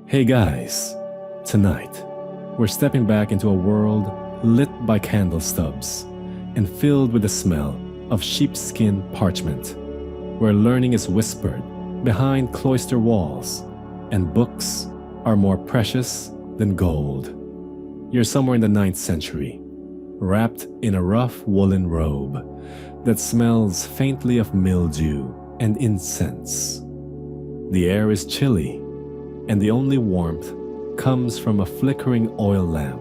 Hey guys, tonight we're stepping back into a world lit by candle stubs and filled with the smell of sheepskin parchment, where learning is whispered behind cloister walls and books are more precious than gold. You're somewhere in the 9th century, wrapped in a rough woolen robe that smells faintly of mildew and incense. The air is chilly, and the only warmth comes from a flickering oil lamp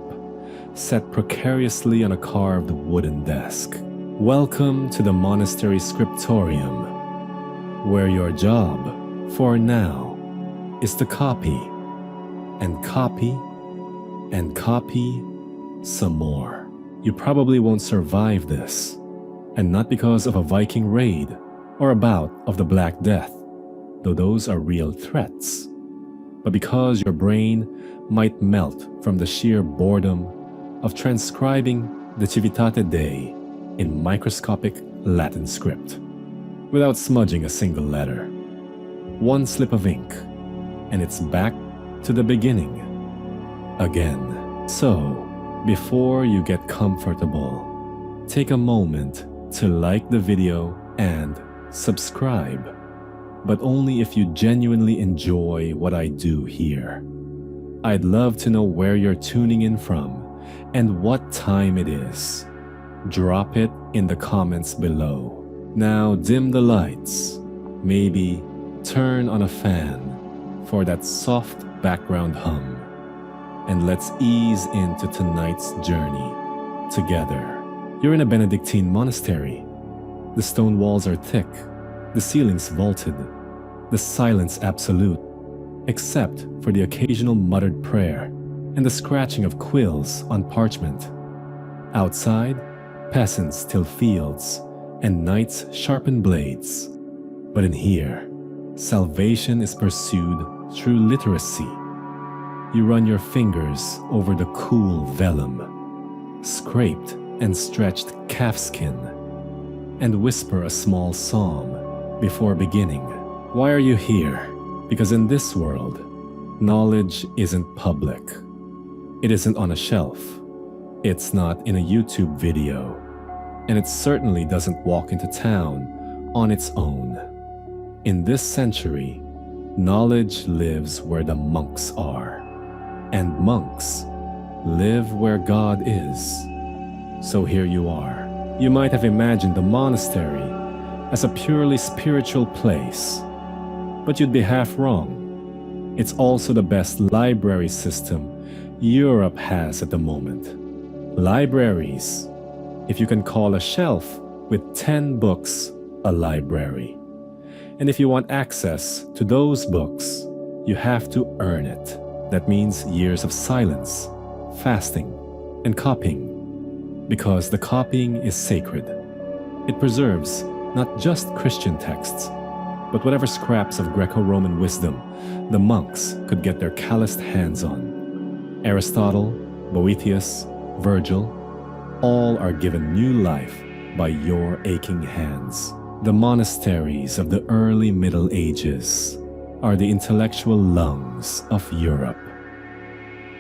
set precariously on a carved wooden desk. Welcome to the Monastery scriptorium, where your job, for now, is to copy, and copy, and copy some more. You probably won't survive this, and not because of a Viking raid or a bout of the Black Death, though those are real threats, but because your brain might melt from the sheer boredom of transcribing the Civitate Dei in microscopic Latin script, without smudging a single letter. One slip of ink, and it's back to the beginning again. So, before you get comfortable, take a moment to like the video and subscribe, but only if you genuinely enjoy what I do here. I'd love to know where you're tuning in from and what time it is. Drop it in the comments below. Now dim the lights, maybe turn on a fan for that soft background hum, and let's ease into tonight's journey together. You're in a Benedictine monastery. The stone walls are thick, the ceilings vaulted, the silence absolute, except for the occasional muttered prayer and the scratching of quills on parchment. Outside, peasants till fields and knights sharpen blades. But in here, salvation is pursued through literacy. You run your fingers over the cool vellum, scraped and stretched calfskin, and whisper a small psalm before beginning. Why are you here? Because in this world, knowledge isn't public. It isn't on a shelf. It's not in a YouTube video. And it certainly doesn't walk into town on its own. In this century, knowledge lives where the monks are. And monks live where God is. So here you are. You might have imagined the monastery as a purely spiritual place, but you'd be half wrong. It's also the best library system Europe has at the moment. Libraries, if you can call a shelf with 10 books a library. And if you want access to those books, you have to earn it. That means years of silence, fasting, and copying. Because the copying is sacred. It preserves not just Christian texts, but whatever scraps of Greco-Roman wisdom the monks could get their calloused hands on. Aristotle, Boethius, Virgil, all are given new life by your aching hands. The monasteries of the early Middle Ages are the intellectual lungs of Europe.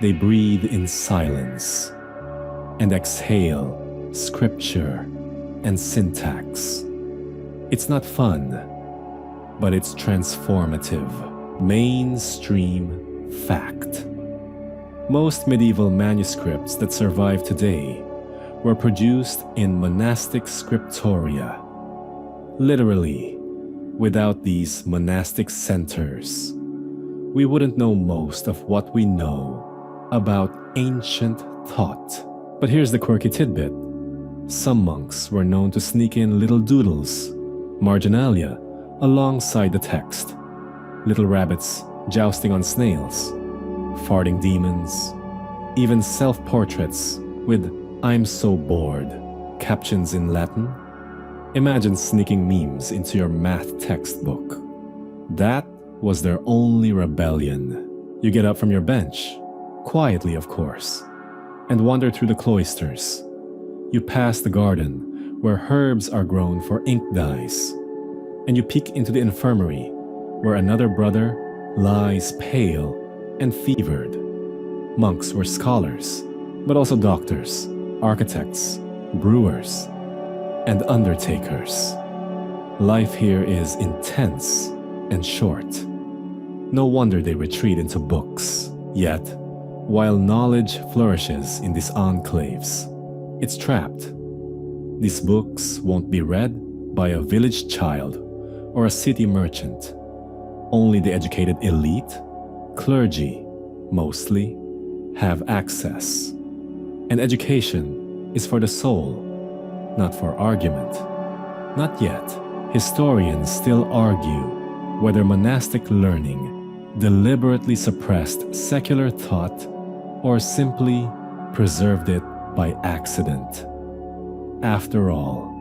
They breathe in silence and exhale scripture and syntax. It's not fun, but it's transformative. Mainstream fact. Most medieval manuscripts that survive today were produced in monastic scriptoria. Literally, without these monastic centers, we wouldn't know most of what we know about ancient thought. But here's the quirky tidbit. Some monks were known to sneak in little doodles, marginalia, alongside the text. Little rabbits jousting on snails, farting demons, even self-portraits with "I'm so bored" captions in Latin. Imagine sneaking memes into your math textbook. That was their only rebellion. You get up from your bench, quietly of course, and wander through the cloisters. You pass the garden where herbs are grown for ink dyes, and you peek into the infirmary where another brother lies pale and fevered. Monks were scholars, but also doctors, architects, brewers, and undertakers. Life here is intense and short. No wonder they retreat into books. Yet, while knowledge flourishes in these enclaves, it's trapped. These books won't be read by a village child or a city merchant. Only the educated elite, clergy, mostly, have access. And education is for the soul, not for argument. Not yet. Historians still argue whether monastic learning deliberately suppressed secular thought or simply preserved it by accident. After all,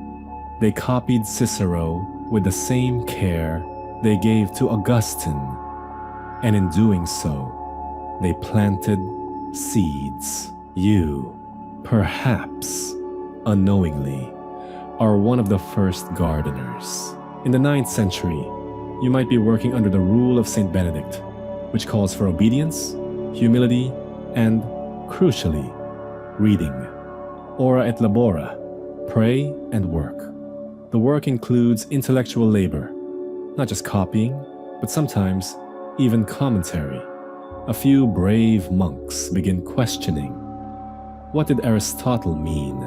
they copied Cicero with the same care they gave to Augustine, and in doing so, they planted seeds. You, perhaps unknowingly, are one of the first gardeners. In the 9th century, you might be working under the rule of Saint Benedict, which calls for obedience, humility, and, crucially, reading. Ora et labora, pray and work. The work includes intellectual labor, not just copying, but sometimes even commentary. A few brave monks begin questioning. What did Aristotle mean?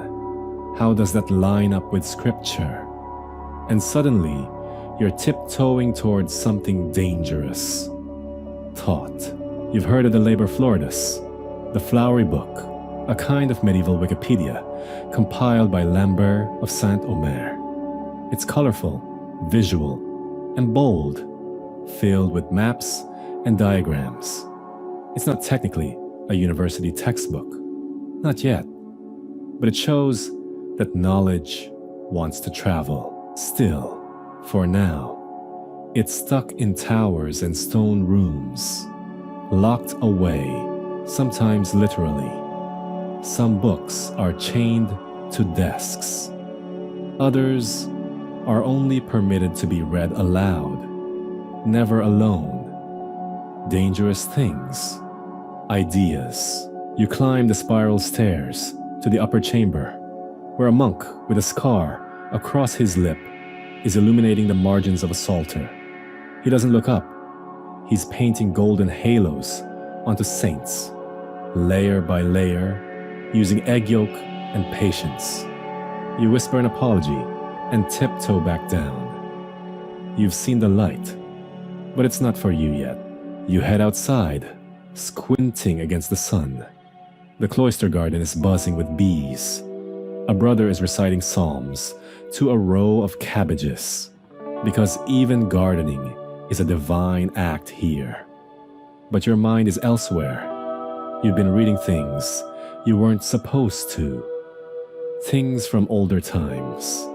How does that line up with scripture? And suddenly, you're tiptoeing towards something dangerous. Thought. You've heard of the Liber Floridus, the flowery book, a kind of medieval Wikipedia compiled by Lambert of Saint-Omer. It's colorful, visual, and bold, filled with maps and diagrams. It's not technically a university textbook, not yet, but it shows that knowledge wants to travel. Still, for now, it's stuck in towers and stone rooms, locked away, sometimes literally. Some books are chained to desks. Others are only permitted to be read aloud, never alone. Dangerous things, ideas. You climb the spiral stairs to the upper chamber, where a monk with a scar across his lip is illuminating the margins of a psalter. He doesn't look up. He's painting golden halos onto saints, layer by layer, using egg yolk and patience. You whisper an apology and tiptoe back down. You've seen the light, but it's not for you yet. You head outside, squinting against the sun. The cloister garden is buzzing with bees. A brother is reciting psalms to a row of cabbages, because even gardening is a divine act here. But your mind is elsewhere. You've been reading things you weren't supposed to. Things from older times.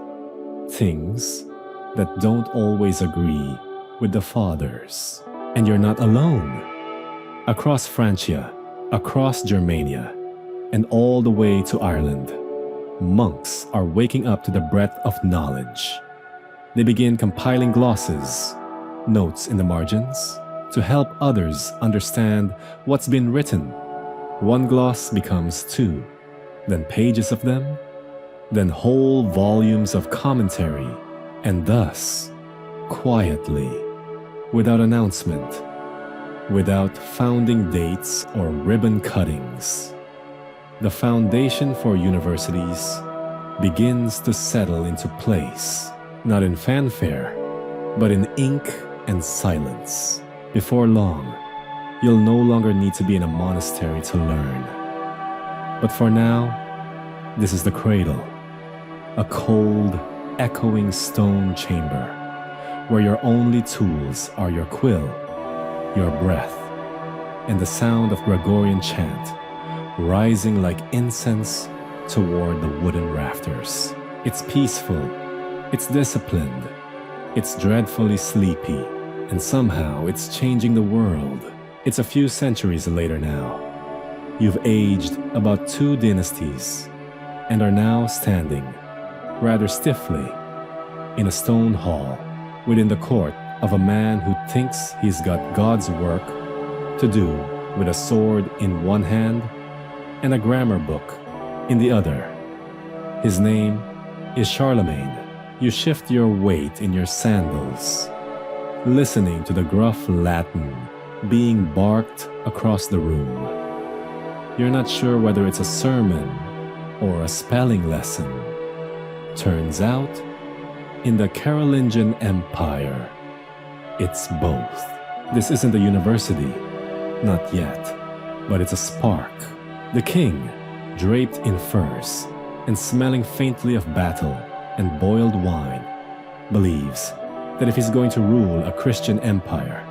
Things that don't always agree with the fathers. And you're not alone. Across Francia, across Germania, and all the way to Ireland, monks are waking up to the breath of knowledge. They begin compiling glosses, notes in the margins, to help others understand what's been written. One gloss becomes 2, then pages of them, then whole volumes of commentary, and thus, quietly, without announcement, without founding dates or ribbon cuttings, the foundation for universities begins to settle into place, not in fanfare, but in ink and silence. Before long, you'll no longer need to be in a monastery to learn. But for now, this is the cradle, a cold, echoing stone chamber, where your only tools are your quill, your breath, and the sound of Gregorian chant rising like incense toward the wooden rafters. It's peaceful, it's disciplined, it's dreadfully sleepy, and somehow it's changing the world. It's a few centuries later now. You've aged about 2 dynasties and are now standing, rather stiffly, in a stone hall within the court of a man who thinks he's got God's work to do with a sword in one hand and a grammar book in the other. His name is Charlemagne. You shift your weight in your sandals, listening to the gruff Latin being barked across the room. You're not sure whether it's a sermon or a spelling lesson. Turns out, in the Carolingian Empire, it's both. This isn't a university, not yet, but it's a spark. The king, draped in furs and smelling faintly of battle and boiled wine, believes that if he's going to rule a Christian empire,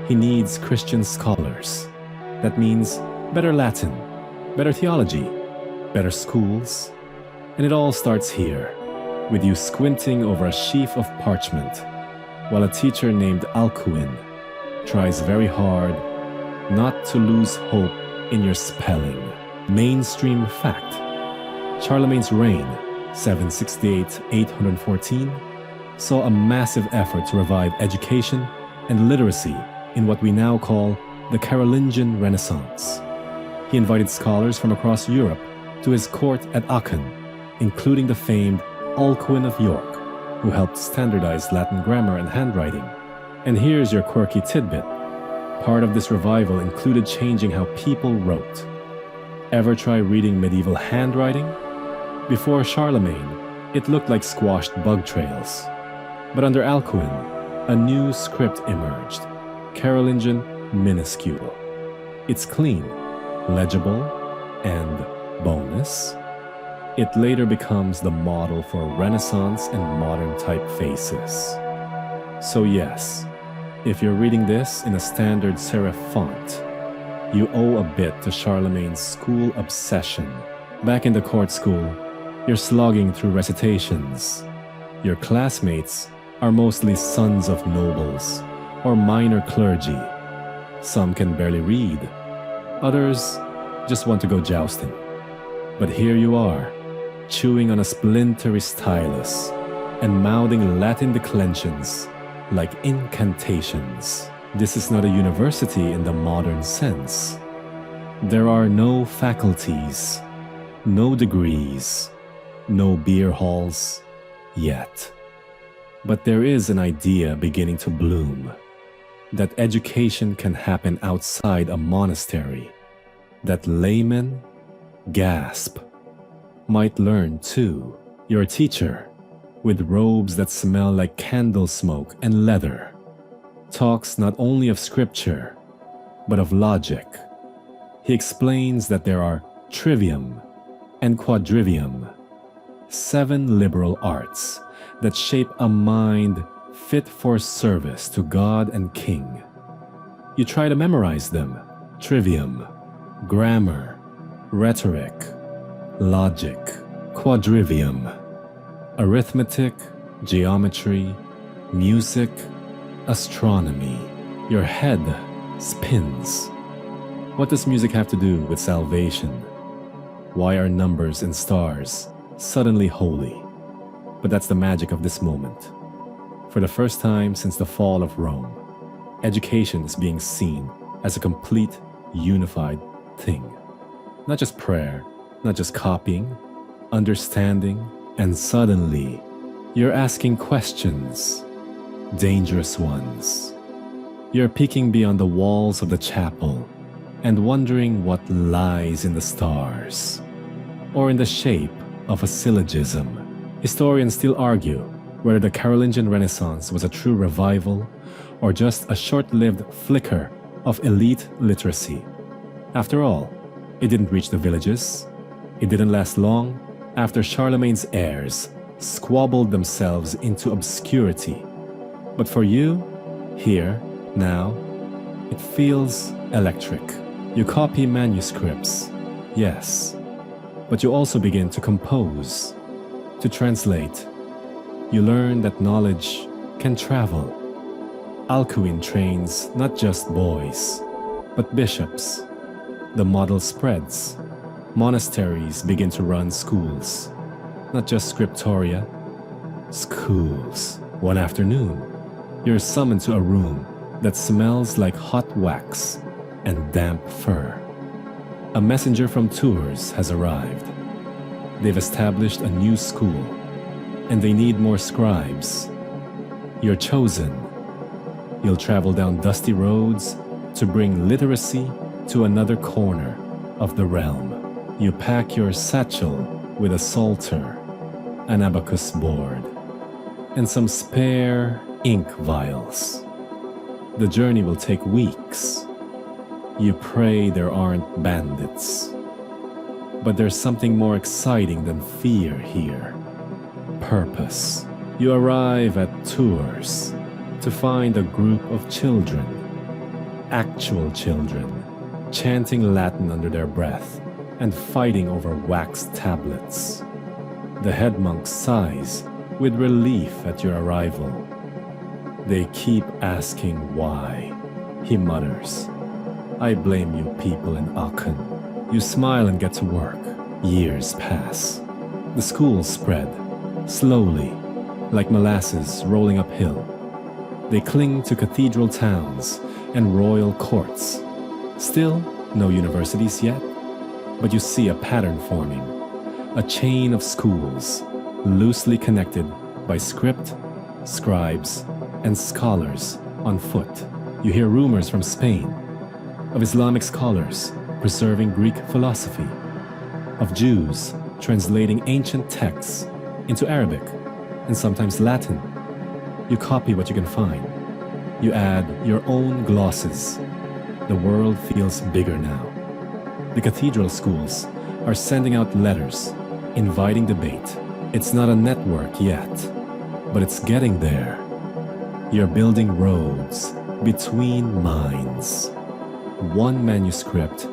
he needs Christian scholars. That means better Latin, better theology, better schools, and it all starts here, with you squinting over a sheaf of parchment, while a teacher named Alcuin tries very hard not to lose hope in your spelling. Mainstream fact: Charlemagne's reign, 768-814, saw a massive effort to revive education and literacy in what we now call the Carolingian Renaissance. He invited scholars from across Europe to his court at Aachen, including the famed Alcuin of York, who helped standardize Latin grammar and handwriting. And here's your quirky tidbit. Part of this revival included changing how people wrote. Ever try reading medieval handwriting? Before Charlemagne, it looked like squashed bug trails. But under Alcuin, a new script emerged, Carolingian minuscule. It's clean, legible, and bonus, it later becomes the model for Renaissance and modern typefaces. So yes, if you're reading this in a standard serif font, you owe a bit to Charlemagne's school obsession. Back in the court school, you're slogging through recitations. Your classmates are mostly sons of nobles or minor clergy. Some can barely read. Others just want to go jousting. But here you are, chewing on a splintery stylus and mouthing Latin declensions like incantations. This is not a university in the modern sense. There are no faculties, no degrees, no beer halls yet. But there is an idea beginning to bloom, that education can happen outside a monastery, that laymen, gasp, might learn too. Your teacher, with robes that smell like candle smoke and leather, talks not only of scripture, but of logic. He explains that there are trivium and quadrivium, 7 liberal arts that shape a mind fit for service to God and King. You try to memorize them: trivium, grammar, rhetoric, logic; quadrivium, arithmetic, geometry, music, astronomy. Your head spins. What does music have to do with salvation? Why are numbers and stars suddenly holy? But that's the magic of this moment. For the first time since the fall of Rome, education is being seen as a complete, unified thing. Not just prayer, not just copying, understanding, and suddenly, you're asking questions, dangerous ones. You're peeking beyond the walls of the chapel and wondering what lies in the stars, or in the shape of a syllogism. Historians still argue whether the Carolingian Renaissance was a true revival or just a short-lived flicker of elite literacy. After all, it didn't reach the villages. It didn't last long after Charlemagne's heirs squabbled themselves into obscurity. But for you, here, now, it feels electric. You copy manuscripts, yes, but you also begin to compose, to translate. You learn that knowledge can travel. Alcuin trains not just boys, but bishops. The model spreads. Monasteries begin to run schools. Not just scriptoria, schools. One afternoon, you're summoned to a room that smells like hot wax, and damp fur. A messenger from Tours has arrived. They've established a new school, and they need more scribes. You're chosen. You'll travel down dusty roads to bring literacy to another corner of the realm. You pack your satchel with a psalter, an abacus board, and some spare ink vials. The journey will take weeks. You pray there aren't bandits. But there's something more exciting than fear here. Purpose. You arrive at Tours to find a group of children, actual children, chanting Latin under their breath and fighting over wax tablets. The head monk sighs with relief at your arrival. They keep asking why. He mutters, "I blame you people in Aachen." You smile and get to work. Years pass. The schools spread, slowly, like molasses rolling uphill. They cling to cathedral towns and royal courts. Still, no universities yet, but you see a pattern forming. A chain of schools, loosely connected by script, scribes, and scholars on foot. You hear rumors from Spain of Islamic scholars preserving Greek philosophy, of Jews translating ancient texts into Arabic and sometimes Latin. You copy what you can find. You add your own glosses. The world feels bigger now. The cathedral schools are sending out letters, inviting debate. It's not a network yet, but it's getting there. You're building roads between minds. One manuscript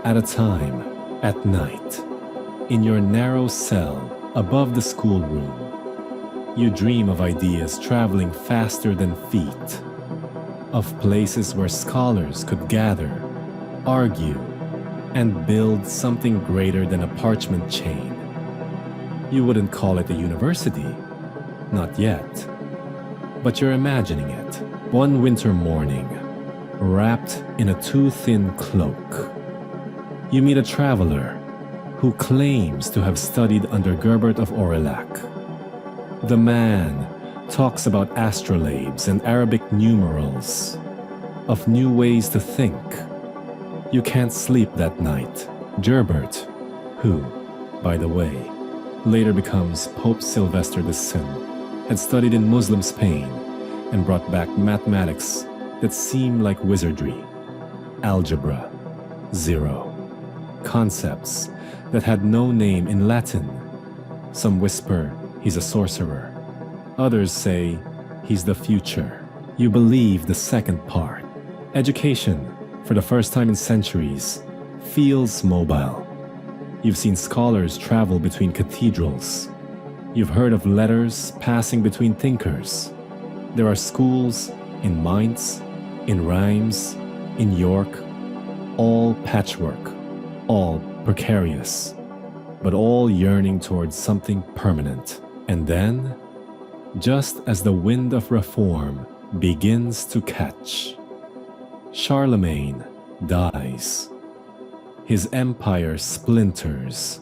at a time, at night, in your narrow cell above the schoolroom. You dream of ideas traveling faster than feet, of places where scholars could gather, argue, and build something greater than a parchment chain. You wouldn't call it a university, not yet, but you're imagining it. One winter morning, wrapped in a too thin cloak, you meet a traveler who claims to have studied under Gerbert of Aurillac. The man talks about astrolabes and Arabic numerals, of new ways to think. You can't sleep that night. Gerbert, who, by the way, later becomes Pope Sylvester II, had studied in Muslim Spain and brought back mathematics that seem like wizardry. Algebra, zero. Concepts that had no name in Latin. Some whisper he's a sorcerer. Others say he's the future. You believe the second part. Education, for the first time in centuries, feels mobile. You've seen scholars travel between cathedrals. You've heard of letters passing between thinkers. There are schools in Mainz, in Reims, in York, all patchwork, all precarious, but all yearning towards something permanent. And then, just as the wind of reform begins to catch, Charlemagne dies. His empire splinters.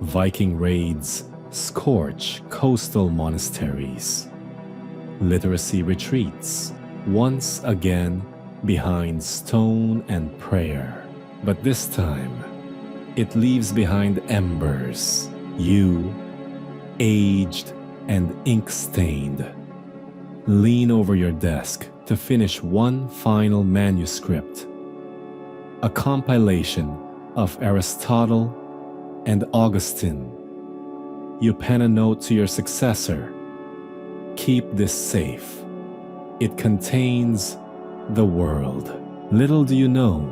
Viking raids scorch coastal monasteries. Literacy retreats, once again behind stone and prayer. But this time, it leaves behind embers. You, aged and ink-stained, lean over your desk to finish one final manuscript, a compilation of Aristotle and Augustine. You pen a note to your successor. Keep this safe. It contains the world. Little do you know,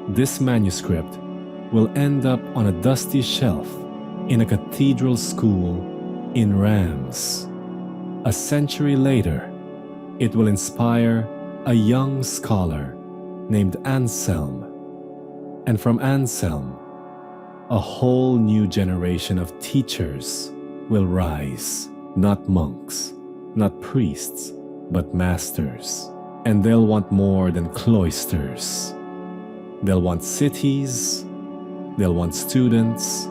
this manuscript will end up on a dusty shelf in a cathedral school in Reims. A century later, it will inspire a young scholar named Anselm. And from Anselm, a whole new generation of teachers will rise. Not monks, not priests, but masters. And they'll want more than cloisters. They'll want cities, they'll want students,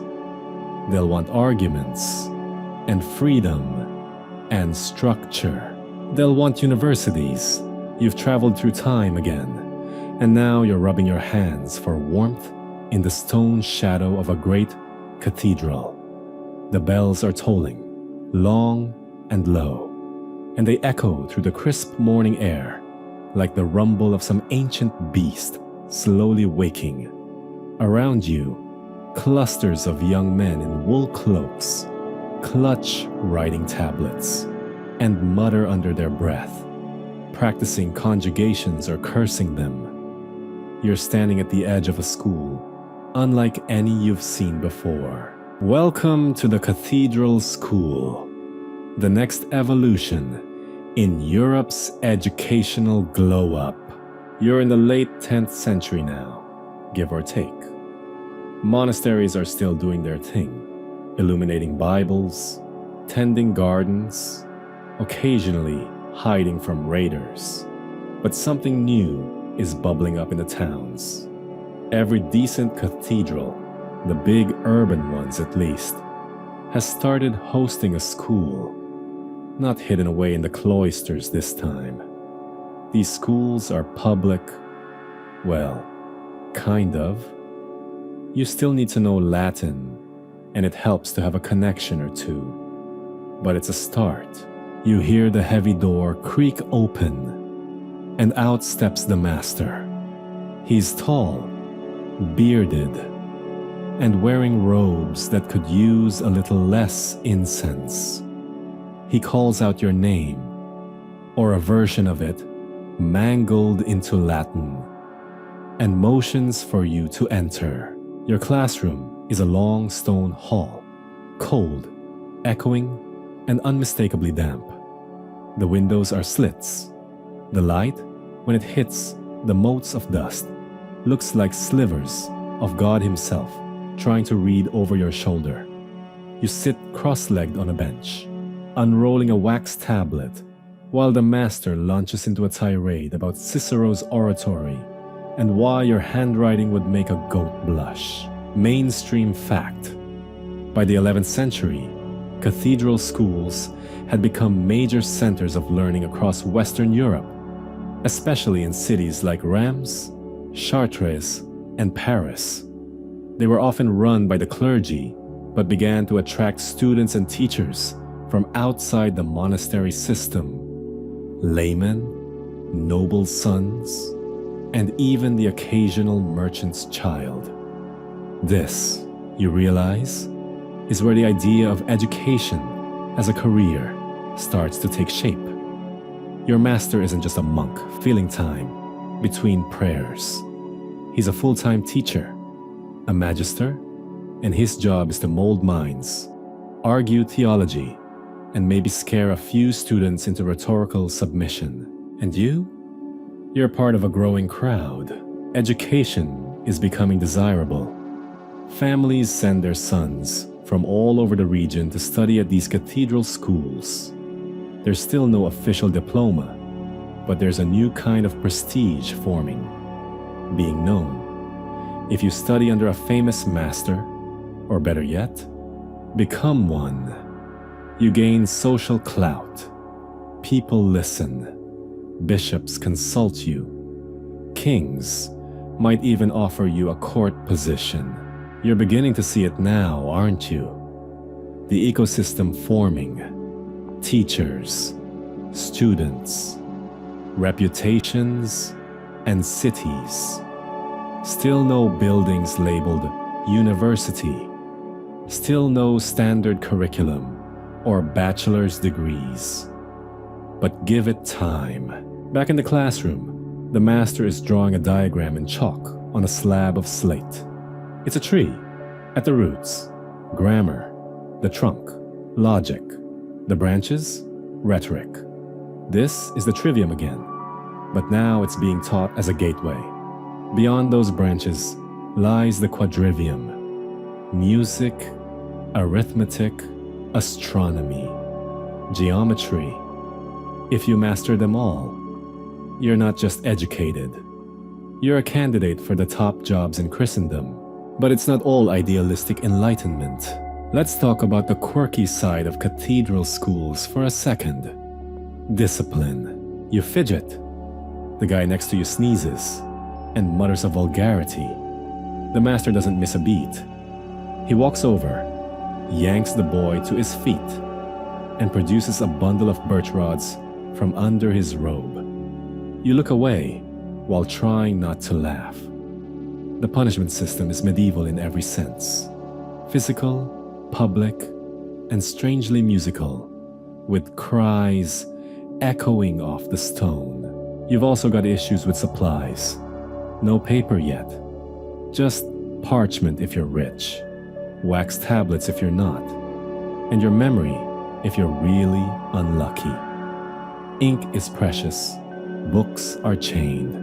they'll want arguments, and freedom, and structure. They'll want universities. You've traveled through time again, and now you're rubbing your hands for warmth in the stone shadow of a great cathedral. The bells are tolling, long and low, and they echo through the crisp morning air like the rumble of some ancient beast slowly waking. Around you, clusters of young men in wool cloaks clutch writing tablets and mutter under their breath, practicing conjugations or cursing them. You're standing at the edge of a school, unlike any you've seen before. Welcome to the Cathedral School, the next evolution in Europe's educational glow-up. You're in the late 10th century now, give or take. Monasteries are still doing their thing, illuminating Bibles, tending gardens, occasionally hiding from raiders. But something new is bubbling up in the towns. Every decent cathedral, the big urban ones at least, has started hosting a school, not hidden away in the cloisters this time. These schools are public, well, kind of. You still need to know Latin, and it helps to have a connection or two. But it's a start. You hear the heavy door creak open, and out steps the master. He's tall, bearded, and wearing robes that could use a little less incense. He calls out your name, or a version of it, mangled into Latin, and motions for you to enter. Your classroom is a long stone hall, cold, echoing, and unmistakably damp. The windows are slits. The light, when it hits the motes of dust, looks like slivers of God Himself trying to read over your shoulder. You sit cross-legged on a bench, unrolling a wax tablet, while the master launches into a tirade about Cicero's oratory and why your handwriting would make a goat blush. Mainstream fact. By the 11th century, cathedral schools had become major centers of learning across Western Europe, especially in cities like Reims, Chartres, and Paris. They were often run by the clergy, but began to attract students and teachers from outside the monastery system. Laymen, noble sons, and even the occasional merchant's child. This, you realize, is where the idea of education as a career starts to take shape. Your master isn't just a monk filling time between prayers. He's a full-time teacher, a magister, and his job is to mold minds, argue theology, and maybe scare a few students into rhetorical submission. And you're part of a growing crowd. Education is becoming desirable. Families send their sons from all over the region to study at these cathedral schools. There's still no official diploma, but there's a new kind of prestige forming, being known. If you study under a famous master, or better yet, become one, you gain social clout. People listen. Bishops consult you. Kings might even offer you a court position. You're beginning to see it now, aren't you? The ecosystem forming. Teachers, students, reputations, and cities. Still no buildings labeled university. Still no standard curriculum or bachelor's degrees. But give it time. Back in the classroom, the master is drawing a diagram in chalk on a slab of slate. It's a tree. At the roots, grammar. The trunk, logic. The branches, rhetoric. This is the trivium again, but now it's being taught as a gateway. Beyond those branches lies the quadrivium. Music, arithmetic, astronomy, geometry. If you master them all, you're not just educated, You're a candidate for the top jobs in Christendom. But it's not all idealistic enlightenment. Let's talk about the quirky side of cathedral schools for a second. Discipline. You fidget. The guy next to you sneezes and mutters a vulgarity. The master doesn't miss a beat. He walks over, yanks the boy to his feet, and produces a bundle of birch rods from under his robe. You look away while trying not to laugh. The punishment system is medieval in every sense. Physical, public, and strangely musical, with cries echoing off the stone. You've also got issues with supplies. No paper yet. Just parchment if you're rich, wax tablets if you're not, and your memory if you're really unlucky. Ink is precious, books are chained,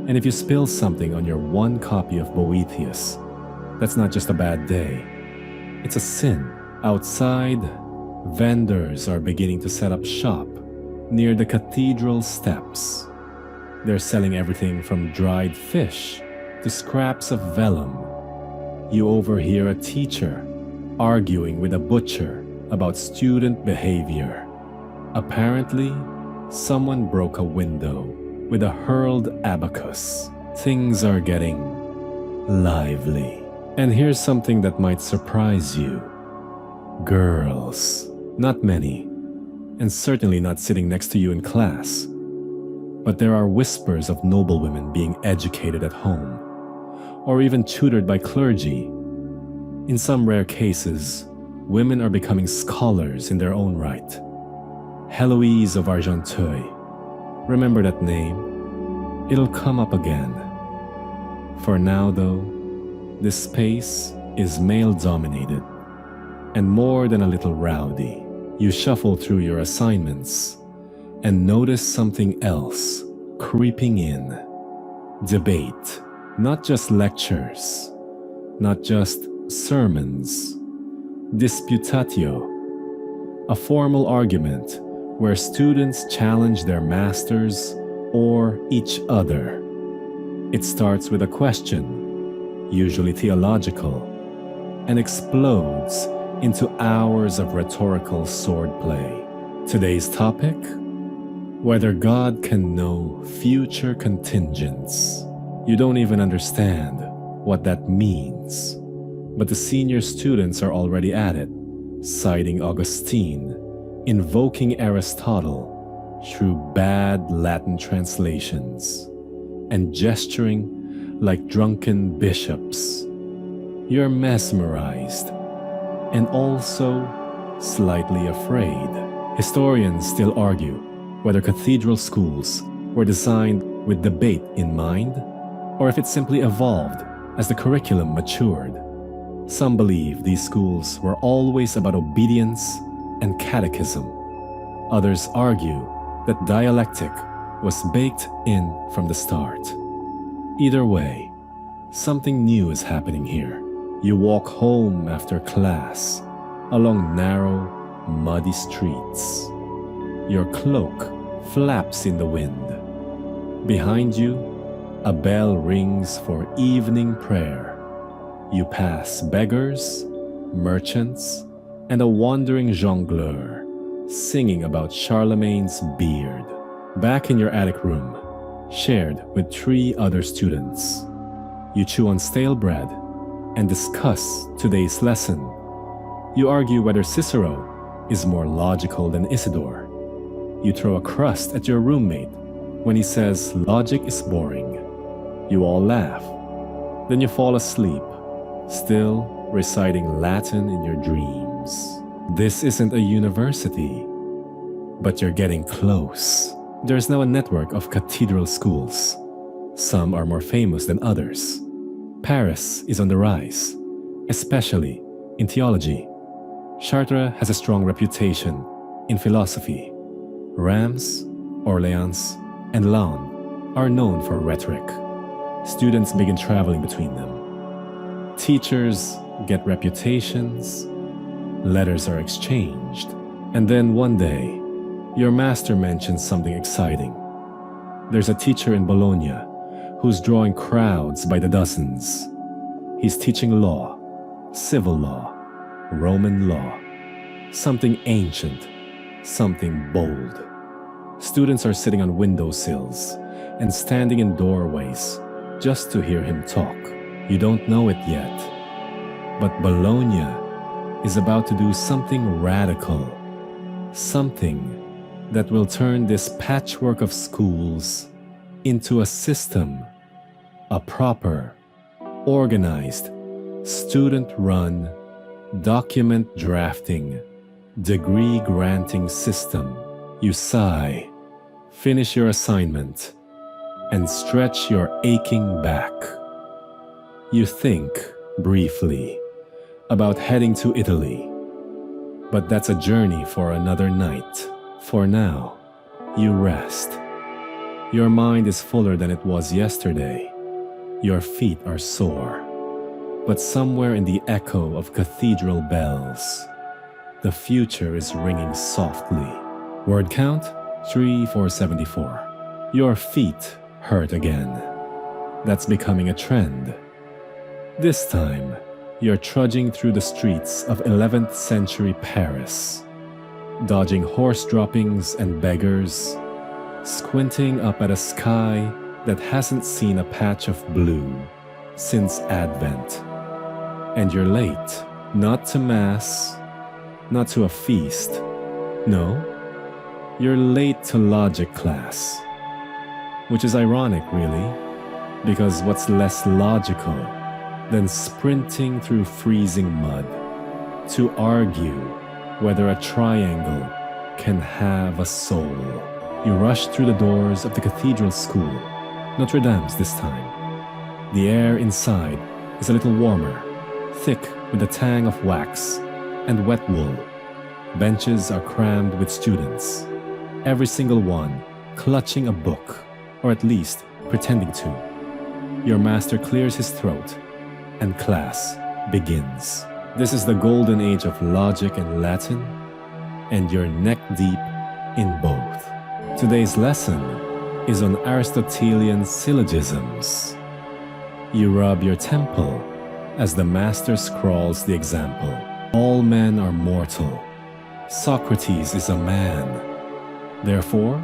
and if you spill something on your one copy of Boethius, that's not just a bad day, it's a sin. Outside, vendors are beginning to set up shop near the cathedral steps. They're selling everything from dried fish to scraps of vellum. You overhear a teacher arguing with a butcher about student behavior. Apparently, someone broke a window with a hurled abacus. Things are getting lively. And here's something that might surprise you. Girls. Not many, and certainly not sitting next to you in class. But there are whispers of noblewomen being educated at home, or even tutored by clergy. In some rare cases, women are becoming scholars in their own right. Heloise of Argenteuil. Remember that name? It'll come up again. For now, though, this space is male-dominated, and more than a little rowdy. You shuffle through your assignments and notice something else creeping in. Debate. Not just lectures, not just sermons. Disputatio. A formal argument where students challenge their masters or each other. It starts with a question, usually theological, and explodes into hours of rhetorical swordplay. Today's topic? Whether God can know future contingents. You don't even understand what that means, but the senior students are already at it, citing Augustine, invoking Aristotle through bad Latin translations, and gesturing like drunken bishops. You're mesmerized, and also slightly afraid. Historians still argue whether cathedral schools were designed with debate in mind, or if it simply evolved as the curriculum matured. Some believe these schools were always about obedience and catechism. Others argue that dialectic was baked in from the start. Either way, something new is happening here. You walk home after class, along narrow, muddy streets. Your cloak flaps in the wind. Behind you, a bell rings for evening prayer. You pass beggars, merchants, and a wandering jongleur singing about Charlemagne's beard. Back in your attic room, shared with 3 other students, you chew on stale bread and discuss today's lesson. You argue whether Cicero is more logical than Isidore. You throw a crust at your roommate when he says logic is boring. You all laugh. Then you fall asleep, still reciting Latin in your dreams. This isn't a university, but you're getting close. There's now a network of cathedral schools. Some are more famous than others. Paris is on the rise, especially in theology. Chartres has a strong reputation in philosophy. Reims, Orleans, and Laon are known for rhetoric. Students begin traveling between them. Teachers get reputations, letters are exchanged, and then one day, your master mentions something exciting. There's a teacher in Bologna who who's drawing crowds by the dozens. He's teaching law, civil law, Roman law, something ancient, something bold. Students are sitting on windowsills and standing in doorways just to hear him talk. You don't know it yet, but Bologna is about to do something radical, something that will turn this patchwork of schools into a system, a proper, organized, student-run, document drafting, degree-granting system. You sigh, finish your assignment, and stretch your aching back. You think, briefly, about heading to Italy, but that's a journey for another night. For now, you rest. Your mind is fuller than it was yesterday. Your feet are sore. But somewhere in the echo of cathedral bells, the future is ringing softly. Word count 3474. Your feet hurt again. That's becoming a trend. This time, you're trudging through the streets of 11th century Paris, dodging horse droppings and beggars, squinting up at a sky that hasn't seen a patch of blue since Advent. And you're late, not to Mass, not to a feast. No, you're late to logic class. Which is ironic, really, because what's less logical than sprinting through freezing mud to argue whether a triangle can have a soul? You rush through the doors of the cathedral school, Notre Dame's this time. The air inside is a little warmer, thick with the tang of wax and wet wool. Benches are crammed with students, every single one clutching a book, or at least pretending to. Your master clears his throat, and class begins. This is the golden age of logic and Latin, and you're neck deep in both. Today's lesson is on Aristotelian syllogisms. You rub your temple as the master scrawls the example. All men are mortal. Socrates is a man. Therefore,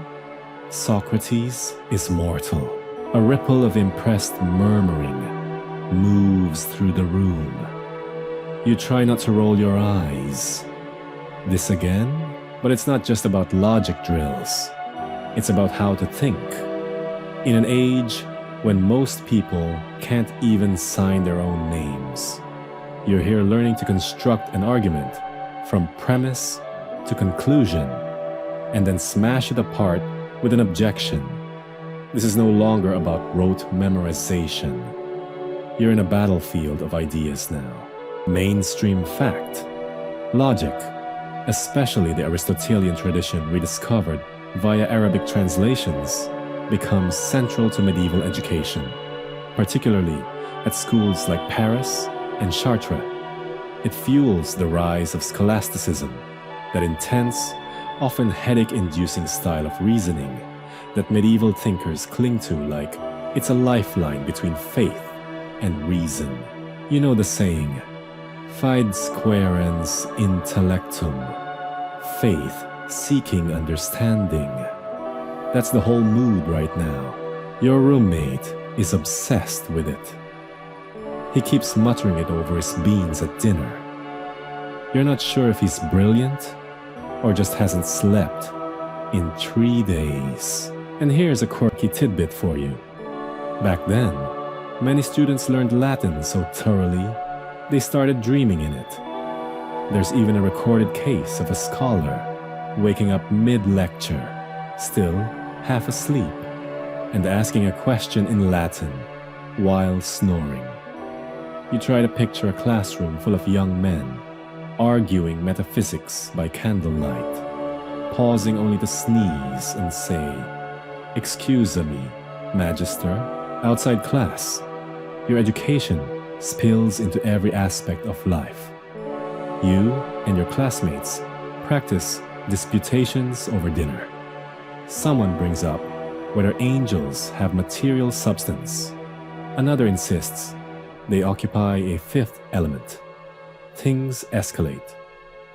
Socrates is mortal. A ripple of impressed murmuring moves through the room. You try not to roll your eyes. This again? But it's not just about logic drills. It's about how to think. In an age when most people can't even sign their own names, you're here learning to construct an argument from premise to conclusion and then smash it apart with an objection. This is no longer about rote memorization. You're in a battlefield of ideas now. Mainstream fact, logic, especially the Aristotelian tradition rediscovered via Arabic translations, becomes central to medieval education, particularly at schools like Paris and Chartres. It fuels the rise of scholasticism, that intense, often headache-inducing style of reasoning that medieval thinkers cling to like it's a lifeline between faith and reason. You know the saying, Fide squarens intellectum, faith seeking understanding. That's the whole mood right now. Your roommate is obsessed with it. He keeps muttering it over his beans at dinner. You're not sure if he's brilliant or just hasn't slept in 3 days. And here's a quirky tidbit for you. Back then, many students learned Latin so thoroughly, they started dreaming in it. There's even a recorded case of a scholar waking up mid-lecture, still half asleep, and asking a question in Latin while snoring. You try to picture a classroom full of young men arguing metaphysics by candlelight, pausing only to sneeze and say, "Excuse me, Magister." Outside class, your education spills into every aspect of life. You and your classmates practice disputations over dinner. Someone brings up, whether angels have material substance. Another insists they occupy a fifth element. Things escalate.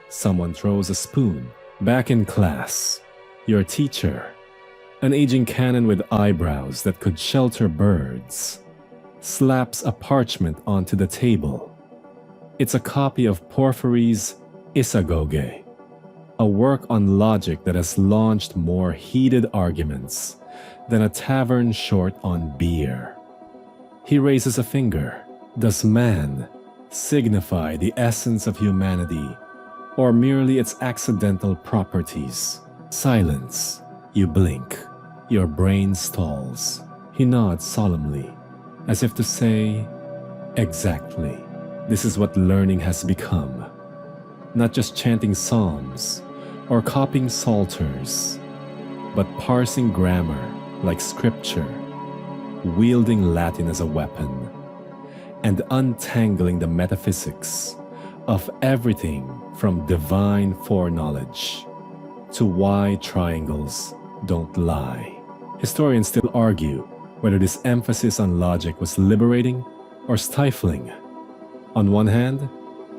Someone throws a spoon. Back in class, your teacher, an aging canon with eyebrows that could shelter birds, slaps a parchment onto the table. It's a copy of Porphyry's Isagoge, a work on logic that has launched more heated arguments than a tavern short on beer. He raises a finger. Does man signify the essence of humanity or merely its accidental properties? Silence. You blink. Your brain stalls. He nods solemnly, as if to say, exactly. This is what learning has become. Not just chanting psalms or copying psalters, but parsing grammar like scripture, wielding Latin as a weapon, and untangling the metaphysics of everything from divine foreknowledge to why triangles don't lie. Historians still argue whether this emphasis on logic was liberating or stifling. On one hand,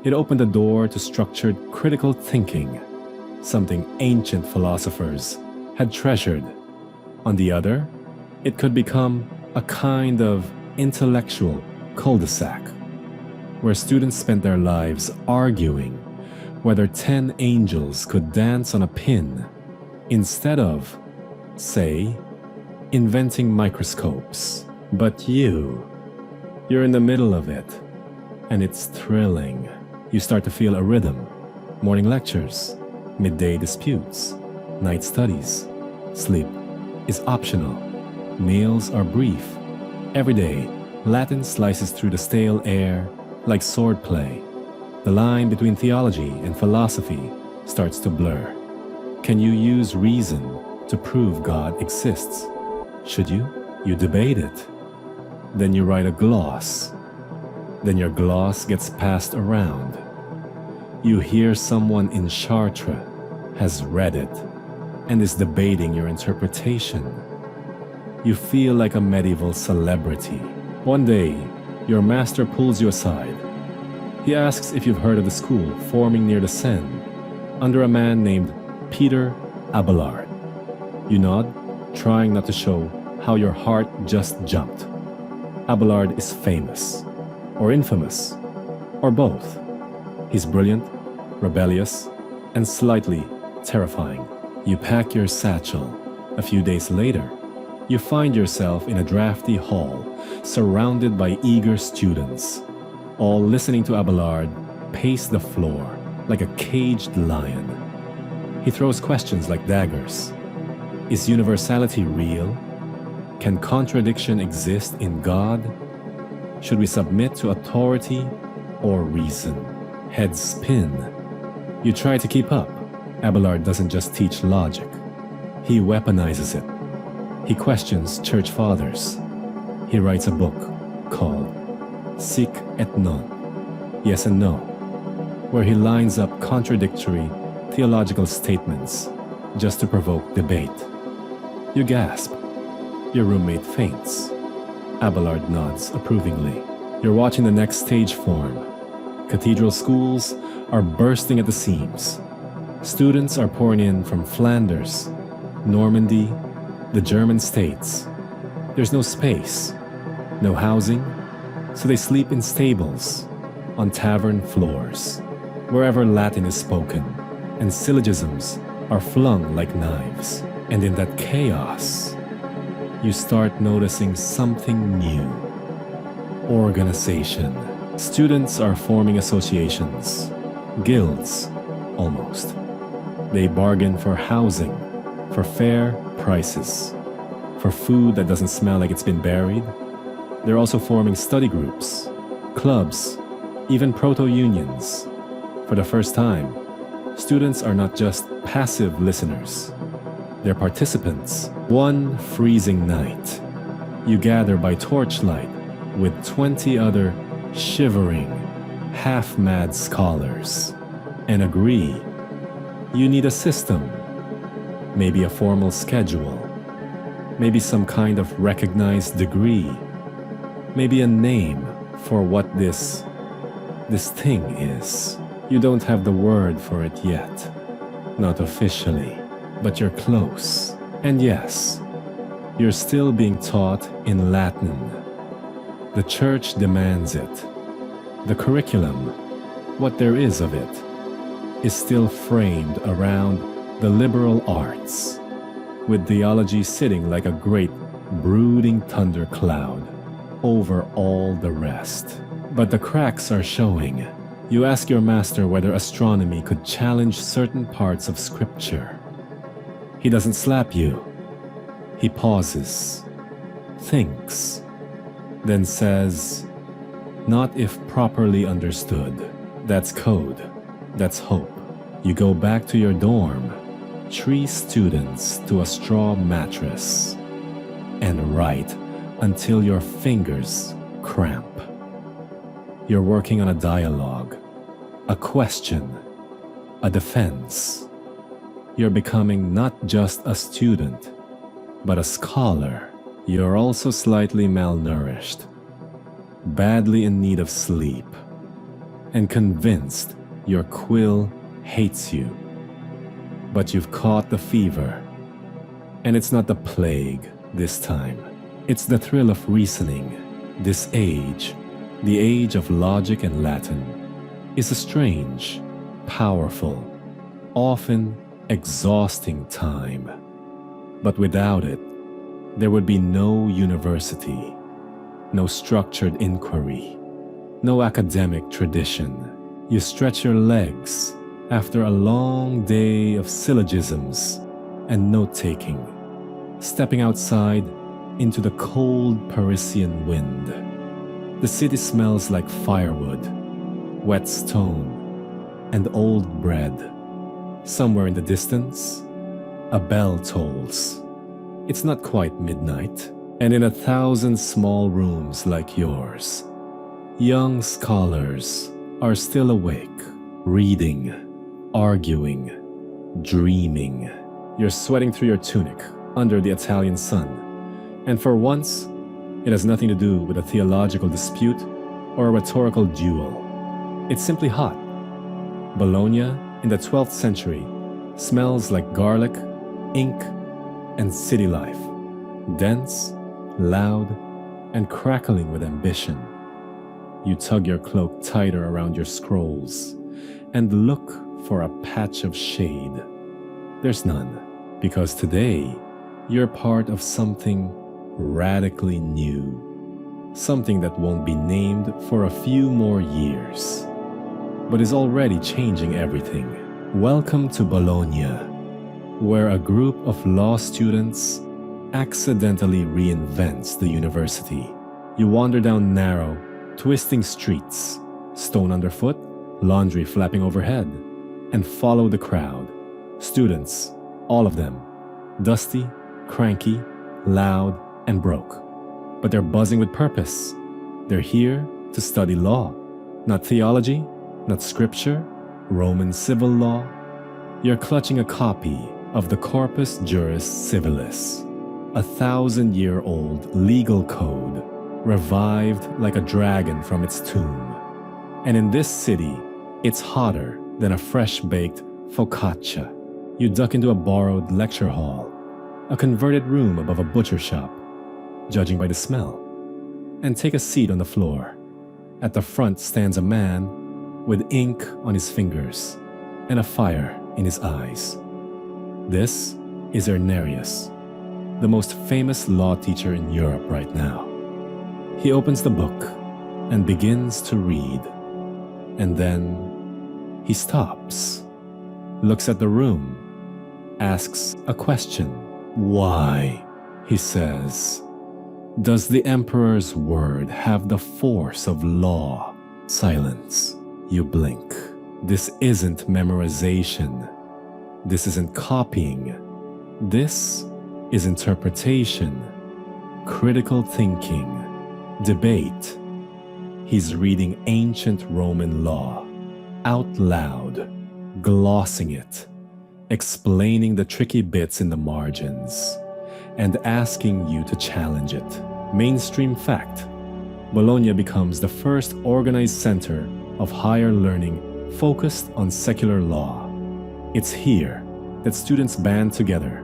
it opened the door to structured critical thinking, something ancient philosophers had treasured. On the other, it could become a kind of intellectual cul-de-sac, where students spent their lives arguing whether 10 angels could dance on a pin instead of, say, inventing microscopes. But you're in the middle of it, and it's thrilling. You start to feel a rhythm. Morning lectures, midday disputes, night studies. Sleep is optional. Meals are brief. Every day, Latin slices through the stale air like swordplay. The line between theology and philosophy starts to blur. Can you use reason to prove God exists? Should you? You debate it. Then you write a gloss. Then your gloss gets passed around. You hear someone in Chartres has read it and is debating your interpretation. You feel like a medieval celebrity. One day, your master pulls you aside. He asks if you've heard of the school forming near the Seine, under a man named Peter Abelard. You nod, trying not to show how your heart just jumped. Abelard is famous, or infamous, or both. He's brilliant, rebellious, and slightly terrifying. You pack your satchel. A few days later, you find yourself in a drafty hall, surrounded by eager students, all listening to Abelard pace the floor like a caged lion. He throws questions like daggers. Is universality real? Can contradiction exist in God? Should we submit to authority or reason? Heads spin. You try to keep up. Abelard doesn't just teach logic. He weaponizes it. He questions church fathers. He writes a book called Sic et Non, Yes and No, where he lines up contradictory theological statements just to provoke debate. You gasp. Your roommate faints. Abelard nods approvingly. You're watching the next stage form. Cathedral schools are bursting at the seams. Students are pouring in from Flanders, Normandy, the German states. There's no space, no housing, so they sleep in stables, on tavern floors, wherever Latin is spoken, and syllogisms are flung like knives. And in that chaos, you start noticing something new. Organization. Students are forming associations, guilds, almost. They bargain for housing, for fair prices, for food that doesn't smell like it's been buried. They're also forming study groups, clubs, even proto-unions. For the first time, students are not just passive listeners. They're participants. One freezing night, you gather by torchlight with 20 other shivering, half-mad scholars and agree you need a system, maybe a formal schedule. Maybe some kind of recognized degree. Maybe a name for what this thing is. You don't have the word for it yet. Not officially, but you're close. And yes, you're still being taught in Latin. The church demands it. The curriculum, what there is of it, is still framed around the liberal arts, with theology sitting like a great brooding thundercloud over all the rest. But the cracks are showing. You ask your master whether astronomy could challenge certain parts of scripture. He doesn't slap you. He pauses, thinks, then says, "Not if properly understood." That's code. That's hope. You go back to your dorm, 3 students to a straw mattress, and write until your fingers cramp. You're working on a dialogue, a question, a defense. You're becoming not just a student, but a scholar. You're also slightly malnourished, badly in need of sleep, and convinced your quill hates you. But you've caught the fever, and it's not the plague this time. It's the thrill of reasoning. This age, the age of logic and Latin, is a strange, powerful, often exhausting time. But without it, there would be no university, no structured inquiry, no academic tradition. You stretch your legs after a long day of syllogisms and note-taking, stepping outside into the cold Parisian wind. The city smells like firewood, wet stone, and old bread. Somewhere in the distance, a bell tolls. It's not quite midnight, and in 1,000 small rooms like yours, young scholars are still awake, reading, arguing, dreaming. You're sweating through your tunic under the Italian sun, and for once, it has nothing to do with a theological dispute or a rhetorical duel. It's simply hot. Bologna in the 12th century smells like garlic, ink, and city life, dense, loud, and crackling with ambition. You tug your cloak tighter around your scrolls and look for a patch of shade. There's none, because today you're part of something radically new, something that won't be named for a few more years, but is already changing everything. Welcome to Bologna, where a group of law students accidentally reinvents the university. You wander down narrow, twisting streets, stone underfoot, laundry flapping overhead, and follow the crowd. Students, all of them, dusty, cranky, loud, and broke. But they're buzzing with purpose. They're here to study law, not theology, not scripture, Roman civil law. You're clutching a copy of the Corpus Juris Civilis, 1,000-year-old legal code, revived like a dragon from its tomb. And in this city, it's hotter than a fresh-baked focaccia. You duck into a borrowed lecture hall, a converted room above a butcher shop, judging by the smell, and take a seat on the floor. At the front stands a man with ink on his fingers and a fire in his eyes. This is Irnerius, the most famous law teacher in Europe right now. He opens the book and begins to read, and then he stops, looks at the room, asks a question. "Why," he says, "does the emperor's word have the force of law?" Silence. You blink. This isn't memorization. This isn't copying. This is interpretation, critical thinking, debate. He's reading ancient Roman law, out loud, glossing it, explaining the tricky bits in the margins, and asking you to challenge it. Mainstream fact: Bologna becomes the first organized center of higher learning focused on secular law. It's here that students band together,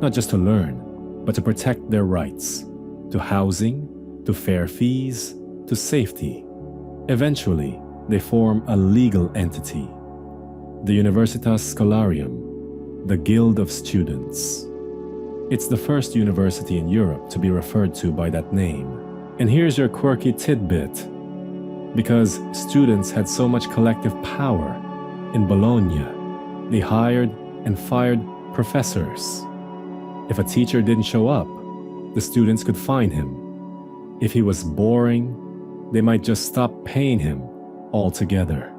not just to learn, but to protect their rights to housing, to fair fees, to safety. Eventually, they form a legal entity, the Universitas Scholarium, the Guild of Students. It's the first university in Europe to be referred to by that name. And here's your quirky tidbit. Because students had so much collective power, in Bologna, they hired and fired professors. If a teacher didn't show up, the students could fine him. If he was boring, they might just stop paying him altogether.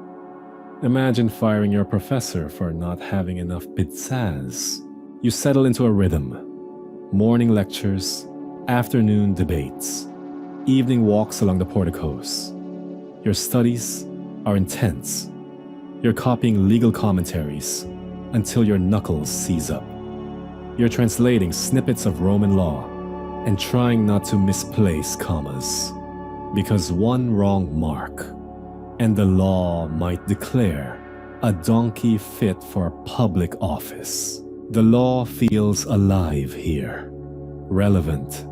Imagine firing your professor for not having enough pizzazz. You settle into a rhythm. Morning lectures, afternoon debates, evening walks along the porticos. Your studies are intense. You're copying legal commentaries until your knuckles seize up. You're translating snippets of Roman law and trying not to misplace commas, because one wrong mark and the law might declare a donkey fit for public office. The law feels alive here, relevant,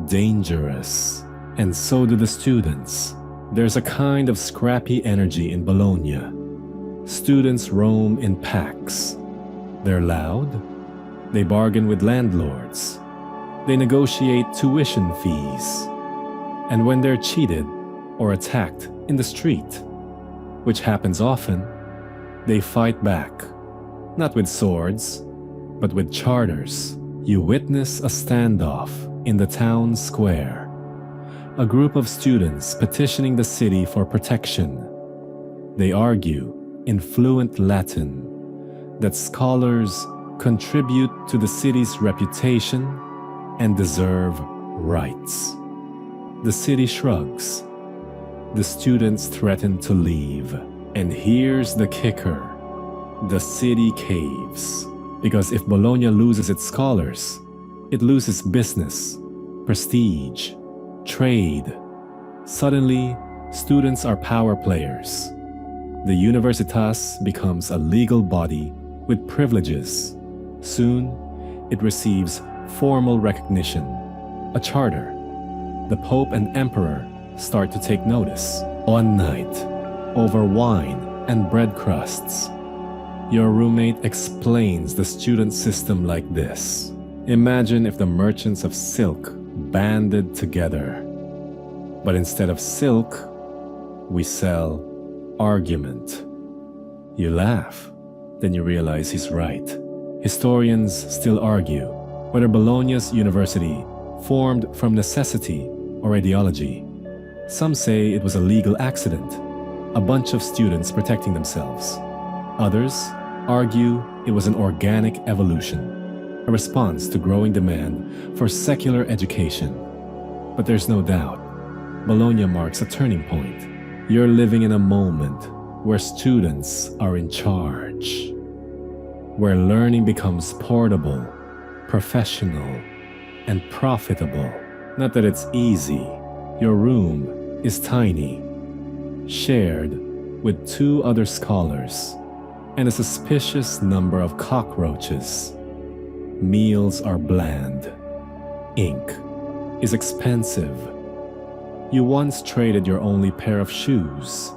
dangerous, and so do the students. There's a kind of scrappy energy in Bologna. Students roam in packs. They're loud. They bargain with landlords. They negotiate tuition fees. And when they're cheated or attacked in the street, which happens often, they fight back, not with swords, but with charters. You witness a standoff in the town square. A group of students petitioning the city for protection. They argue in fluent Latin that scholars contribute to the city's reputation and deserve rights. The city shrugs. The students threaten to leave. And here's the kicker. The city caves. Because if Bologna loses its scholars, it loses business, prestige, trade. Suddenly, students are power players. The Universitas becomes a legal body with privileges. Soon, it receives formal recognition, a charter. The Pope and Emperor start to take notice. One night, over wine and bread crusts, your roommate explains the student system like this. Imagine if the merchants of silk banded together. But instead of silk, we sell argument. You laugh, then you realize he's right. Historians still argue whether Bologna's university formed from necessity or ideology. Some say it was a legal accident, a bunch of students protecting themselves. Others argue it was an organic evolution, a response to growing demand for secular education. But there's no doubt, Bologna marks a turning point. You're living in a moment where students are in charge, where learning becomes portable, professional, and profitable. Not that it's easy. Your room is tiny, shared with 2 other scholars and a suspicious number of cockroaches. Meals are bland. Ink is expensive. You once traded your only pair of shoes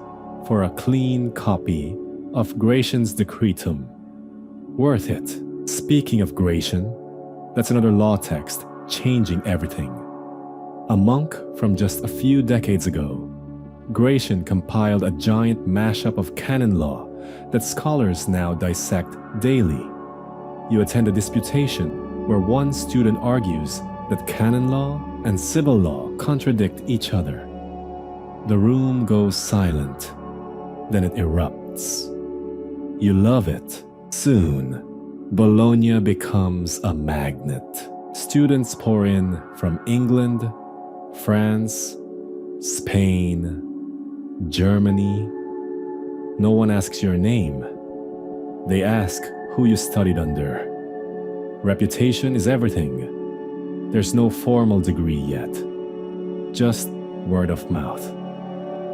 for a clean copy of Gratian's Decretum. Worth it. Speaking of Gratian, that's another law text changing everything. A monk from just a few decades ago, Gratian compiled a giant mashup of canon law that scholars now dissect daily. You attend a disputation where one student argues that canon law and civil law contradict each other. The room goes silent, then it erupts. You love it. Soon, Bologna becomes a magnet. Students pour in from England, France, Spain, Germany. No one asks your name. They ask who you studied under. Reputation is everything. There's no formal degree yet, just word of mouth.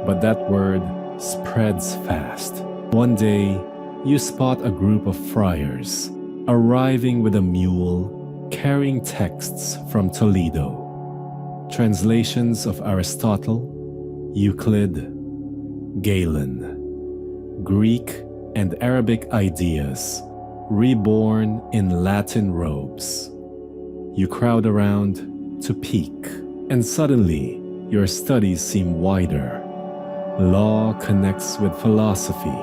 But that word spreads fast. One day, you spot a group of friars arriving with a mule carrying texts from Toledo. Translations of Aristotle, Euclid, Galen, Greek and Arabic ideas reborn in Latin robes. You crowd around to peek, and suddenly your studies seem wider. Law connects with philosophy,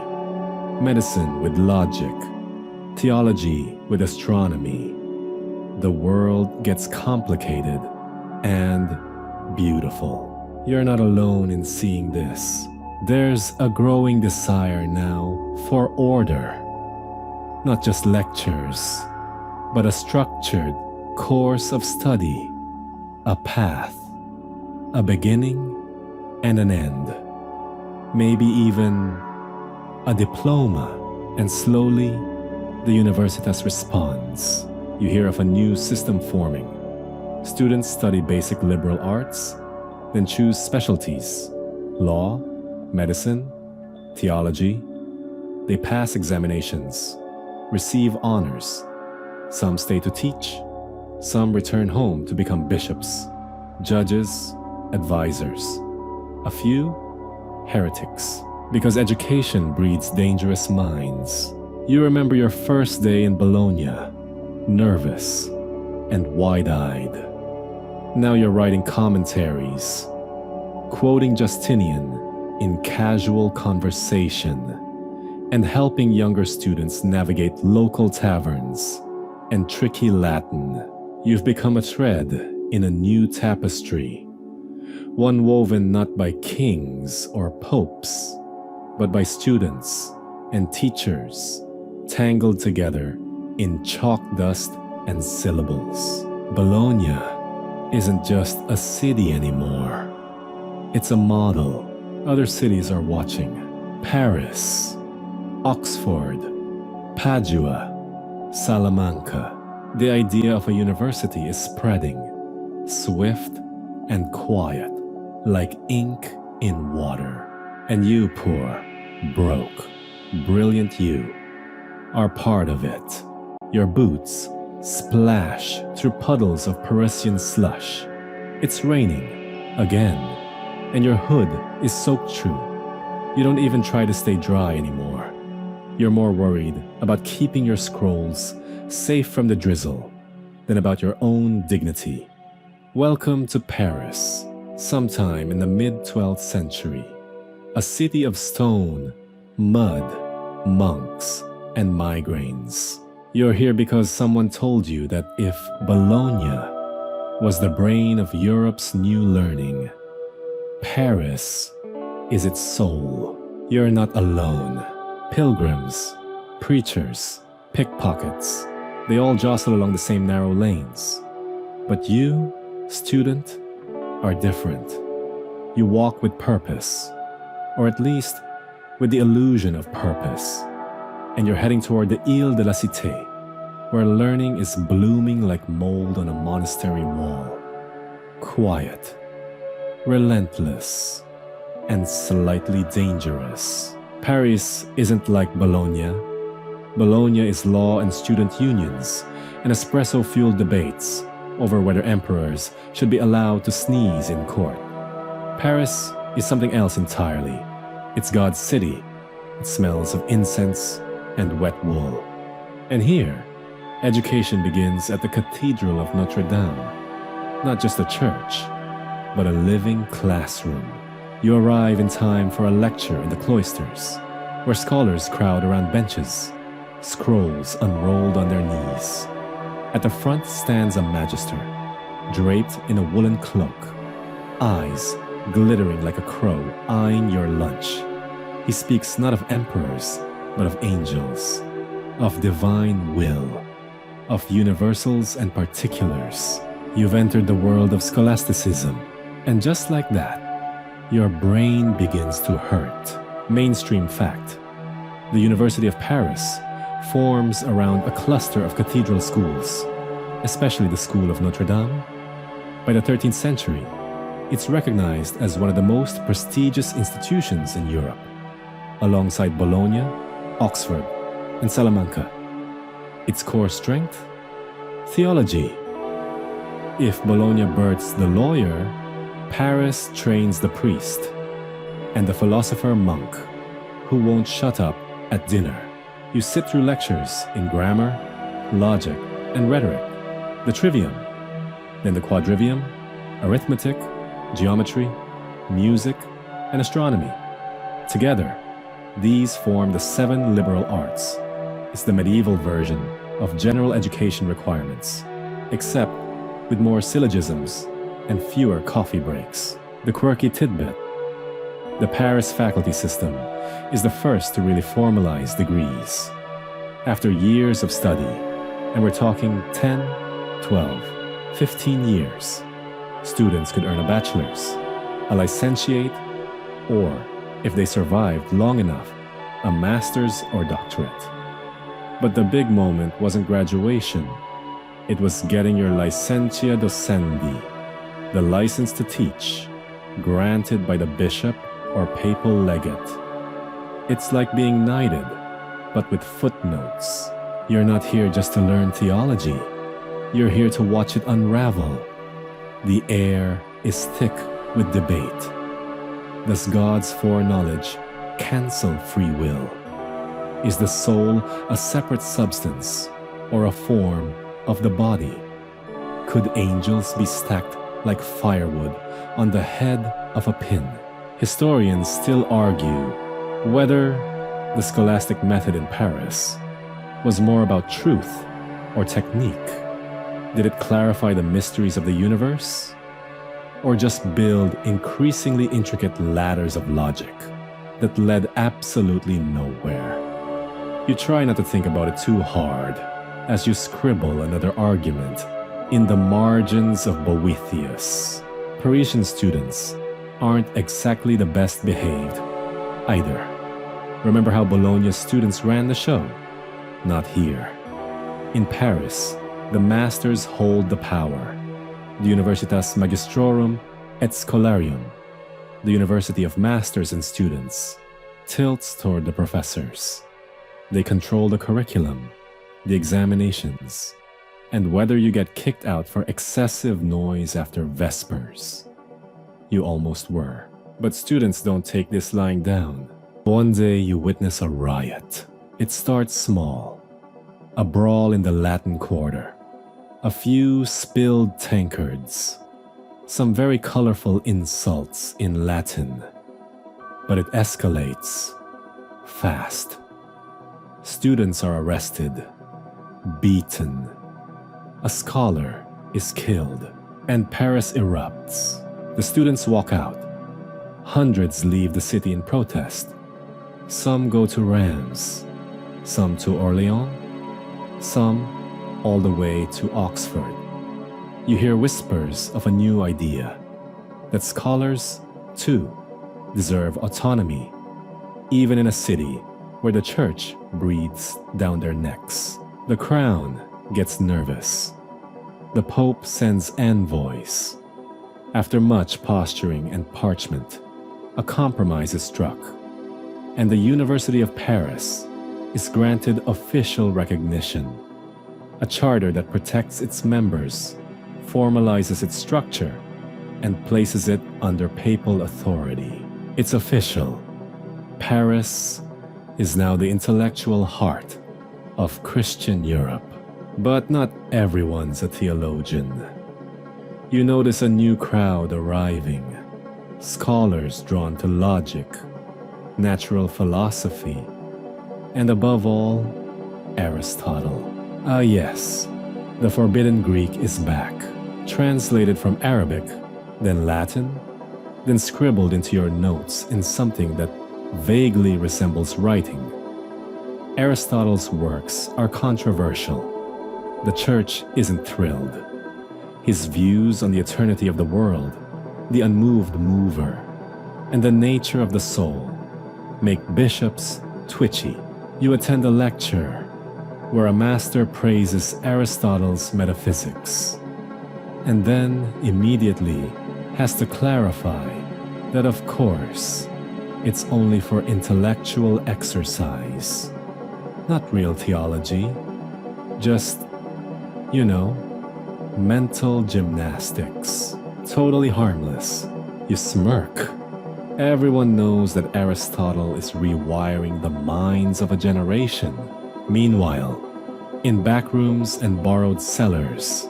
medicine with logic, theology with astronomy. The world gets complicated and beautiful. You're not alone in seeing this. There's a growing desire now for order. Not just lectures, but a structured course of study, a path, a beginning and an end. Maybe even a diploma. And slowly, the universitas responds. You hear of a new system forming. Students study basic liberal arts, then choose specialties: law, medicine, theology. They pass examinations, receive honors. Some stay to teach, some return home to become bishops, judges, advisors. A few, heretics. Because education breeds dangerous minds. You remember your first day in Bologna, nervous and wide-eyed. Now you're writing commentaries, quoting Justinian in casual conversation, and helping younger students navigate local taverns and tricky Latin. You've become a thread in a new tapestry, one woven not by kings or popes, but by students and teachers, tangled together in chalk dust and syllables. Bologna isn't just a city anymore. It's a model. Other cities are watching. Paris, Oxford, Padua, Salamanca. The idea of a university is spreading, swift and quiet, like ink in water. And you, poor, broke, brilliant you, are part of it. Your boots splash through puddles of Parisian slush. It's raining, again, and your hood is soaked through. You don't even try to stay dry anymore. You're more worried about keeping your scrolls safe from the drizzle than about your own dignity. Welcome to Paris, sometime in the mid-12th century. A city of stone, mud, monks, and migraines. You're here because someone told you that if Bologna was the brain of Europe's new learning, Paris is its soul. You're not alone. Pilgrims, preachers, pickpockets, they all jostle along the same narrow lanes. But you, student, are different. You walk with purpose, or at least with the illusion of purpose. And you're heading toward the Ile de la Cité, where learning is blooming like mold on a monastery wall. Quiet, relentless, and slightly dangerous. Paris isn't like Bologna. Bologna is law and student unions and espresso-fueled debates over whether emperors should be allowed to sneeze in court. Paris is something else entirely. It's God's city. It smells of incense and wet wool. And here, education begins at the Cathedral of Notre Dame. Not just a church, but a living classroom. You arrive in time for a lecture in the cloisters, where scholars crowd around benches, scrolls unrolled on their knees. At the front stands a magister, draped in a woolen cloak, eyes glittering like a crow eyeing your lunch. He speaks not of emperors, but of angels, of divine will, of universals and particulars. You've entered the world of scholasticism, and just like that, your brain begins to hurt. Mainstream fact: the University of Paris forms around a cluster of cathedral schools, especially the School of Notre Dame By the 13th century, it's recognized as one of the most prestigious institutions in Europe, alongside Bologna, Oxford, and Salamanca. Its core strength? Theology. If Bologna births the lawyer, Paris trains the priest and the philosopher monk who won't shut up at dinner. You sit through lectures in grammar, logic, and rhetoric, the trivium, then the quadrivium, arithmetic, geometry, music, and astronomy. Together, these form the 7 liberal arts. It's the medieval version of general education requirements, except with more syllogisms and fewer coffee breaks. The quirky tidbit: the Paris faculty system is the first to really formalize degrees. After years of study, and we're talking 10, 12, 15 years, students could earn a bachelor's, a licentiate, or, if they survived long enough, a master's or doctorate. But the big moment wasn't graduation. It was getting your licentia docendi, the license to teach, granted by the bishop or papal legate. It's like being knighted, but with footnotes. You're not here just to learn theology. You're here to watch it unravel. The air is thick with debate. Does God's foreknowledge cancel free will? Is the soul a separate substance or a form of the body? Could angels be stacked like firewood on the head of a pin? Historians still argue whether the scholastic method in Paris was more about truth or technique. Did it clarify the mysteries of the universe, or just build increasingly intricate ladders of logic that led absolutely nowhere? You try not to think about it too hard as you scribble another argument in the margins of Boethius. Parisian students aren't exactly the best behaved either. Remember how Bologna's students ran the show? Not here. In Paris, the masters hold the power. The Universitas Magistrorum et Scholarium, the University of Masters and Students, tilts toward the professors. They control the curriculum, the examinations, and whether you get kicked out for excessive noise after Vespers. You almost were. But students don't take this lying down. One day you witness a riot. It starts small. A brawl in the Latin Quarter. A few spilled tankards. Some very colorful insults in Latin. But it escalates fast. Students are arrested, beaten. A scholar is killed, and Paris erupts. The students walk out. Hundreds leave the city in protest. Some go to Reims, some to Orléans, some all the way to Oxford. You hear whispers of a new idea, that scholars, too, deserve autonomy, even in a city where the church breathes down their necks. The crown gets nervous. The Pope sends envoys. After much posturing and parchment, a compromise is struck, and the University of Paris is granted official recognition. A charter that protects its members, formalizes its structure, and places it under papal authority. It's official. Paris is now the intellectual heart of Christian Europe. But not everyone's a theologian. You notice a new crowd arriving. Scholars drawn to logic, natural philosophy, and above all, Aristotle. Ah yes, the forbidden Greek is back. Translated from Arabic, then Latin, then scribbled into your notes in something that vaguely resembles writing. Aristotle's works are controversial. The church isn't thrilled. His views on the eternity of the world, the unmoved mover, and the nature of the soul make bishops twitchy. You attend a lecture where a master praises Aristotle's metaphysics. and then immediately has to clarify that, of course, it's only for intellectual exercise, not real theology, just, mental gymnastics. Totally harmless. You smirk. Everyone knows that Aristotle is rewiring the minds of a generation. Meanwhile, in backrooms and borrowed cellars,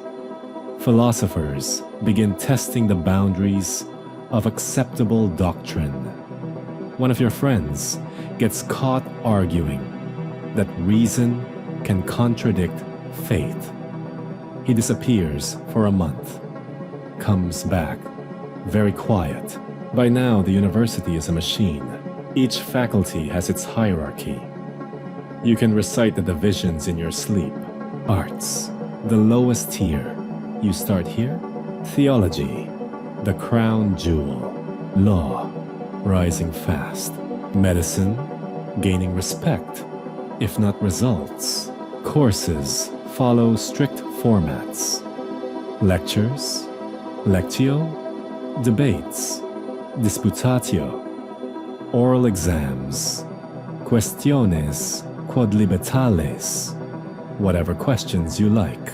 philosophers begin testing the boundaries of acceptable doctrine. One of your friends gets caught arguing that reason can contradict faith. He disappears for a month, comes back, very quiet. By now, the university is a machine. Each faculty has its hierarchy. You can recite the divisions in your sleep. Arts, the lowest tier. You start here. Theology, the crown jewel. Law, rising fast. Medicine, gaining respect, if not results. Courses follow strict formats. Lectures, lectio, debates, disputatio, oral exams, questiones quodlibetales, whatever questions you like.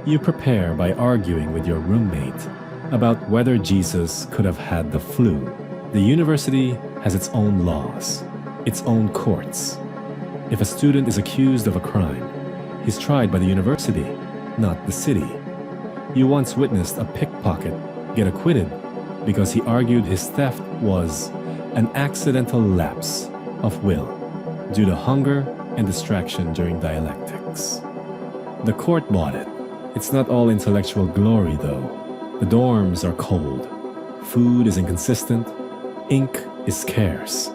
You prepare by arguing with your roommate about whether Jesus could have had the flu. The university has its own laws, its own courts. If a student is accused of a crime, he's tried by the university, not the city. You once witnessed a pickpocket get acquitted because he argued his theft was an accidental lapse of will due to hunger and distraction during dialectics. The court bought it. It's not all intellectual glory, though. The dorms are cold, food is inconsistent, ink is scarce,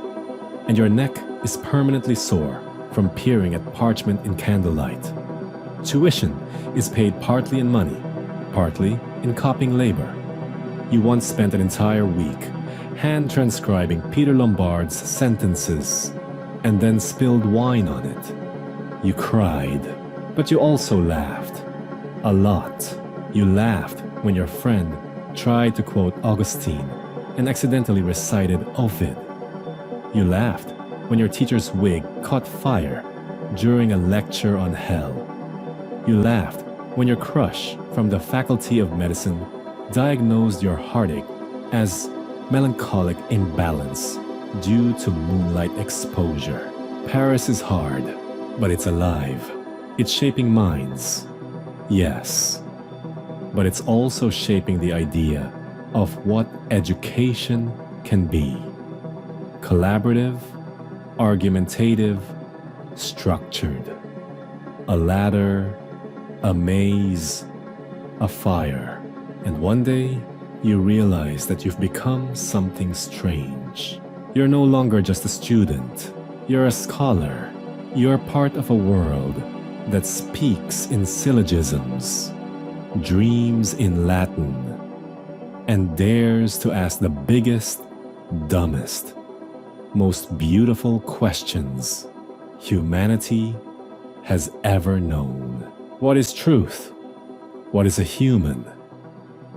and your neck is permanently sore from peering at parchment in candlelight. Tuition is paid partly in money, partly in copying labor. You once spent an entire week hand-transcribing Peter Lombard's sentences and then spilled wine on it. You cried, but you also laughed. A lot. You laughed when your friend tried to quote Augustine and accidentally recited Ovid. You laughed when your teacher's wig caught fire during a lecture on hell. You laughed when your crush from the Faculty of Medicine diagnosed your heartache as melancholic imbalance due to moonlight exposure. Paris is hard, but it's alive. It's shaping minds, yes, but it's also shaping the idea of what education can be. Collaborative, argumentative, structured. A ladder, a maze, a fire. And one day, you realize that you've become something strange. You're no longer just a student. You're a scholar. You're part of a world that speaks in syllogisms, dreams in Latin, and dares to ask the biggest, dumbest, most beautiful questions humanity has ever known. What is truth? What is a human?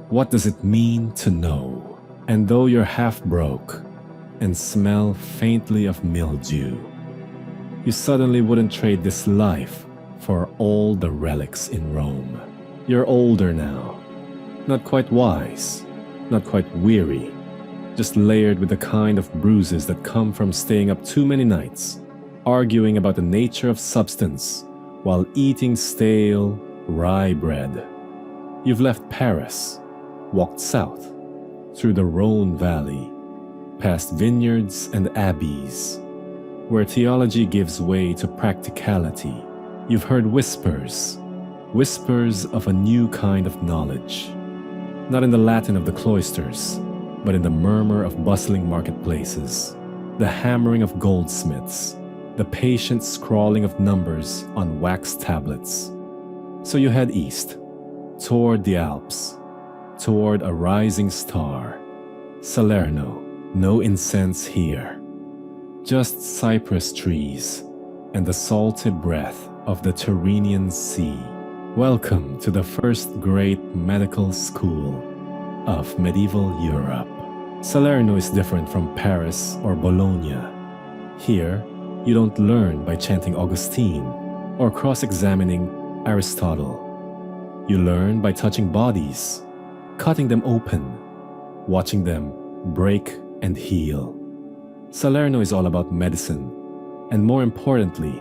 What does it mean to know? And though you're half broke and smell faintly of mildew, you suddenly wouldn't trade this life for all the relics in Rome. You're older now, not quite wise, not quite weary, just layered with the kind of bruises that come from staying up too many nights, arguing about the nature of substance while eating stale rye bread. You've left Paris, walked south, through the Rhone Valley, past vineyards and abbeys, where theology gives way to practicality. You've heard whispers of a new kind of knowledge, not in the Latin of the cloisters, but in the murmur of bustling marketplaces, the hammering of goldsmiths, the patient scrawling of numbers on wax tablets. So you head east, toward the Alps, toward a rising star. Salerno, no incense here, just cypress trees and the salted breath of the Tyrrhenian Sea. Welcome to the first great medical school of medieval Europe. Salerno is different from Paris or Bologna. Here, you don't learn by chanting Augustine or cross-examining Aristotle. You learn by touching bodies, cutting them open, watching them break and heal. Salerno is all about medicine, and more importantly,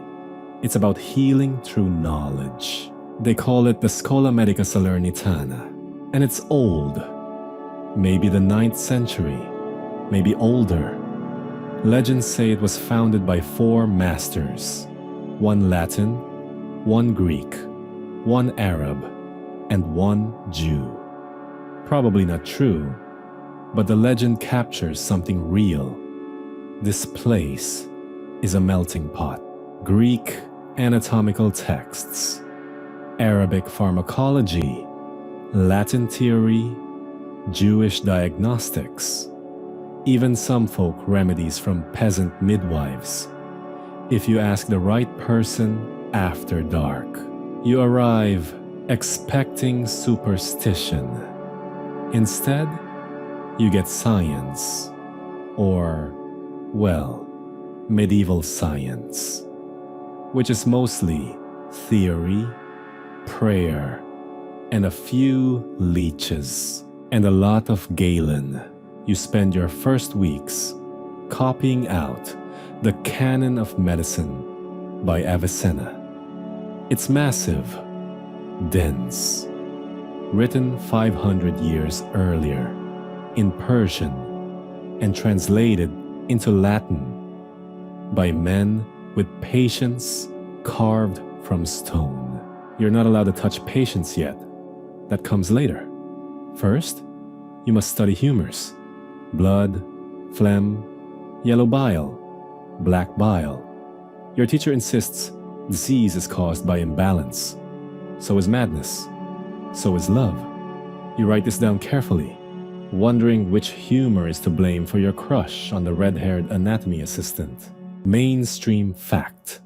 it's about healing through knowledge. They call it the Schola Medica Salernitana, and it's old. Maybe the 9th century, maybe older. Legends say it was founded by 4 masters, 1 Latin, 1 Greek, 1 Arab, and 1 Jew. Probably not true, but the legend captures something real. This place is a melting pot. Greek anatomical texts, Arabic pharmacology, Latin theory, Jewish diagnostics, even some folk remedies from peasant midwives. If you ask the right person after dark, you arrive expecting superstition. Instead, you get science, or, well, medieval science, which is mostly theory, prayer, and a few leeches, and a lot of Galen. You spend your first weeks copying out the Canon of Medicine by Avicenna. It's massive, dense, written 500 years earlier in Persian and translated into Latin by men with patience carved from stone. You're not allowed to touch patients yet. That comes later. First, you must study humors: blood, phlegm, yellow bile, black bile. Your teacher insists disease is caused by imbalance. So is madness. So is love. You write this down carefully, wondering which humor is to blame for your crush on the red-haired anatomy assistant. Mainstream fact: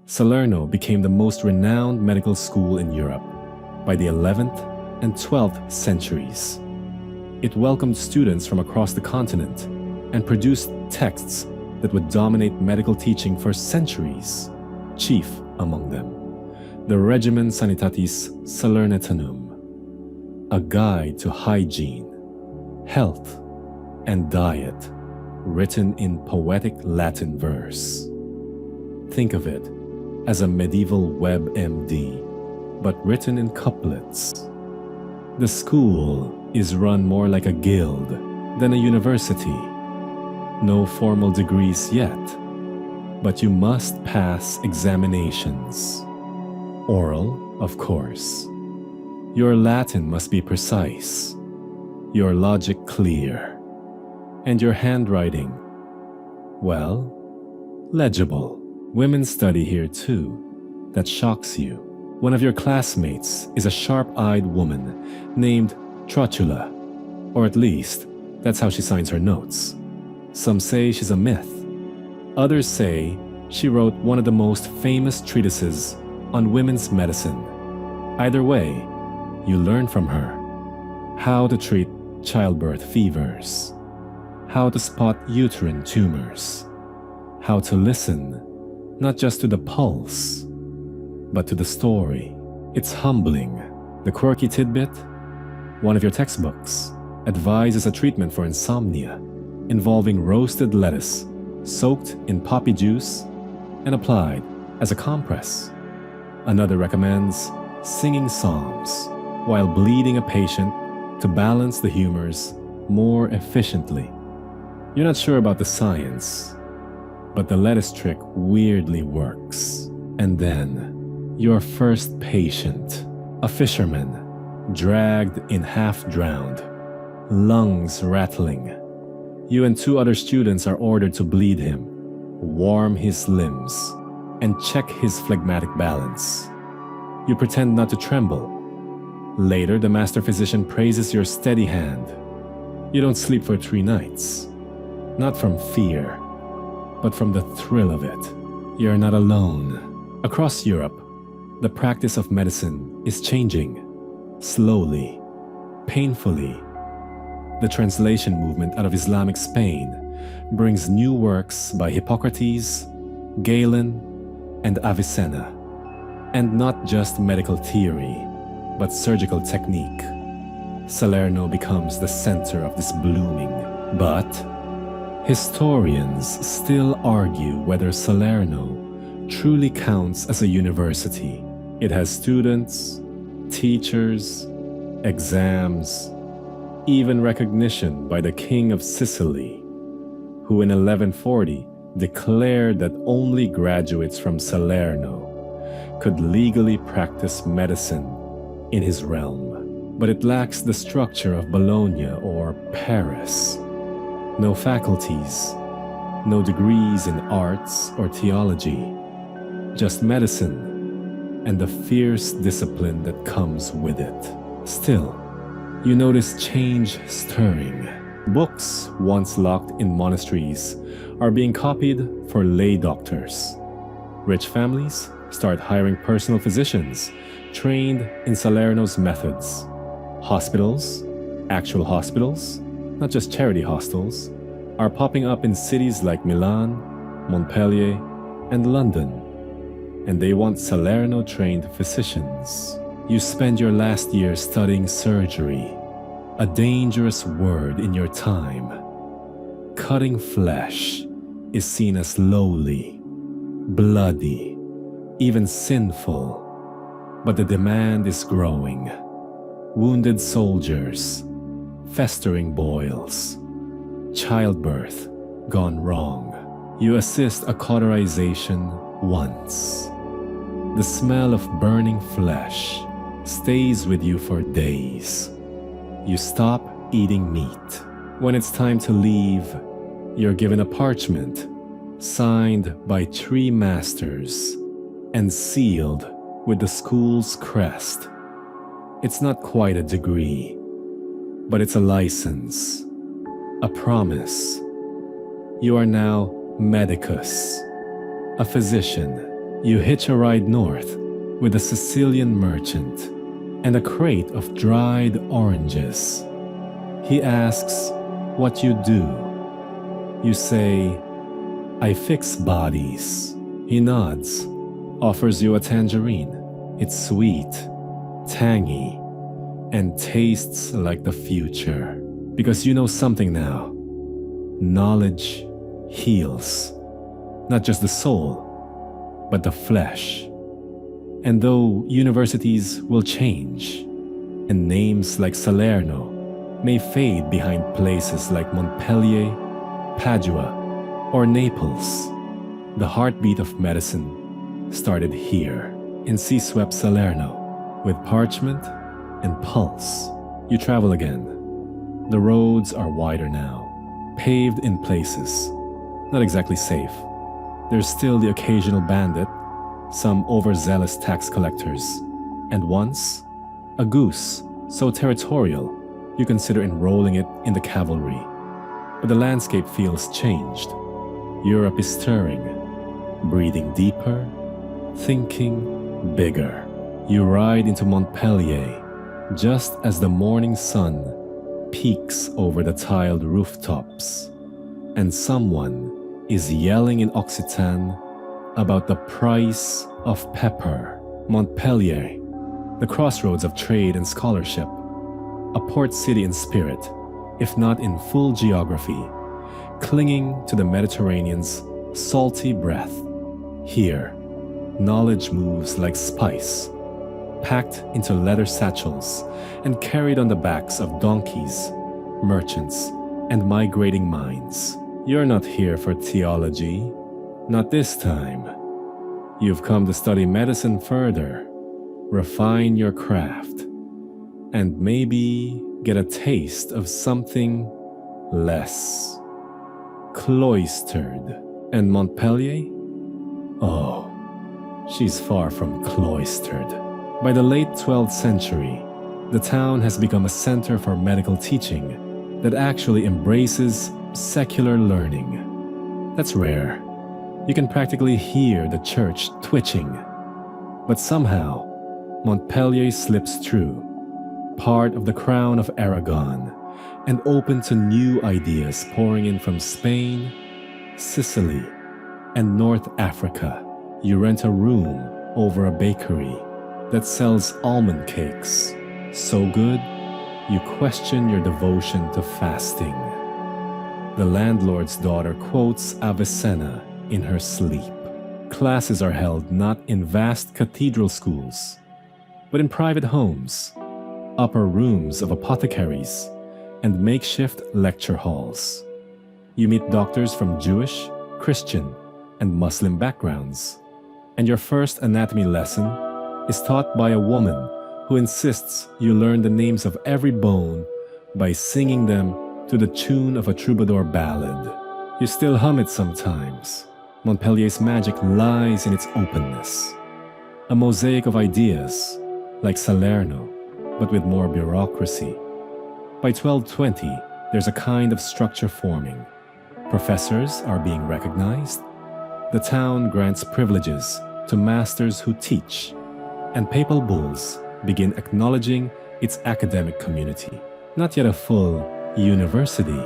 Salerno became the most renowned medical school in Europe by the 11th and 12th centuries. It welcomed students from across the continent and produced texts that would dominate medical teaching for centuries. Chief among them, the Regimen Sanitatis Salernitanum, a guide to hygiene, health, and diet, written in poetic Latin verse. Think of it as a medieval WebMD, but written in couplets. The school is run more like a guild than a university. No formal degrees yet, but you must pass examinations. Oral, of course. Your Latin must be precise, your logic clear, and your handwriting, well, legible. Women study here too. That shocks you. One of your classmates is a sharp-eyed woman named Trotula, or at least, that's how she signs her notes. Some say she's a myth. Others say she wrote one of the most famous treatises on women's medicine. Either way, you learn from her how to treat childbirth fevers, how to spot uterine tumors, how to listen not just to the pulse, but to the story. It's humbling. The quirky tidbit: one of your textbooks advises a treatment for insomnia involving roasted lettuce soaked in poppy juice and applied as a compress. Another recommends singing psalms while bleeding a patient to balance the humors more efficiently. You're not sure about the science, but the lettuce trick weirdly works. And then, your first patient, a fisherman, dragged in half-drowned, lungs rattling. You and 2 other students are ordered to bleed him, warm his limbs, and check his phlegmatic balance. You pretend not to tremble. Later, the master physician praises your steady hand. You don't sleep for 3 nights. Not from fear, but from the thrill of it. You're not alone. Across Europe, The practice of medicine is changing, slowly, painfully. The translation movement out of Islamic Spain brings new works by Hippocrates, Galen, and Avicenna, and not just medical theory, but surgical technique. Salerno becomes the center of this blooming, but historians still argue whether Salerno truly counts as a university. It has students, teachers, exams, even recognition by the King of Sicily, who in 1140 declared that only graduates from Salerno could legally practice medicine in his realm. But it lacks the structure of Bologna or Paris. No faculties, no degrees in arts or theology, just medicine and the fierce discipline that comes with it. Still, you notice change stirring. Books once locked in monasteries are being copied for lay doctors. Rich families start hiring personal physicians trained in Salerno's methods. Hospitals, actual hospitals, not just charity hostels, are popping up in cities like Milan, Montpellier, and London. And they want Salerno-trained physicians. You spend your last year studying surgery, a dangerous word in your time. Cutting flesh is seen as lowly, bloody, even sinful. But the demand is growing. Wounded soldiers, festering boils, childbirth gone wrong. You assist a cauterization once. The smell of burning flesh stays with you for days. You stop eating meat. When it's time to leave, you're given a parchment signed by 3 masters and sealed with the school's crest. It's not quite a degree, but it's a license, a promise. You are now medicus, a physician. You hitch a ride north with a Sicilian merchant and a crate of dried oranges. He asks what you do. You say, "I fix bodies." He nods, offers you a tangerine. It's sweet, tangy, and tastes like the future. Because you know something now. Knowledge heals, not just the soul, but the flesh. And though universities will change, and names like Salerno may fade behind places like Montpellier, Padua, or Naples, the heartbeat of medicine started here in sea-swept Salerno. With parchment and pulse, you travel again. The roads are wider now, paved in places, not exactly safe. There's still the occasional bandit, some overzealous tax collectors, and once, a goose so territorial you consider enrolling it in the cavalry. But the landscape feels changed. Europe is stirring, breathing deeper, thinking bigger. You ride into Montpellier just as the morning sun peeks over the tiled rooftops, and someone is yelling in Occitan about the price of pepper. Montpellier, the crossroads of trade and scholarship, a port city in spirit, if not in full geography, clinging to the Mediterranean's salty breath. Here, knowledge moves like spice, packed into leather satchels and carried on the backs of donkeys, merchants, and migrating minds. You're not here for theology, not this time. You've come to study medicine further, refine your craft, and maybe get a taste of something less cloistered. And Montpellier? Oh, she's far from cloistered. By the late 12th century, the town has become a center for medical teaching that actually embraces secular learning. That's rare. You can practically hear the church twitching. But somehow, Montpellier slips through, part of the crown of Aragon, and open to new ideas pouring in from Spain, Sicily, and North Africa. You rent a room over a bakery that sells almond cakes, so good you question your devotion to fasting. The landlord's daughter quotes Avicenna in her sleep. Classes are held not in vast cathedral schools, but in private homes, upper rooms of apothecaries, and makeshift lecture halls. You meet doctors from Jewish, Christian, and Muslim backgrounds, and your first anatomy lesson is taught by a woman who insists you learn the names of every bone by singing them to the tune of a troubadour ballad. You still hum it sometimes. Montpellier's magic lies in its openness. A mosaic of ideas, like Salerno, but with more bureaucracy. By 1220, there's a kind of structure forming. Professors are being recognized. The town grants privileges to masters who teach, and papal bulls begin acknowledging its academic community. Not yet a full university,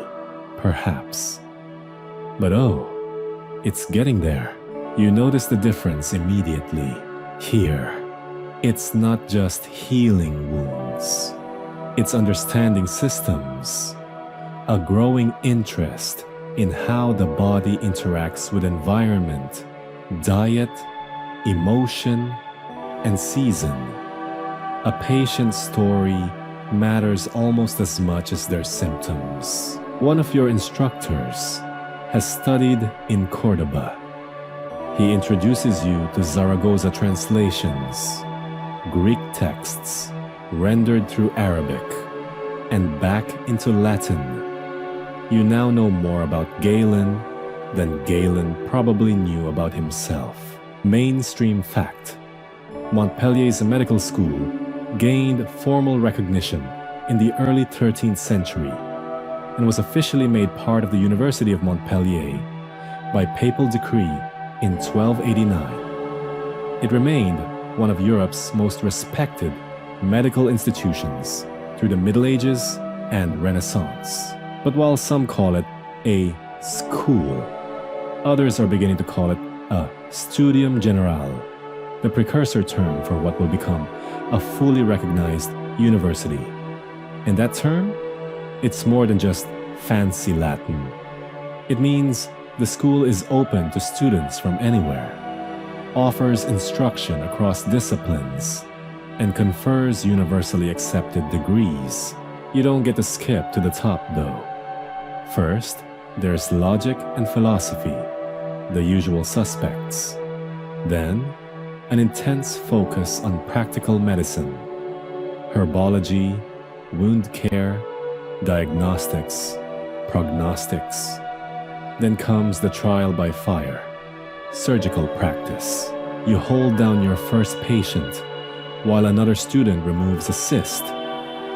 perhaps. But oh, it's getting there. You notice the difference immediately. Here, it's not just healing wounds. It's understanding systems, a growing interest in how the body interacts with environment, diet, emotion, and season. A patient's story matters almost as much as their symptoms. One of your instructors has studied in Cordoba. He introduces you to Zaragoza translations, Greek texts rendered through Arabic, and back into Latin. You now know more about Galen than Galen probably knew about himself. Mainstream fact: Montpellier's medical school gained formal recognition in the early 13th century and was officially made part of the University of Montpellier by papal decree in 1289. It remained one of Europe's most respected medical institutions through the Middle Ages and Renaissance. But while some call it a school, others are beginning to call it a studium generale, the precursor term for what will become a fully recognized university. And that term, it's more than just fancy Latin. It means the school is open to students from anywhere, offers instruction across disciplines, and confers universally accepted degrees. You don't get to skip to the top though. First, there's logic and philosophy, the usual suspects. Then, an intense focus on practical medicine, herbology, wound care, diagnostics, prognostics. Then comes the trial by fire, surgical practice. You hold down your first patient while another student removes a cyst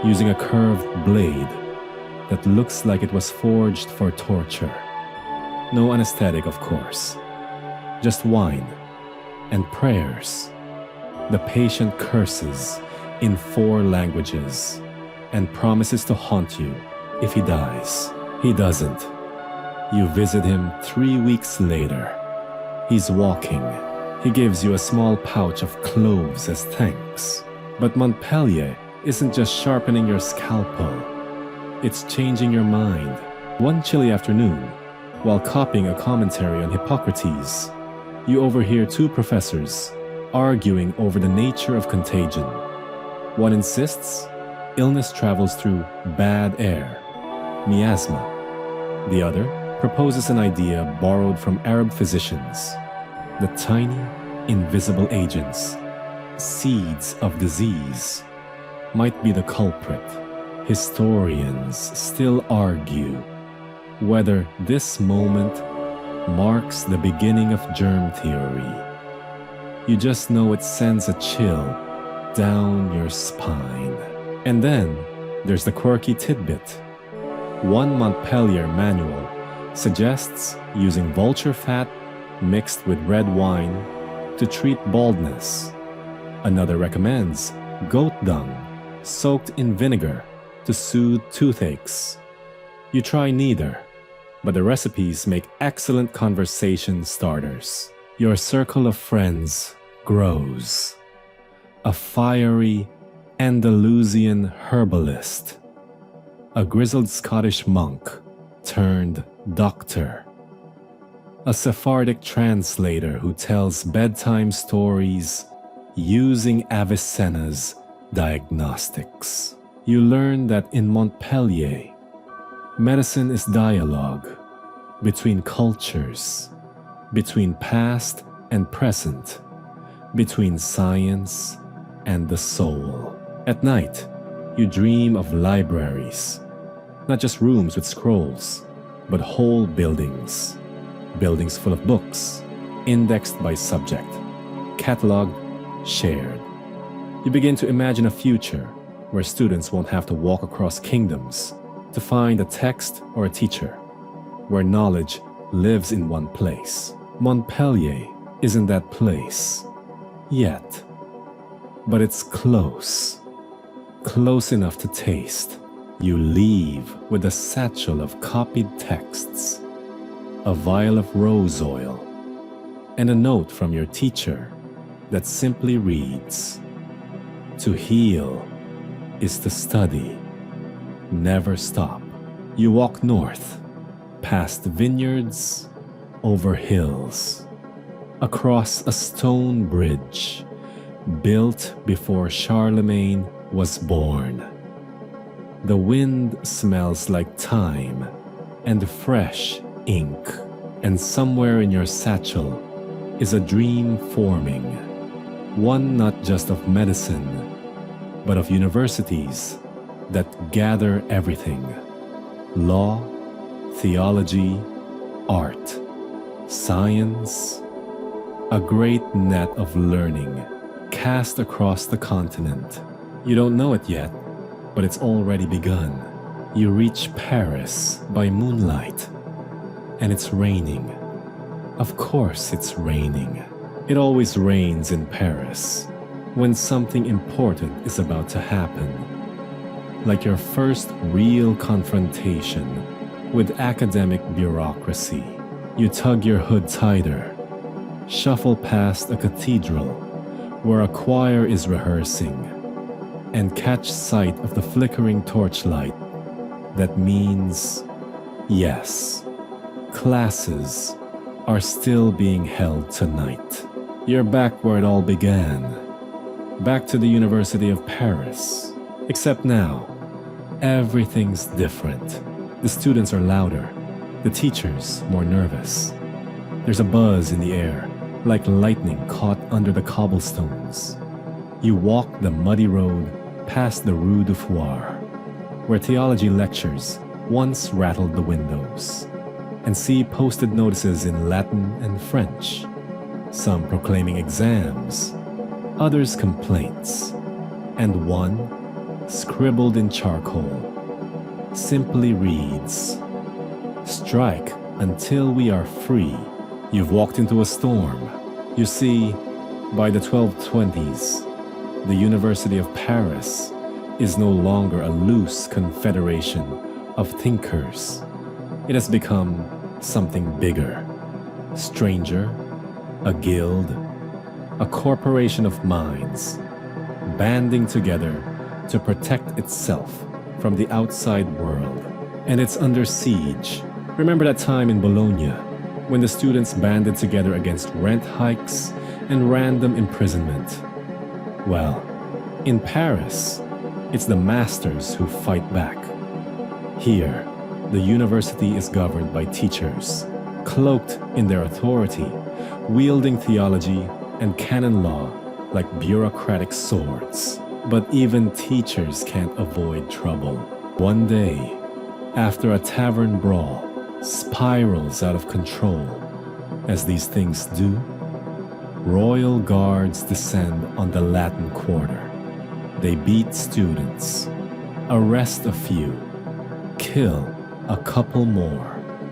using a curved blade that looks like it was forged for torture. No anesthetic, of course, just wine and prayers. The patient curses in 4 languages and promises to haunt you if he dies. He doesn't. You visit him 3 weeks later. He's walking. He gives you a small pouch of cloves as thanks. But Montpellier isn't just sharpening your scalpel. It's changing your mind. One chilly afternoon, while copying a commentary on Hippocrates, you overhear 2 professors arguing over the nature of contagion. One insists illness travels through bad air, miasma. The other proposes an idea borrowed from Arab physicians: the tiny, invisible agents, seeds of disease, might be the culprit. Historians still argue whether this moment marks the beginning of germ theory. You just know it sends a chill down your spine. And then there's the quirky tidbit. One Montpellier manual suggests using vulture fat mixed with red wine to treat baldness, Another recommends goat dung soaked in vinegar to soothe toothaches. You try neither, but the recipes make excellent conversation starters. Your circle of friends grows. A fiery Andalusian herbalist, a grizzled Scottish monk turned doctor, a Sephardic translator who tells bedtime stories using Avicenna's diagnostics. You learn that in Montpellier, medicine is dialogue between cultures, between past and present, between science and the soul. At night, you dream of libraries, not just rooms with scrolls, but whole buildings. Buildings full of books, indexed by subject, cataloged, shared. You begin to imagine a future where students won't have to walk across kingdoms to find a text or a teacher, where knowledge lives in one place. Montpellier isn't that place yet, but it's close, close enough to taste. You leave with a satchel of copied texts, a vial of rose oil, and a note from your teacher that simply reads, "To heal is to study, never stop." You walk north, past vineyards, over hills, across a stone bridge built before Charlemagne was born. The wind smells like thyme and fresh ink, and somewhere in your satchel is a dream forming, one not just of medicine, but of universities that gather everything: law, theology, art, science, a great net of learning cast across the continent. You don't know it yet, but it's already begun. You reach Paris by moonlight, and it's raining. Of course it's raining. It always rains in Paris when something important is about to happen, like your first real confrontation with academic bureaucracy. You tug your hood tighter, shuffle past a cathedral where a choir is rehearsing, and catch sight of the flickering torchlight that means, yes, classes are still being held tonight. You're back where it all began, back to the University of Paris. Except now, everything's different. The students are louder, the teachers more nervous. There's a buzz in the air, like lightning caught under the cobblestones. You walk the muddy road past the Rue du Foire, where theology lectures once rattled the windows, and see posted notices in Latin and French, some proclaiming exams, others complaints, and one, scribbled in charcoal, simply reads, "Strike until we are free." You've walked into a storm. You see, by the 1220s, the University of Paris is no longer a loose confederation of thinkers. It has become something bigger, stranger, a guild, a corporation of minds, banding together to protect itself from the outside world. And it's under siege. Remember that time in Bologna, when the students banded together against rent hikes and random imprisonment? Well, in Paris, it's the masters who fight back. Here, the university is governed by teachers, cloaked in their authority, wielding theology and canon law like bureaucratic swords. But even teachers can't avoid trouble. One day, after a tavern brawl spirals out of control, as these things do, royal guards descend on the Latin Quarter. They beat students, arrest a few, kill a couple more.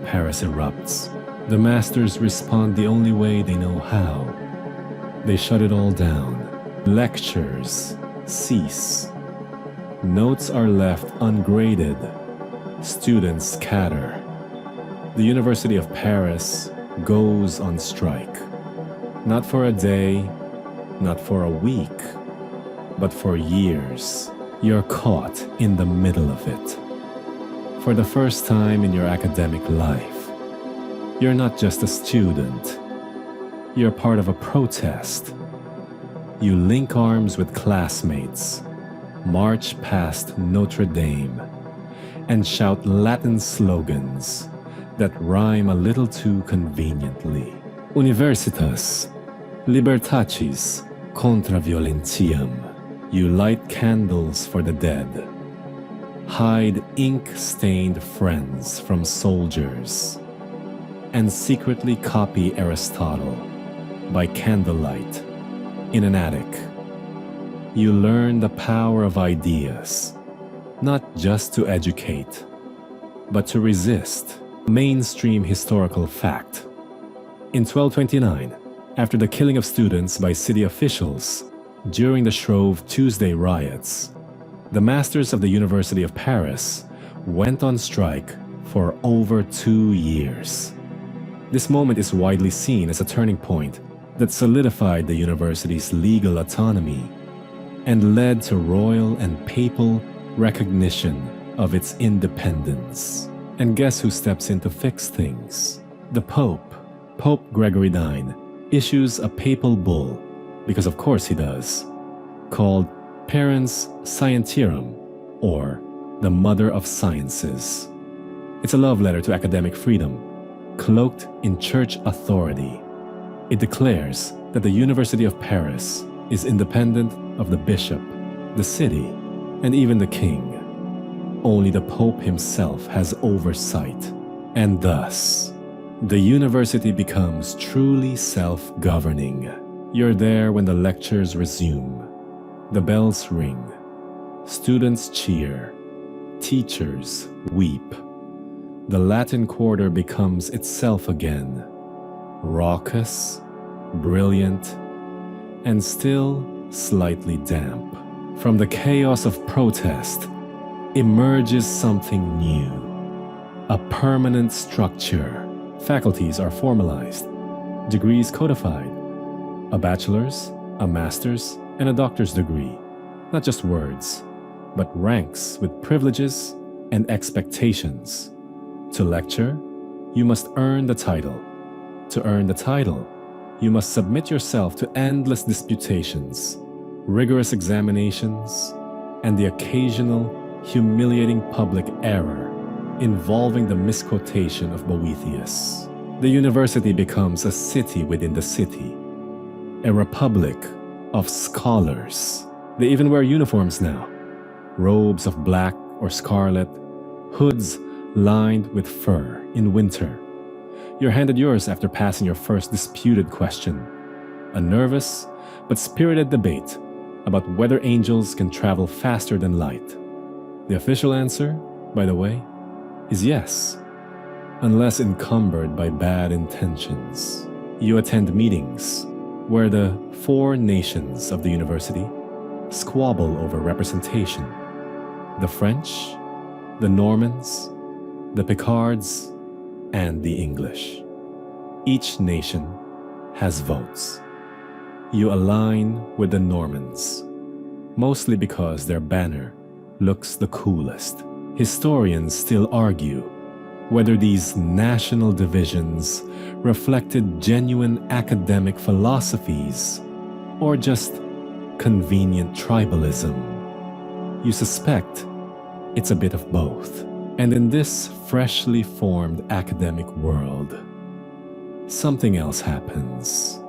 Paris erupts. The masters respond the only way they know how. They shut it all down. Lectures cease. Notes are left ungraded. Students scatter. The University of Paris goes on strike. Not for a day, not for a week, but for years. You're caught in the middle of it. For the first time in your academic life, you're not just a student. You're part of a protest. You link arms with classmates, march past Notre Dame, and shout Latin slogans that rhyme a little too conveniently. Universitas libertatis contra violentiam. You light candles for the dead. Hide ink-stained friends from soldiers. And secretly copy Aristotle by candlelight in an attic. You learn the power of ideas, not just to educate, but to resist mainstream historical fact. In 1229, after the killing of students by city officials during the Shrove Tuesday riots, the masters of the University of Paris went on strike for over 2 years. This moment is widely seen as a turning point that solidified the university's legal autonomy and led to royal and papal recognition of its independence. And guess who steps in to fix things? The Pope. Pope Gregorian issues a papal bull, because of course he does, called Parens Scientiarum, or the Mother of Sciences. It's a love letter to academic freedom, cloaked in church authority. It declares that the University of Paris is independent of the bishop, the city, and even the king. Only the Pope himself has oversight, and thus, the university becomes truly self-governing. You're there when the lectures resume. The bells ring. Students cheer. Teachers weep. The Latin Quarter becomes itself again. Raucous, brilliant, and still slightly damp. From the chaos of protest emerges something new. A permanent structure. Faculties are formalized. Degrees codified. A bachelor's, a master's, and a doctor's degree. Not just words, but ranks with privileges and expectations. To lecture, you must earn the title. To earn the title, you must submit yourself to endless disputations, rigorous examinations, and the occasional, humiliating public error involving the misquotation of Boethius. The university becomes a city within the city, a republic of scholars. They even wear uniforms now, robes of black or scarlet, hoods lined with fur in winter. You're handed yours after passing your first disputed question, a nervous but spirited debate about whether angels can travel faster than light. The official answer, by the way, is yes, unless encumbered by bad intentions. You attend meetings where the 4 nations of the university squabble over representation: the French, the Normans, the Picards, and the English. Each nation has votes. You align with the Normans, mostly because their banner looks the coolest. Historians still argue whether these national divisions reflected genuine academic philosophies or just convenient tribalism. You suspect it's a bit of both. And in this freshly formed academic world, something else happens.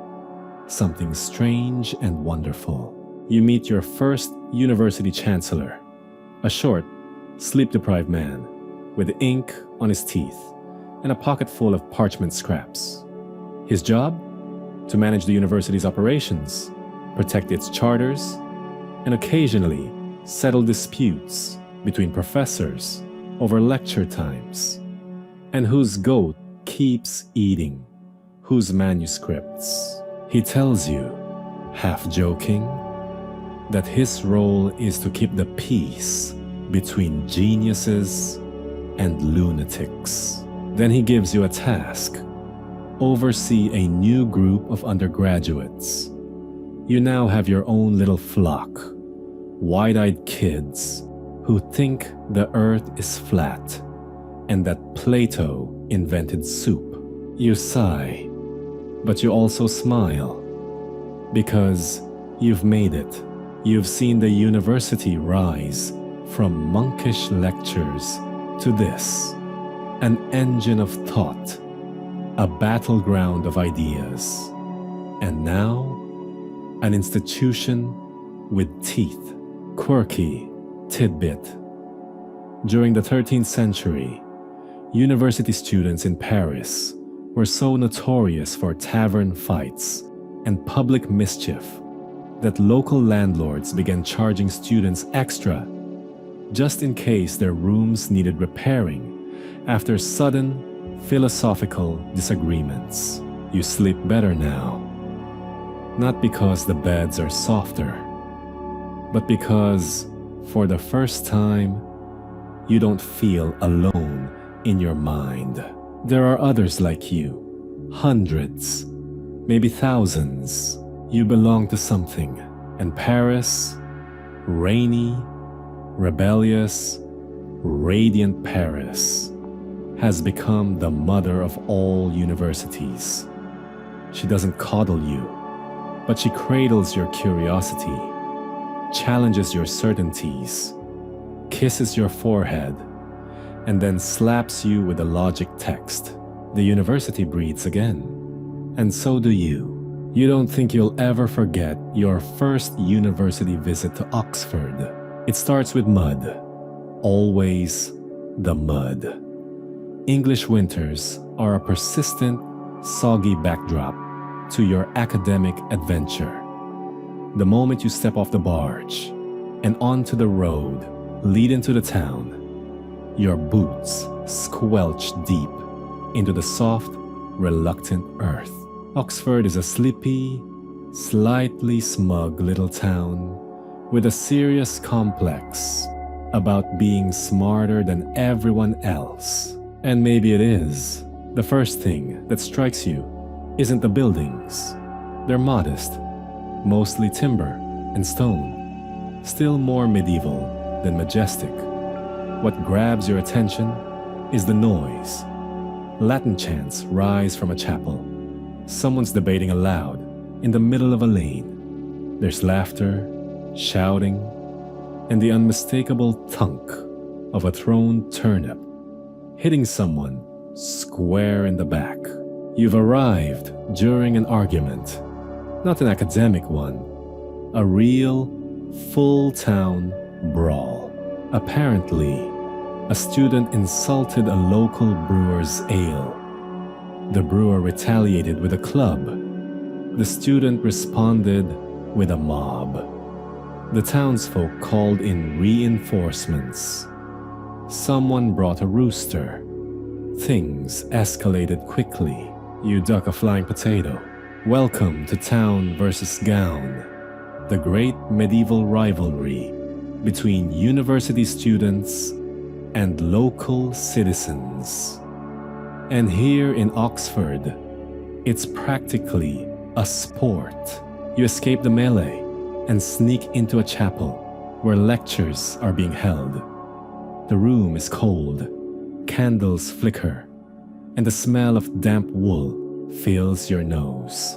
Something strange and wonderful. You meet your first university chancellor, a short, sleep-deprived man with ink on his teeth and a pocket full of parchment scraps. His job? To manage the university's operations, protect its charters, and occasionally settle disputes between professors over lecture times, and whose goat keeps eating whose manuscripts. He tells you, half joking, that his role is to keep the peace between geniuses and lunatics. Then he gives you a task: oversee a new group of undergraduates. You now have your own little flock, wide-eyed kids who think the earth is flat and that Plato invented soup. You sigh, but you also smile, because you've made it. You've seen the university rise from monkish lectures to this, an engine of thought, a battleground of ideas, and now an institution with teeth, quirky tidbit. During the 13th century, university students in Paris were so notorious for tavern fights and public mischief that local landlords began charging students extra just in case their rooms needed repairing after sudden philosophical disagreements. You sleep better now, not because the beds are softer, but because, for the first time, you don't feel alone in your mind. There are others like you, hundreds, maybe thousands. You belong to something, and Paris, rainy, rebellious, radiant Paris, has become the mother of all universities. She doesn't coddle you, but she cradles your curiosity, challenges your certainties, kisses your forehead, and then slaps you with a logic text. The university breathes again, and so do you. You don't think you'll ever forget your first university visit to Oxford. It starts with mud, always the mud. English winters are a persistent, soggy backdrop to your academic adventure. The moment you step off the barge and onto the road leading to the town, your boots squelch deep into the soft, reluctant earth. Oxford is a sleepy, slightly smug little town with a serious complex about being smarter than everyone else. And maybe it is. The first thing that strikes you isn't the buildings. They're modest, mostly timber and stone, still more medieval than majestic. What grabs your attention is the noise. Latin chants rise from a chapel. Someone's debating aloud in the middle of a lane. There's laughter, shouting, and the unmistakable thunk of a thrown turnip hitting someone square in the back. You've arrived during an argument, not an academic one, a real, full-town brawl. Apparently, a student insulted a local brewer's ale. The brewer retaliated with a club. The student responded with a mob. The townsfolk called in reinforcements. Someone brought a rooster. Things escalated quickly. You duck a flying potato. Welcome to Town versus Gown, the great medieval rivalry between university students and local citizens. And here in Oxford, it's practically a sport. You escape the melee and sneak into a chapel where lectures are being held. The room is cold, candles flicker, and the smell of damp wool fills your nose.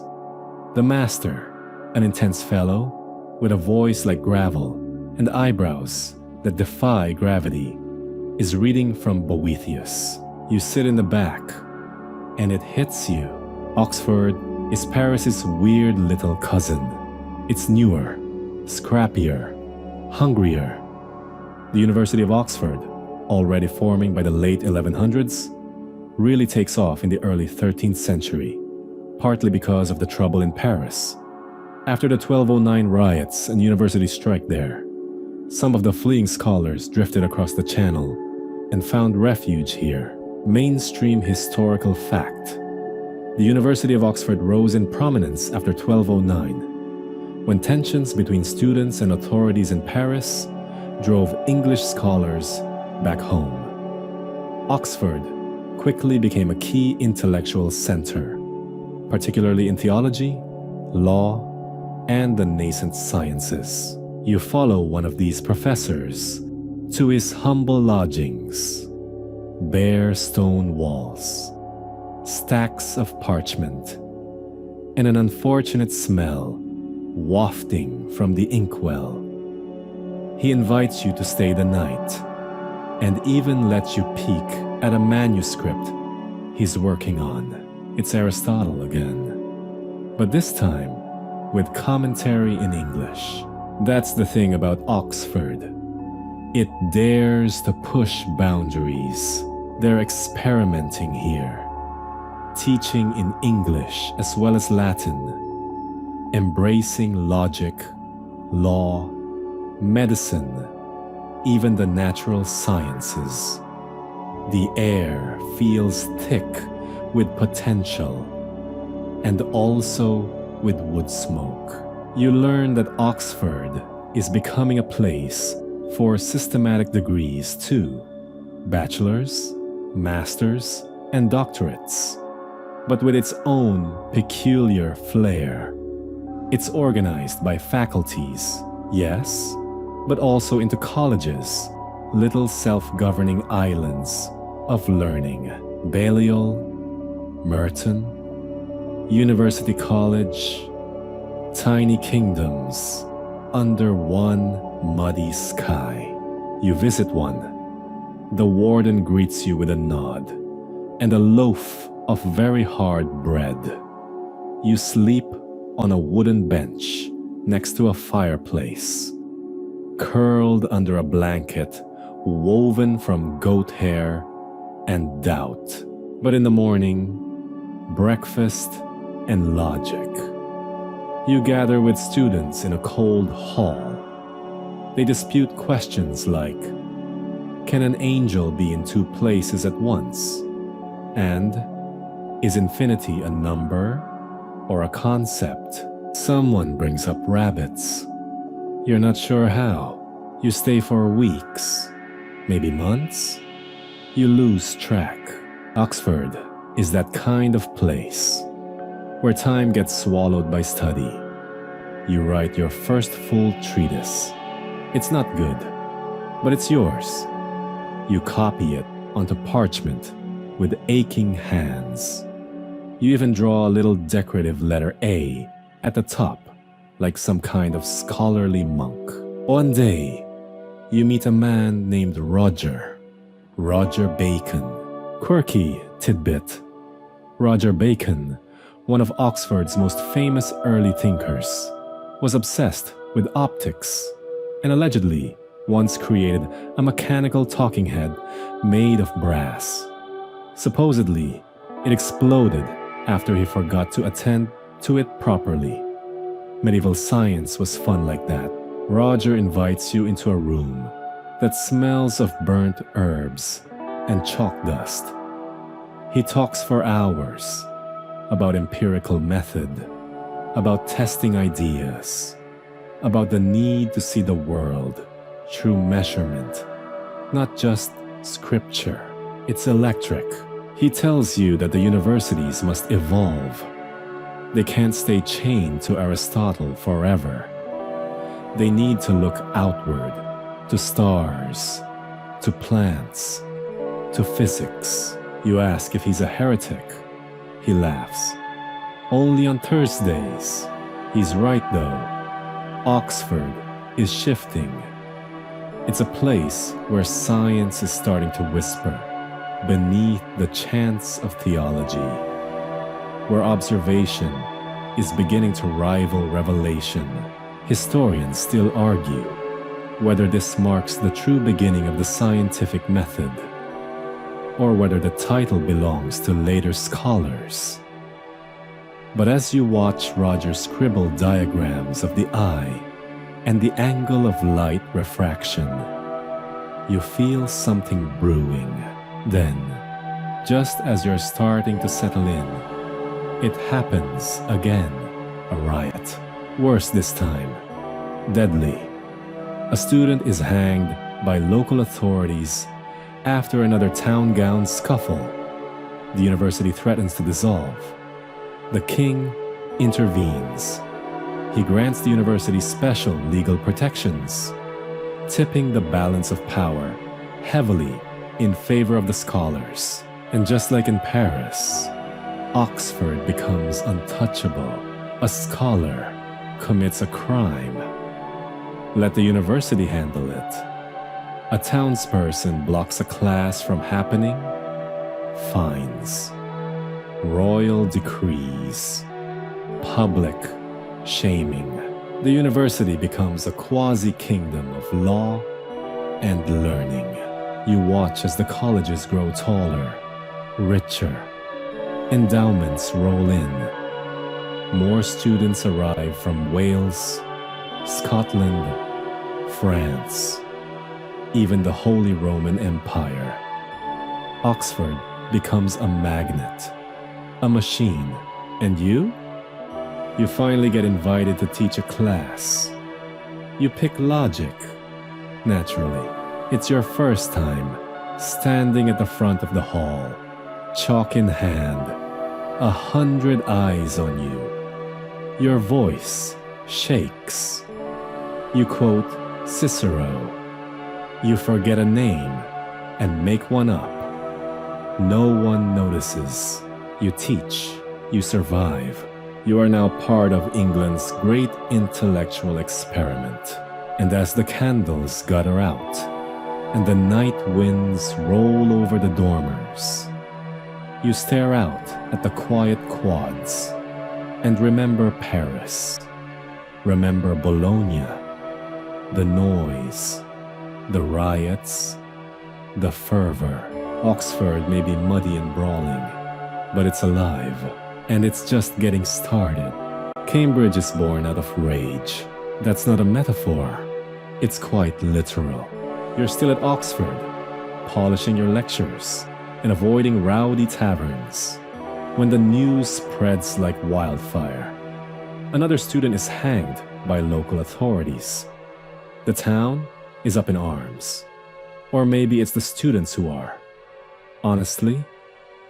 The master, an intense fellow with a voice like gravel and eyebrows that defy gravity, is reading from Boethius. You sit in the back, and it hits you. Oxford is Paris's weird little cousin. It's newer, scrappier, hungrier. The University of Oxford, already forming by the late 1100s, really takes off in the early 13th century, partly because of the trouble in Paris. After the 1209 riots and university strike there, some of the fleeing scholars drifted across the Channel and found refuge here. Mainstream historical fact. The University of Oxford rose in prominence after 1209, when tensions between students and authorities in Paris drove English scholars back home. Oxford quickly became a key intellectual center, particularly in theology, law, and the nascent sciences. You follow one of these professors to his humble lodgings. Bare stone walls, stacks of parchment, and an unfortunate smell wafting from the inkwell. He invites you to stay the night and even lets you peek at a manuscript he's working on. It's Aristotle again, but this time with commentary in English. That's the thing about Oxford. It dares to push boundaries. They're experimenting here, teaching in English as well as Latin, embracing logic, law, medicine, even the natural sciences. The air feels thick with potential and also with wood smoke. You learn that Oxford is becoming a place for systematic degrees too, bachelor's, master's, and doctorates, but with its own peculiar flair. It's organized by faculties, yes, but also into colleges, little self-governing islands of learning. Balliol, Merton, University College, tiny kingdoms under one muddy sky. You visit one. The warden greets you with a nod and a loaf of very hard bread. You sleep on a wooden bench next to a fireplace, curled under a blanket woven from goat hair and doubt. But in the morning, breakfast and logic. You gather with students in a cold hall. They dispute questions like, can an angel be in two places at once? And is infinity a number or a concept? Someone brings up rabbits. You're not sure how. You stay for weeks, maybe months. You lose track. Oxford is that kind of place where time gets swallowed by study. You write your first full treatise. It's not good, but it's yours. You copy it onto parchment with aching hands. You even draw a little decorative letter A at the top, like some kind of scholarly monk. One day, you meet a man named Roger Bacon. Quirky tidbit. Roger Bacon, one of Oxford's most famous early thinkers, was obsessed with optics and allegedly once created a mechanical talking head made of brass. Supposedly, it exploded after he forgot to attend to it properly. Medieval science was fun like that. Roger invites you into a room that smells of burnt herbs and chalk dust. He talks for hours about empirical method, about testing ideas, about the need to see the world through measurement, not just scripture. It's electric. He tells you that the universities must evolve. They can't stay chained to Aristotle forever. They need to look outward, to stars, to plants, to physics. You ask if he's a heretic. He laughs. Only on Thursdays. He's right though. Oxford is shifting. It's a place where science is starting to whisper beneath the chants of theology, where observation is beginning to rival revelation. Historians still argue whether this marks the true beginning of the scientific method, or whether the title belongs to later scholars. But as you watch Roger scribble diagrams of the eye and the angle of light refraction, you feel something brewing. Then, just as you're starting to settle in, it happens again, a riot. Worse this time. Deadly. A student is hanged by local authorities after another town gown scuffle. The university threatens to dissolve. The king intervenes. He grants the university special legal protections, tipping the balance of power heavily in favor of the scholars. And just like in Paris, Oxford becomes untouchable. A scholar commits a crime. Let the university handle it. A townsperson blocks a class from happening. Fines. Royal decrees. Public shaming. The university becomes a quasi-kingdom of law and learning. You watch as the colleges grow taller, richer. Endowments roll in. More students arrive from Wales, Scotland, France, even the Holy Roman Empire. Oxford becomes a magnet, a machine. And you? You finally get invited to teach a class. You pick logic. Naturally, it's your first time standing at the front of the hall, chalk in hand, 100 eyes on you. Your voice shakes. You quote Cicero. You forget a name and make one up. No one notices. You teach. You survive. You are now part of England's great intellectual experiment. And as the candles gutter out, and the night winds roll over the dormers, you stare out at the quiet quads and remember Paris. Remember Bologna, the noise, the riots, the fervor. Oxford may be muddy and brawling, but it's alive, and it's just getting started. Cambridge is born out of rage. That's not a metaphor. It's quite literal. You're still at Oxford, polishing your lectures and avoiding rowdy taverns, when the news spreads like wildfire. Another student is hanged by local authorities. The town is up in arms. Or maybe it's the students who are. Honestly,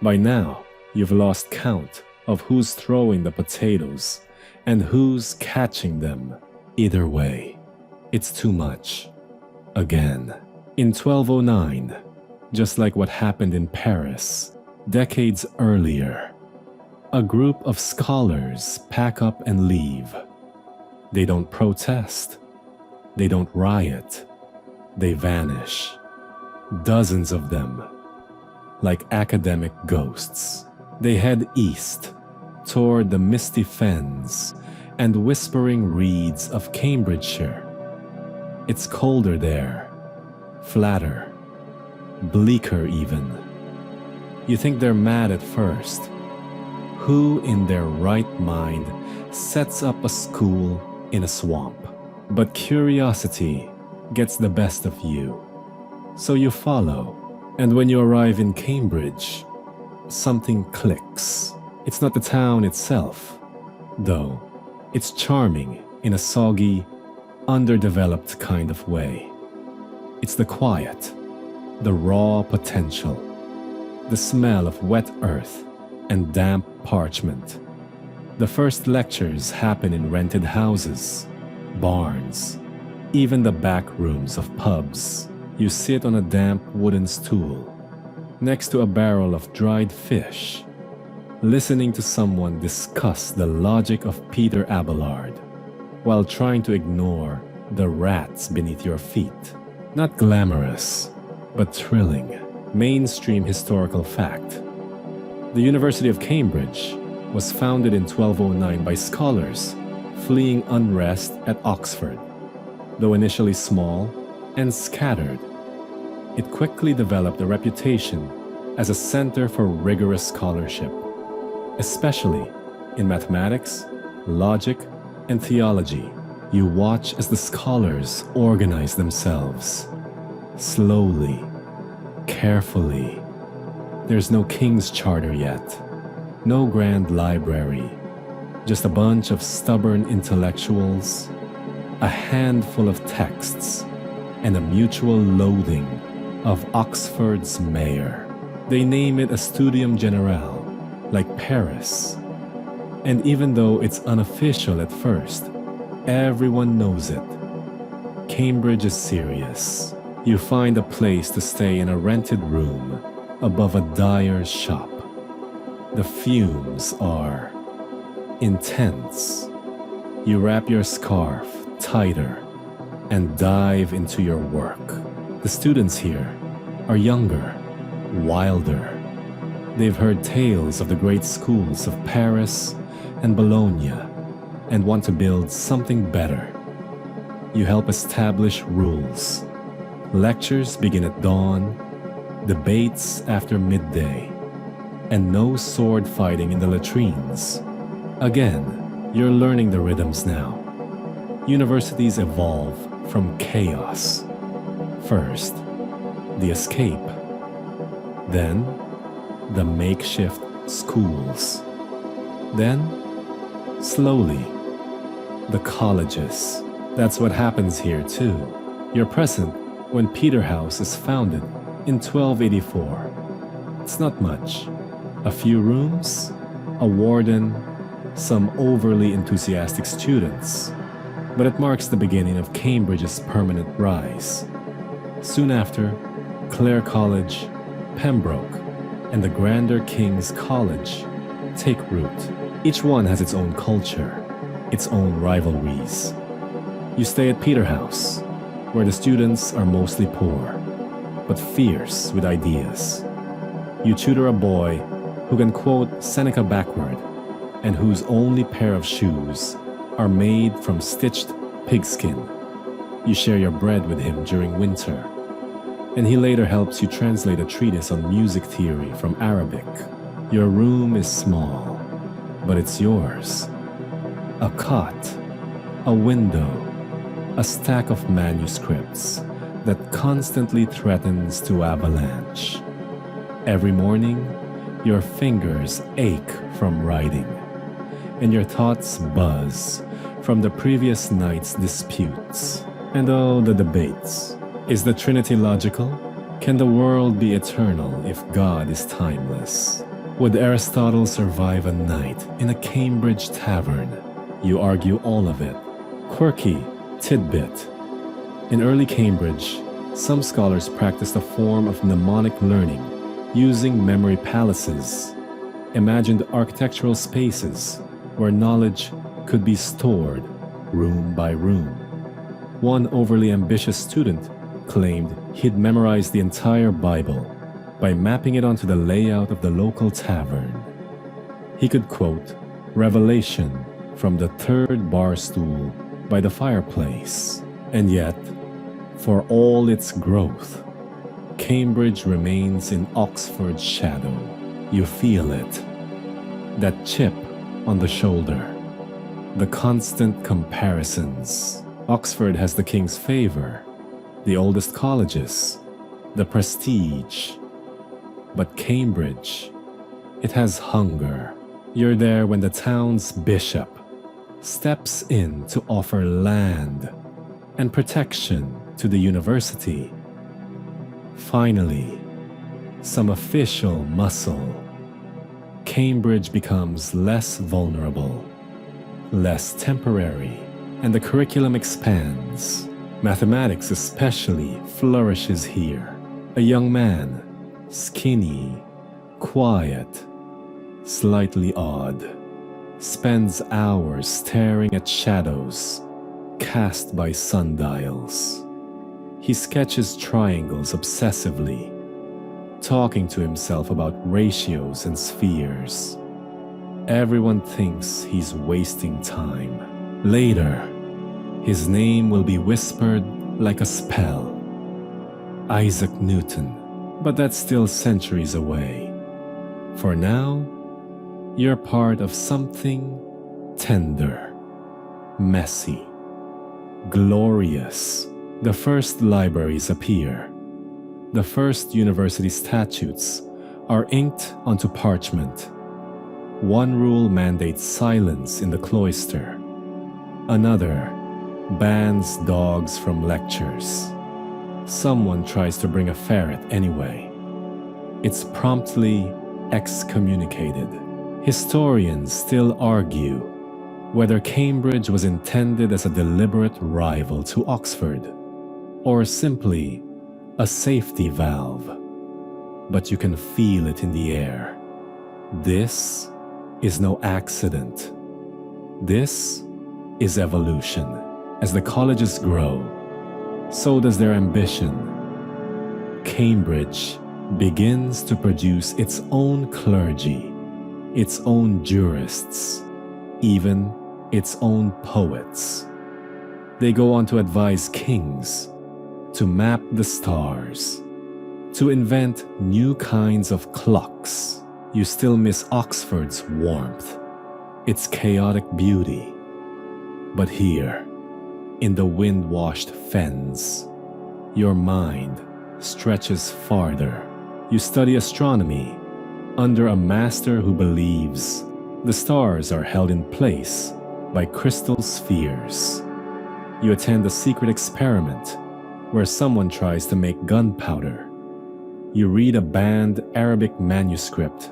by now, you've lost count of who's throwing the potatoes and who's catching them. Either way, it's too much. Again, in 1209, just like what happened in Paris decades earlier, a group of scholars pack up and leave. They don't protest. They don't riot. They vanish. Dozens of them, like academic ghosts. They head east, toward the misty fens and whispering reeds of Cambridgeshire. It's colder there, flatter, bleaker even. You think they're mad at first. Who in their right mind sets up a school in a swamp? But curiosity gets the best of you. So you follow. And when you arrive in Cambridge, something clicks. It's not the town itself, though it's charming in a soggy, underdeveloped kind of way. It's the quiet, the raw potential, the smell of wet earth and damp parchment. The first lectures happen in rented houses, barns, even the back rooms of pubs. You sit on a damp wooden stool, next to a barrel of dried fish, listening to someone discuss the logic of Peter Abelard, while trying to ignore the rats beneath your feet. Not glamorous, but thrilling, mainstream historical fact. The University of Cambridge was founded in 1209 by scholars fleeing unrest at Oxford. Though initially small and scattered, it quickly developed a reputation as a center for rigorous scholarship, especially in mathematics, logic, and theology. You watch as the scholars organize themselves, slowly, carefully. There's no king's charter yet, no grand library, Just a bunch of stubborn intellectuals, a handful of texts, and a mutual loathing of Oxford's mayor. They name it a studium generale, like Paris. And even though it's unofficial at first, everyone knows it. Cambridge is serious. You find a place to stay in a rented room above a dyer's shop. The fumes are intense. You wrap your scarf tighter and dive into your work. The students here are younger, wilder. They've heard tales of the great schools of Paris and Bologna and want to build something better. You help establish rules. Lectures begin at dawn, debates after midday, and no sword fighting in the latrines. Again, you're learning the rhythms now. Universities evolve from chaos. First, the escape. Then, the makeshift schools. Then, slowly, the colleges. That's what happens here too. You're present when Peterhouse is founded in 1284. It's not much. A few rooms, a warden, some overly enthusiastic students. But it marks the beginning of Cambridge's permanent rise. Soon after, Clare College, Pembroke, and the grander King's College take root. Each one has its own culture, its own rivalries. You stay at Peterhouse, where the students are mostly poor, but fierce with ideas. You tutor a boy who can quote Seneca backward and whose only pair of shoes are made from stitched pigskin. You share your bread with him during winter, and he later helps you translate a treatise on music theory from Arabic. Your room is small, but it's yours. A cot, a window, a stack of manuscripts that constantly threatens to avalanche. Every morning, your fingers ache from writing, and your thoughts buzz from the previous night's disputes. And oh, the debates. Is the Trinity logical? Can the world be eternal if God is timeless? Would Aristotle survive a night in a Cambridge tavern? You argue all of it. Quirky tidbit. In early Cambridge, some scholars practiced a form of mnemonic learning using memory palaces, imagined architectural spaces where knowledge could be stored room by room. One overly ambitious student claimed he'd memorized the entire Bible by mapping it onto the layout of the local tavern. He could quote Revelation from the third bar stool by the fireplace. And yet, for all its growth, Cambridge remains in Oxford's shadow. You feel it. That chip on the shoulder. The constant comparisons. Oxford has the king's favor, the oldest colleges, the prestige. But Cambridge, it has hunger. You're there when the town's bishop steps in to offer land and protection to the university. Finally, some official muscle. Cambridge becomes less vulnerable, less temporary, and the curriculum expands. Mathematics especially flourishes here. A young man, skinny, quiet, slightly odd, spends hours staring at shadows cast by sundials. He sketches triangles obsessively, talking to himself about ratios and spheres. Everyone thinks he's wasting time. Later, his name will be whispered like a spell. Isaac Newton. But that's still centuries away. For now, you're part of something tender, messy, glorious. The first libraries appear. The first university statutes are inked onto parchment. One rule mandates silence in the cloister. Another bans dogs from lectures. Someone tries to bring a ferret anyway. It's promptly excommunicated. Historians still argue whether Cambridge was intended as a deliberate rival to Oxford, or simply a safety valve. But you can feel it in the air. This is no accident. This is evolution. As the colleges grow, so does their ambition. Cambridge begins to produce its own clergy, its own jurists, even its own poets. They go on to advise kings, to map the stars, to invent new kinds of clocks. You still miss Oxford's warmth, its chaotic beauty. But here, in the wind-washed fens, your mind stretches farther. You study astronomy under a master who believes the stars are held in place by crystal spheres. You attend a secret experiment where someone tries to make gunpowder. You read a banned Arabic manuscript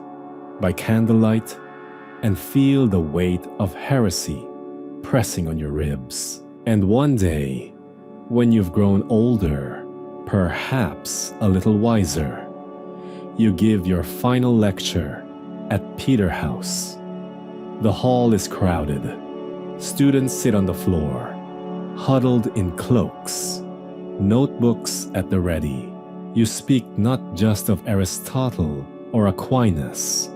by candlelight and feel the weight of heresy pressing on your ribs. And one day, when you've grown older, perhaps a little wiser, you give your final lecture at Peterhouse. The hall is crowded. Students sit on the floor, huddled in cloaks, notebooks at the ready. You speak not just of Aristotle or Aquinas,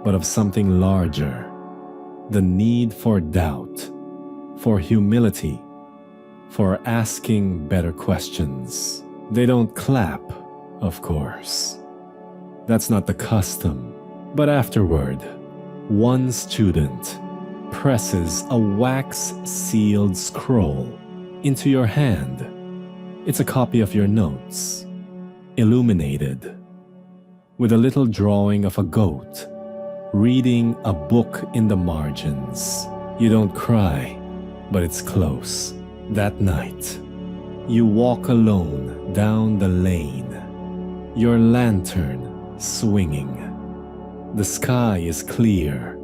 but of something larger, the need for doubt, for humility, for asking better questions. They don't clap, of course. That's not the custom. But afterward, one student presses a wax-sealed scroll into your hand. It's a copy of your notes, illuminated, with a little drawing of a goat reading a book in the margins. You don't cry, but it's close. That night, you walk alone down the lane, your lantern swinging. The sky is clear.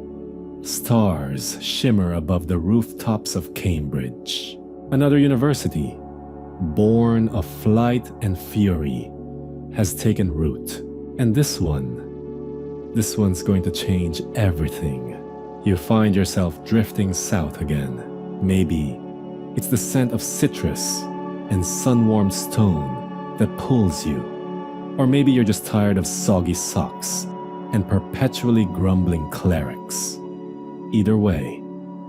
Stars shimmer above the rooftops of Cambridge. Another university, born of flight and fury, has taken root. And this one's going to change everything. You find yourself drifting south again. Maybe it's the scent of citrus and sun-warmed stone that pulls you. Or maybe you're just tired of soggy socks and perpetually grumbling clerics. Either way,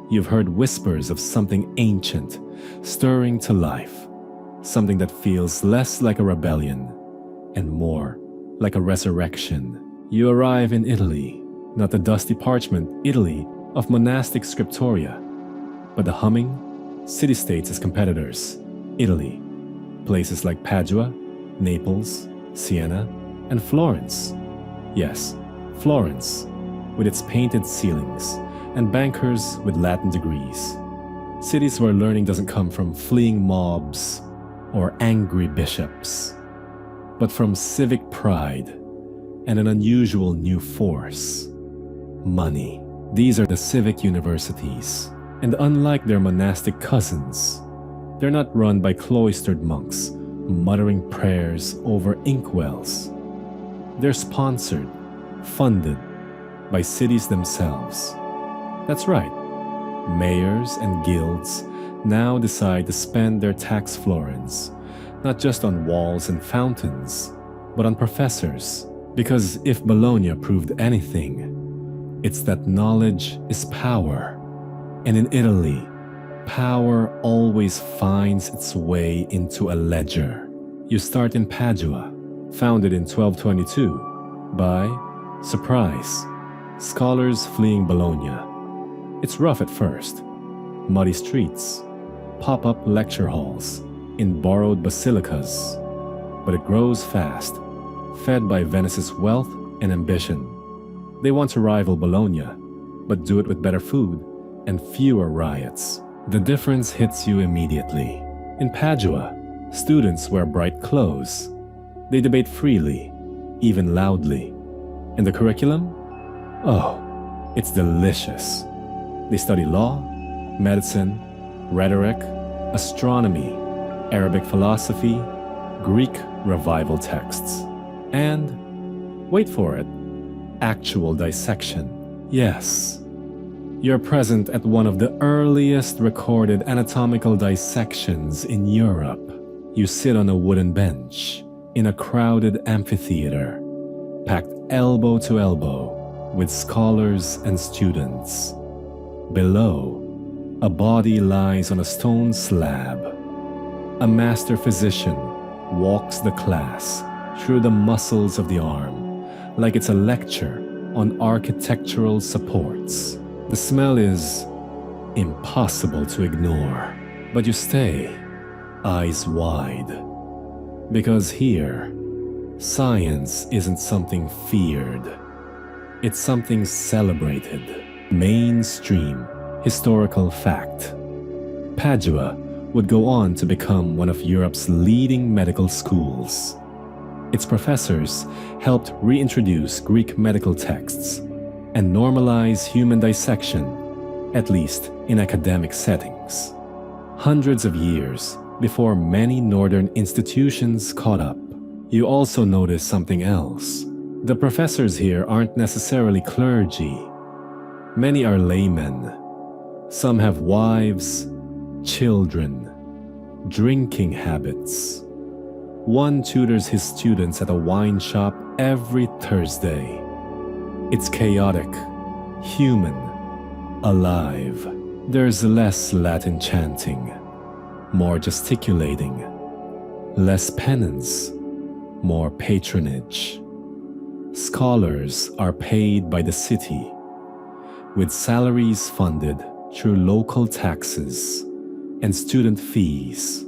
you've heard whispers of something ancient stirring to life, something that feels less like a rebellion and more like a resurrection. You arrive in Italy, not the dusty parchment Italy of monastic scriptoria, but the humming city-states as competitors, Italy, places like Padua, Naples, Siena, and Florence. Yes, Florence, with its painted ceilings and bankers with Latin degrees. Cities where learning doesn't come from fleeing mobs or angry bishops, but from civic pride and an unusual new force: money. These are the civic universities, and unlike their monastic cousins, they're not run by cloistered monks muttering prayers over inkwells. They're sponsored, funded by cities themselves. That's right, mayors and guilds now decide to spend their tax florins not just on walls and fountains, but on professors. Because if Bologna proved anything, it's that knowledge is power. And in Italy, power always finds its way into a ledger. You start in Padua, founded in 1222 by, surprise, scholars fleeing Bologna. It's rough at first. Muddy streets, pop-up lecture halls in borrowed basilicas. But it grows fast, fed by Venice's wealth and ambition. They want to rival Bologna, but do it with better food and fewer riots. The difference hits you immediately. In Padua, students wear bright clothes. They debate freely, even loudly. And the curriculum? Oh, it's delicious. They study law, medicine, rhetoric, astronomy, Arabic philosophy, Greek revival texts, and, wait for it, actual dissection. Yes, you're present at one of the earliest recorded anatomical dissections in Europe. You sit on a wooden bench in a crowded amphitheater, packed elbow to elbow with scholars and students. Below, a body lies on a stone slab. A master physician walks the class through the muscles of the arm like it's a lecture on architectural supports. The smell is impossible to ignore, but you stay, eyes wide. Because here, science isn't something feared. It's something celebrated. Mainstream historical fact. Padua would go on to become one of Europe's leading medical schools. Its professors helped reintroduce Greek medical texts and normalize human dissection, at least in academic settings. Hundreds of years before many northern institutions caught up. You also notice something else. The professors here aren't necessarily clergy. Many are laymen. Some have wives, children, drinking habits. One tutors his students at a wine shop every Thursday. It's chaotic, human, alive. There's less Latin chanting, more gesticulating, less penance, more patronage. Scholars are paid by the city, with salaries funded through local taxes and student fees.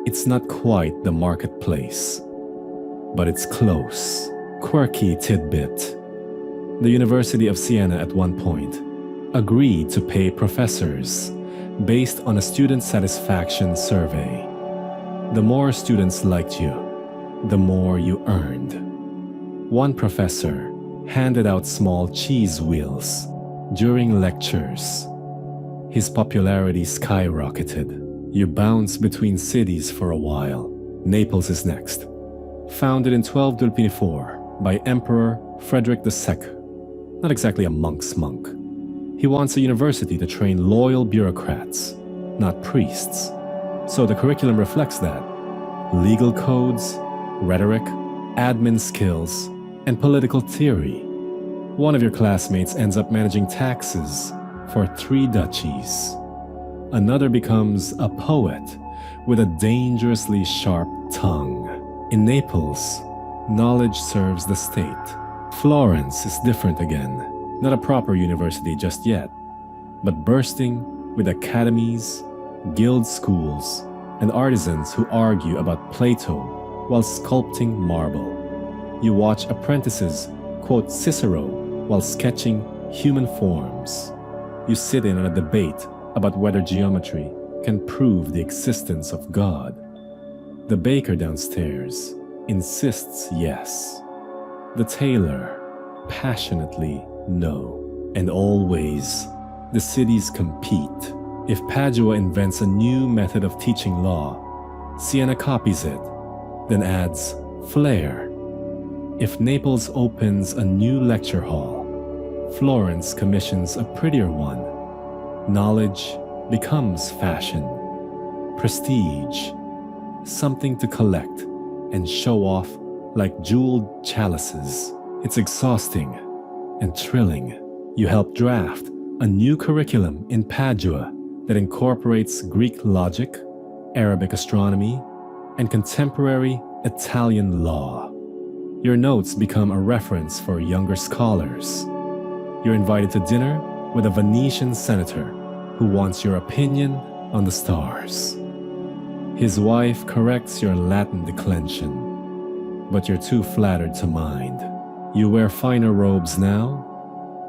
It's not quite the marketplace, but it's close. Quirky tidbit. The University of Siena at one point agreed to pay professors based on a student satisfaction survey. The more students liked you, the more you earned. One professor handed out small cheese wheels during lectures. His popularity skyrocketed. You bounce between cities for a while. Naples is next. Founded in 1224 by Emperor Frederick II. Not exactly a monk's monk. He wants a university to train loyal bureaucrats, not priests. So the curriculum reflects that. Legal codes, rhetoric, admin skills, and political theory. One of your classmates ends up managing taxes for 3 duchies. Another becomes a poet with a dangerously sharp tongue. In Naples, knowledge serves the state. Florence is different again. Not a proper university just yet, but bursting with academies, guild schools, and artisans who argue about Plato while sculpting marble. You watch apprentices quote Cicero while sketching human forms. You sit in on a debate about whether geometry can prove the existence of God. The baker downstairs insists yes. The tailor passionately no. And always, the cities compete. If Padua invents a new method of teaching law, Siena copies it, then adds flair. If Naples opens a new lecture hall, Florence commissions a prettier one. Knowledge becomes fashion, prestige, something to collect and show off like jeweled chalices. It's exhausting and thrilling. You help draft a new curriculum in Padua that incorporates Greek logic, Arabic astronomy, and contemporary Italian law. Your notes become a reference for younger scholars. You're invited to dinner with a Venetian senator who wants your opinion on the stars. His wife corrects your Latin declension, but you're too flattered to mind. You wear finer robes now,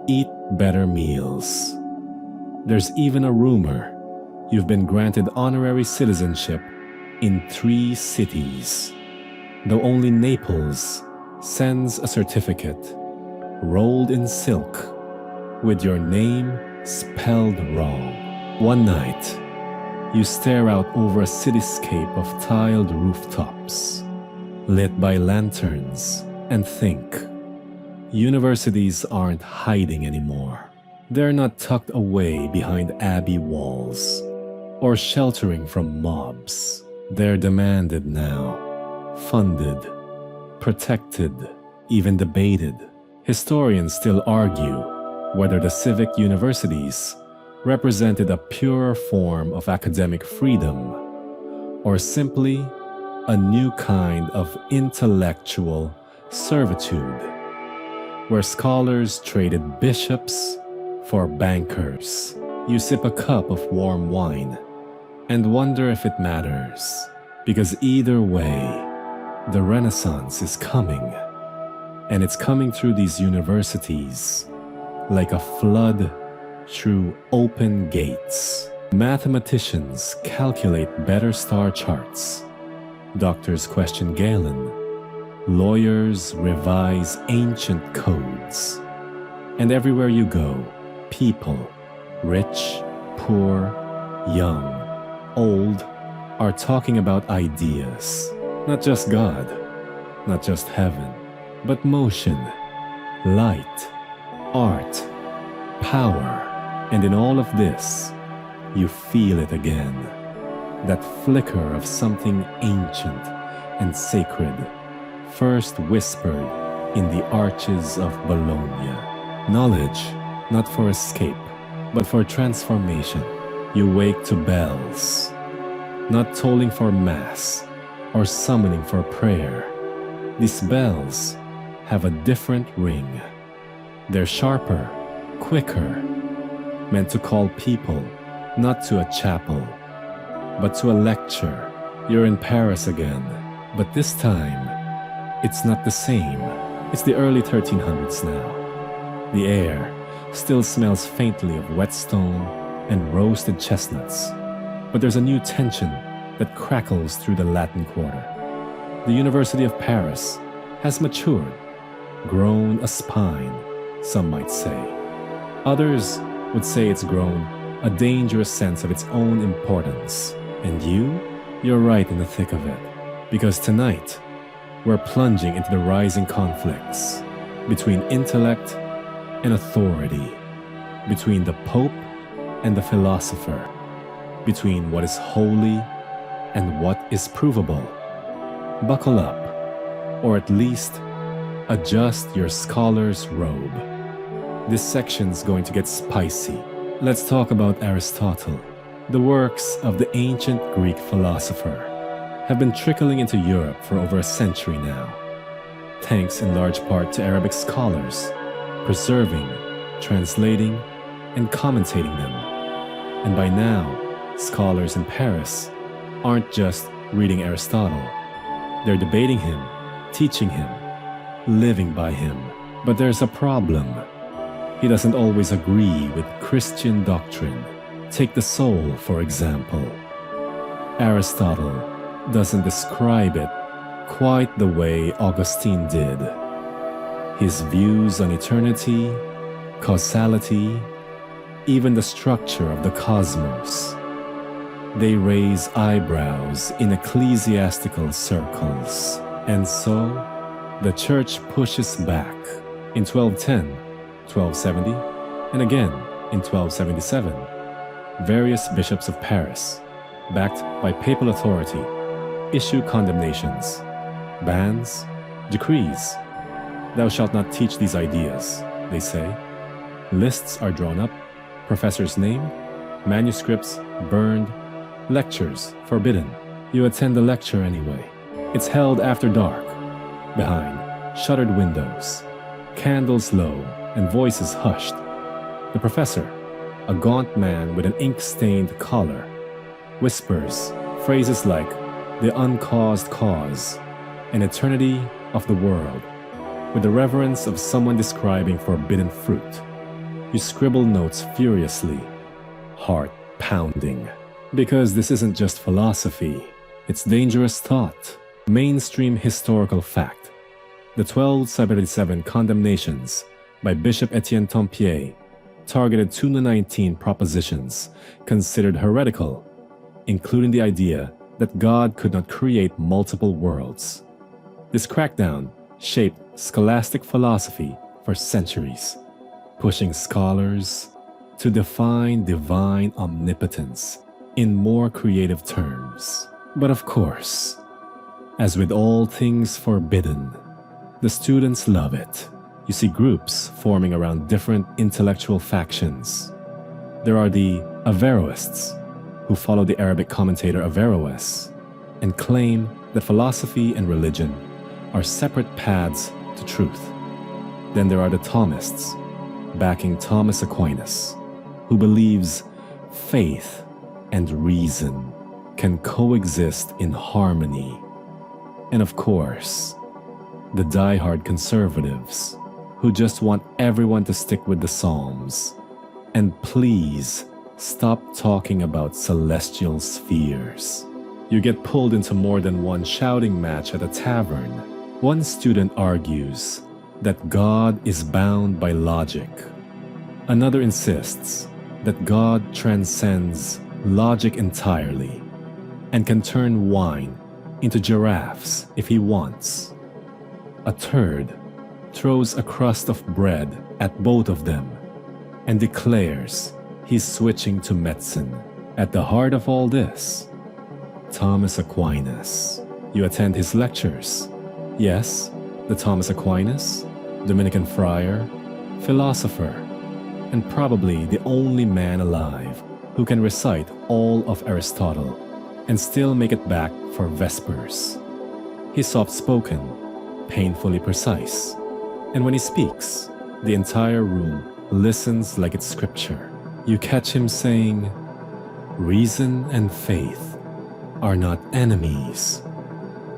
eat better meals. There's even a rumor you've been granted honorary citizenship in 3 cities, though only Naples sends a certificate rolled in silk with your name spelled wrong. One night, you stare out over a cityscape of tiled rooftops, lit by lanterns, and think, universities aren't hiding anymore. They're not tucked away behind abbey walls or sheltering from mobs. They're demanded now, funded, protected, even debated. Historians still argue whether the civic universities represented a purer form of academic freedom or simply a new kind of intellectual servitude, where scholars traded bishops for bankers. You sip a cup of warm wine and wonder if it matters, because either way, the Renaissance is coming, and it's coming through these universities like a flood through open gates. Mathematicians calculate better star charts. Doctors question Galen. Lawyers revise ancient codes. And everywhere you go, people, rich, poor, young, old, are talking about ideas. Not just God, not just heaven, but motion, light, art, power. And in all of this, you feel it again. That flicker of something ancient and sacred, first whispered in the arches of Bologna. Knowledge, not for escape, but for transformation. You wake to bells, not tolling for mass or summoning for prayer. These bells have a different ring. They're sharper, quicker, meant to call people not to a chapel, but to a lecture. You're in Paris again, but this time, it's not the same. It's the early 1300s now. The air still smells faintly of whetstone and roasted chestnuts, but there's a new tension that crackles through the Latin Quarter. The University of Paris has matured, grown a spine, some might say. Others would say it's grown a dangerous sense of its own importance. And you're right in the thick of it. Because tonight, we're plunging into the rising conflicts between intellect and authority, between the Pope and the philosopher, between what is holy and what is provable. Buckle up, or at least adjust your scholar's robe. This section's going to get spicy. Let's talk about Aristotle. The works of the ancient Greek philosopher have been trickling into Europe for over a century now, thanks in large part to Arabic scholars preserving, translating, and commentating them. And by now, scholars in Paris aren't just reading Aristotle. They're debating him, teaching him, living by him. But there's a problem. He doesn't always agree with Christian doctrine. Take the soul, for example. Aristotle doesn't describe it quite the way Augustine did. His views on eternity, causality, even the structure of the cosmos, they raise eyebrows in ecclesiastical circles. And so, the Church pushes back. In 1210, 1270, and again in 1277, various bishops of Paris, backed by papal authority, issue condemnations, bans, decrees. Thou shalt not teach these ideas, they say. Lists are drawn up, professors named, manuscripts burned, lectures forbidden. You attend the lecture anyway. It's held after dark, behind shuttered windows, candles low and voices hushed. The professor, a gaunt man with an ink-stained collar, whispers phrases like the uncaused cause, an eternity of the world, with the reverence of someone describing forbidden fruit. You scribble notes furiously, heart pounding. Because this isn't just philosophy, it's dangerous thought, mainstream historical fact. The 1277 condemnations by Bishop Etienne Tempier targeted 219 propositions considered heretical, including the idea that God could not create multiple worlds. This crackdown shaped scholastic philosophy for centuries, pushing scholars to define divine omnipotence in more creative terms. But of course, as with all things forbidden, the students love it. You see groups forming around different intellectual factions. There are the Averroists, who follow the Arabic commentator Averroes and claim that philosophy and religion are separate paths to truth. Then there are the Thomists, backing Thomas Aquinas, who believes faith and reason can coexist in harmony. And of course, the die-hard conservatives, who just want everyone to stick with the Psalms. And please, stop talking about celestial spheres. You get pulled into more than one shouting match at a tavern. One student argues that God is bound by logic. Another insists that God transcends logic entirely and can turn wine into giraffes if he wants. A third throws a crust of bread at both of them and declares he's switching to medicine. At the heart of all this, Thomas Aquinas. You attend his lectures. Yes, the Thomas Aquinas, Dominican friar, philosopher, and probably the only man alive who can recite all of Aristotle and still make it back for Vespers. He's soft-spoken, painfully precise, and when he speaks, the entire room listens like it's scripture. You catch him saying, "Reason and faith are not enemies.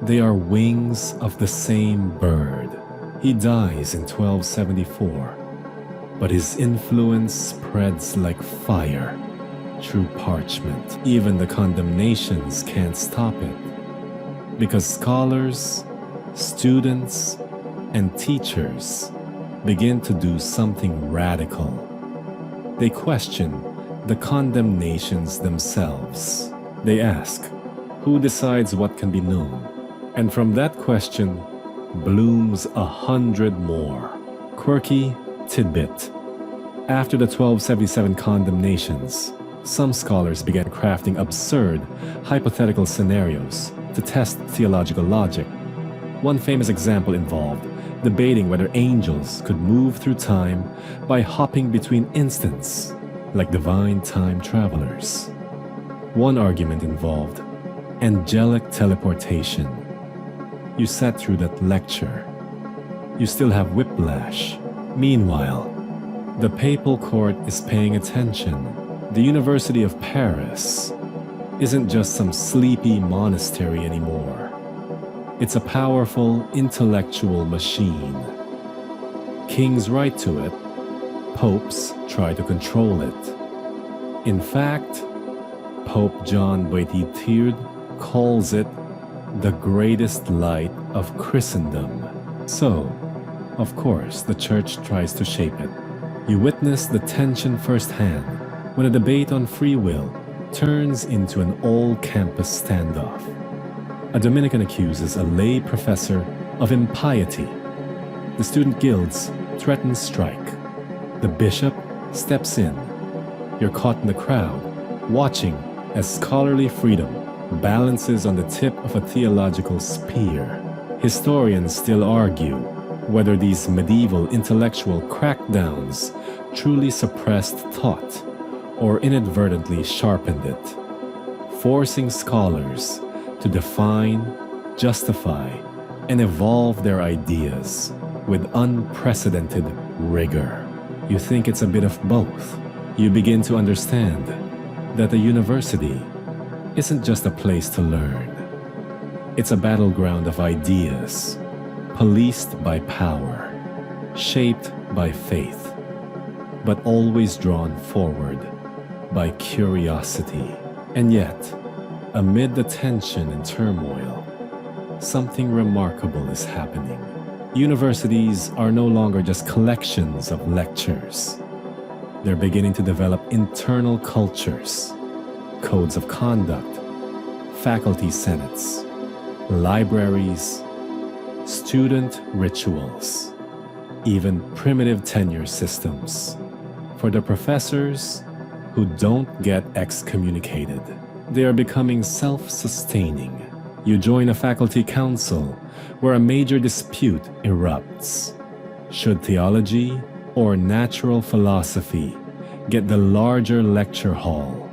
They are wings of the same bird." He dies in 1274, but his influence spreads like fire through parchment. Even the condemnations can't stop it, because scholars, students, and teachers begin to do something radical. They question the condemnations themselves. They ask, who decides what can be known? And from that question blooms 100 more. Quirky tidbit. After the 1277 condemnations, some scholars began crafting absurd, hypothetical scenarios to test theological logic. One famous example involved debating whether angels could move through time by hopping between instants, like divine time travelers. One argument involved angelic teleportation. You sat through that lecture. You still have whiplash. Meanwhile, the papal court is paying attention. The University of Paris isn't just some sleepy monastery anymore. It's a powerful intellectual machine. Kings write to it. Popes try to control it. In fact, Pope John XXIII calls it the greatest light of Christendom. So, of course, the Church tries to shape it. You witness the tension firsthand when a debate on free will turns into an all-campus standoff. A Dominican accuses a lay professor of impiety. The student guilds threaten strike. The bishop steps in. You're caught in the crowd, watching as scholarly freedom balances on the tip of a theological spear. Historians still argue whether these medieval intellectual crackdowns truly suppressed thought or inadvertently sharpened it, forcing scholars to define, justify, and evolve their ideas with unprecedented rigor. You think it's a bit of both. You begin to understand that the university isn't just a place to learn. It's a battleground of ideas, policed by power, shaped by faith, but always drawn forward by curiosity. And yet, amid the tension and turmoil, something remarkable is happening. Universities are no longer just collections of lectures. They're beginning to develop internal cultures, codes of conduct, faculty senates, libraries, student rituals, even primitive tenure systems. For the professors who don't get excommunicated, they are becoming self-sustaining. You join a faculty council where a major dispute erupts. Should theology or natural philosophy get the larger lecture hall?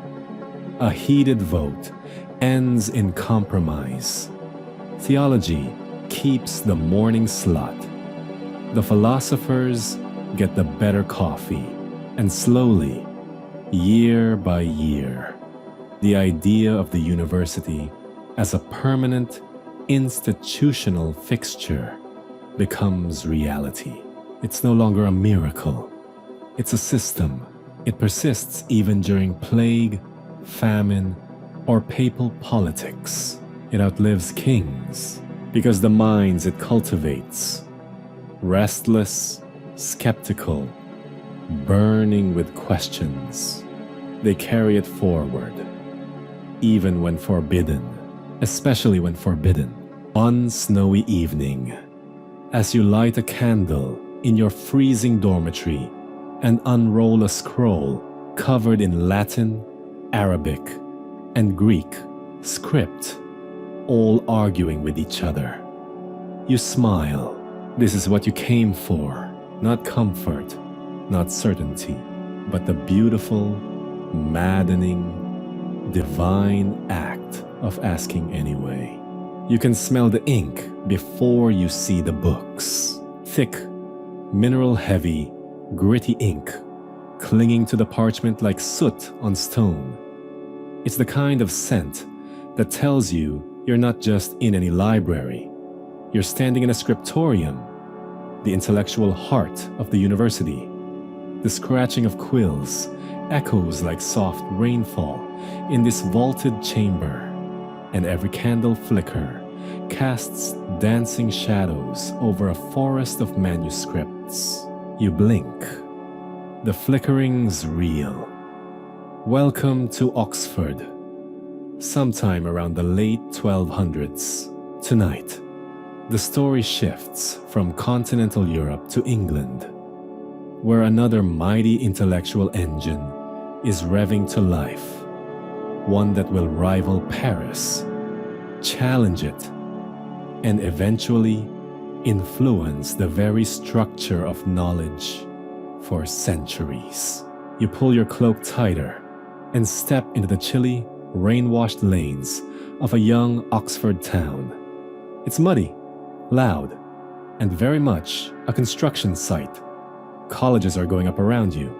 A heated vote ends in compromise. Theology keeps the morning slot. The philosophers get the better coffee. And slowly, year by year, the idea of the university as a permanent institutional fixture becomes reality. It's no longer a miracle. It's a system. It persists even during plague, famine, or papal politics. It outlives kings because the minds it cultivates, restless, skeptical, burning with questions, they carry it forward, even when forbidden, especially when forbidden. One snowy evening, as you light a candle in your freezing dormitory and unroll a scroll covered in Latin, Arabic, and Greek script, all arguing with each other, you smile. This is what you came for, not comfort, not certainty, but the beautiful, maddening, divine act of asking anyway. You can smell the ink before you see the books. Thick, mineral-heavy, gritty ink clinging to the parchment like soot on stone. It's the kind of scent that tells you you're not just in any library. You're standing in a scriptorium, the intellectual heart of the university. The scratching of quills echoes like soft rainfall in this vaulted chamber, and every candle flicker casts dancing shadows over a forest of manuscripts. You blink. The flickering's real. Welcome to Oxford. Sometime around the late 1200s. Tonight, the story shifts from continental Europe to England, where another mighty intellectual engine is revving to life, one that will rival Paris, challenge it, and eventually influence the very structure of knowledge for centuries. You pull your cloak tighter and step into the chilly, rain-washed lanes of a young Oxford town. It's muddy, loud, and very much a construction site. Colleges are going up around you,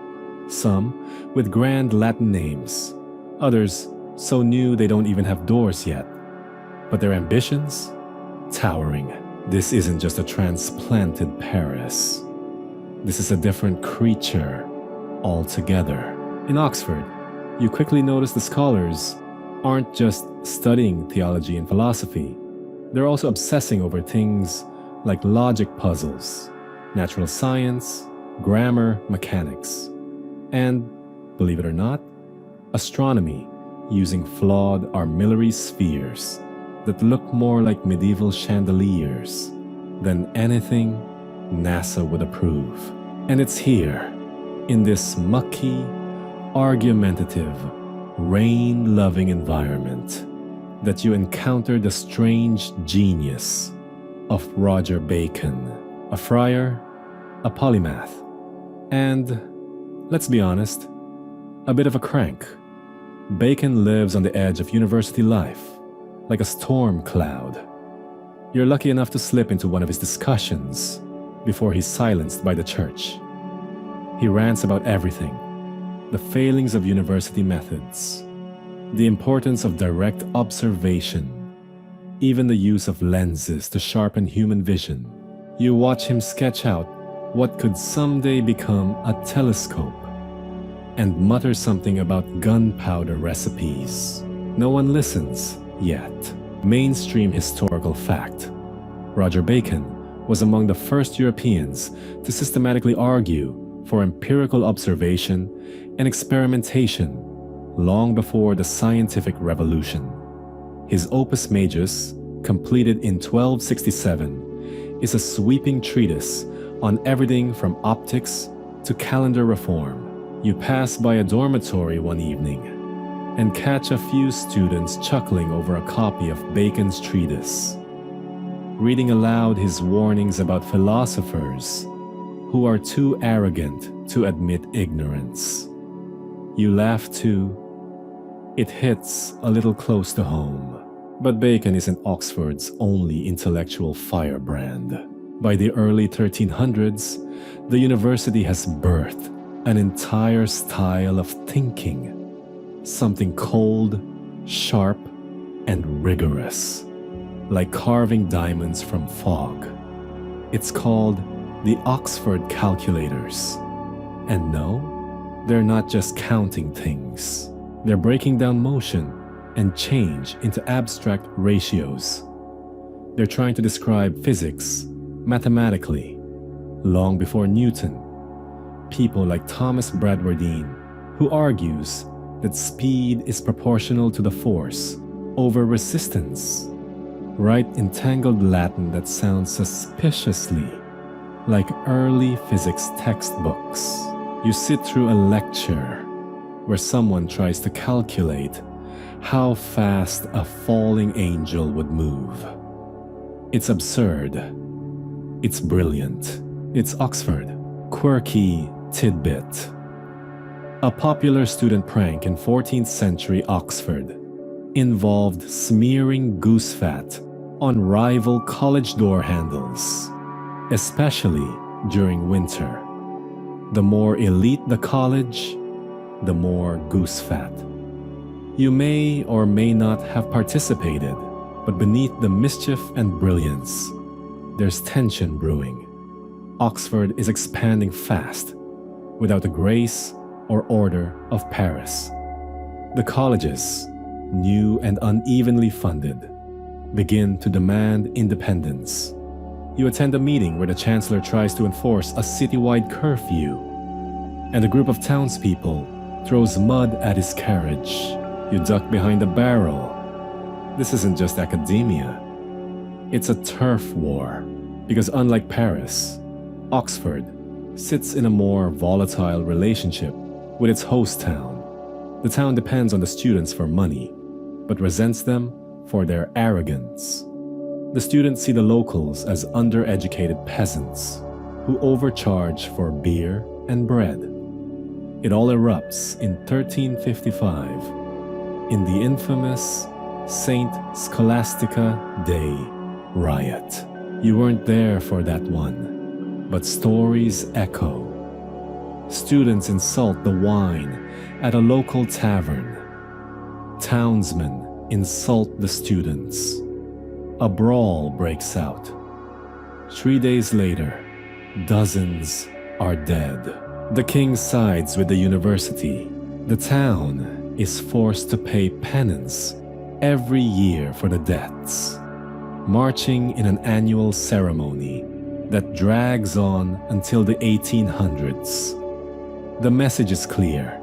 some with grand Latin names, others so new they don't even have doors yet. But their ambitions? Towering. This isn't just a transplanted Paris. This is a different creature altogether. In Oxford, you quickly notice the scholars aren't just studying theology and philosophy. They're also obsessing over things like logic puzzles, natural science, grammar, mechanics, and, believe it or not, astronomy, using flawed armillary spheres that look more like medieval chandeliers than anything NASA would approve. And it's here, in this mucky, argumentative, rain-loving environment, that you encounter the strange genius of Roger Bacon, a friar, a polymath, and, let's be honest, a bit of a crank. Bacon lives on the edge of university life, like a storm cloud. You're lucky enough to slip into one of his discussions before he's silenced by the church. He rants about everything: the failings of university methods, the importance of direct observation, even the use of lenses to sharpen human vision. You watch him sketch out what could someday become a telescope and mutter something about gunpowder recipes. No one listens yet. Mainstream historical fact. Roger Bacon was among the first Europeans to systematically argue for empirical observation and experimentation long before the scientific revolution. His Opus Majus, completed in 1267, is a sweeping treatise on everything from optics to calendar reform. You pass by a dormitory one evening and catch a few students chuckling over a copy of Bacon's treatise, reading aloud his warnings about philosophers who are too arrogant to admit ignorance. You laugh too. It hits a little close to home. But Bacon isn't Oxford's only intellectual firebrand. By the early 1300s, the university has birthed an entire style of thinking, something cold, sharp, and rigorous, like carving diamonds from fog. It's called the Oxford calculators. And no, they're not just counting things. They're breaking down motion and change into abstract ratios. They're trying to describe physics mathematically. Long before Newton, people like Thomas Bradwardine, who argues that speed is proportional to the force over resistance, write in tangled Latin that sounds suspiciously like early physics textbooks. You sit through a lecture where someone tries to calculate how fast a falling angel would move. It's absurd. It's brilliant. It's Oxford. Quirky tidbit. A popular student prank in 14th century Oxford involved smearing goose fat on rival college door handles, especially during winter. The more elite the college, the more goose fat. You may or may not have participated, but beneath the mischief and brilliance, there's tension brewing. Oxford is expanding fast, without the grace or order of Paris. The colleges, new and unevenly funded, begin to demand independence. You attend a meeting where the chancellor tries to enforce a citywide curfew, and a group of townspeople throws mud at his carriage. You duck behind a barrel. This isn't just academia. It's a turf war, because unlike Paris, Oxford sits in a more volatile relationship with its host town. The town depends on the students for money, but resents them for their arrogance. The students see the locals as undereducated peasants who overcharge for beer and bread. It all erupts in 1355 in the infamous Saint Scholastica Day riot. You weren't there for that one, but stories echo. Students insult the wine at a local tavern. Townsmen insult the students. A brawl breaks out. 3 days later, dozens are dead. The king sides with the university. The town is forced to pay penance every year for the deaths, marching in an annual ceremony that drags on until the 1800s. The message is clear.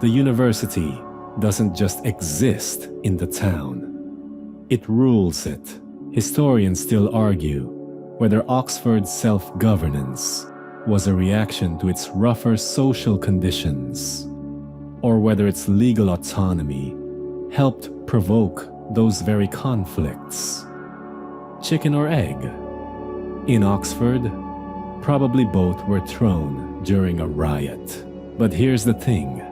The university doesn't just exist in the town. It rules it. Historians still argue whether Oxford's self-governance was a reaction to its rougher social conditions, or whether its legal autonomy helped provoke those very conflicts. Chicken or egg? In Oxford, probably both were thrown during a riot. But here's the thing.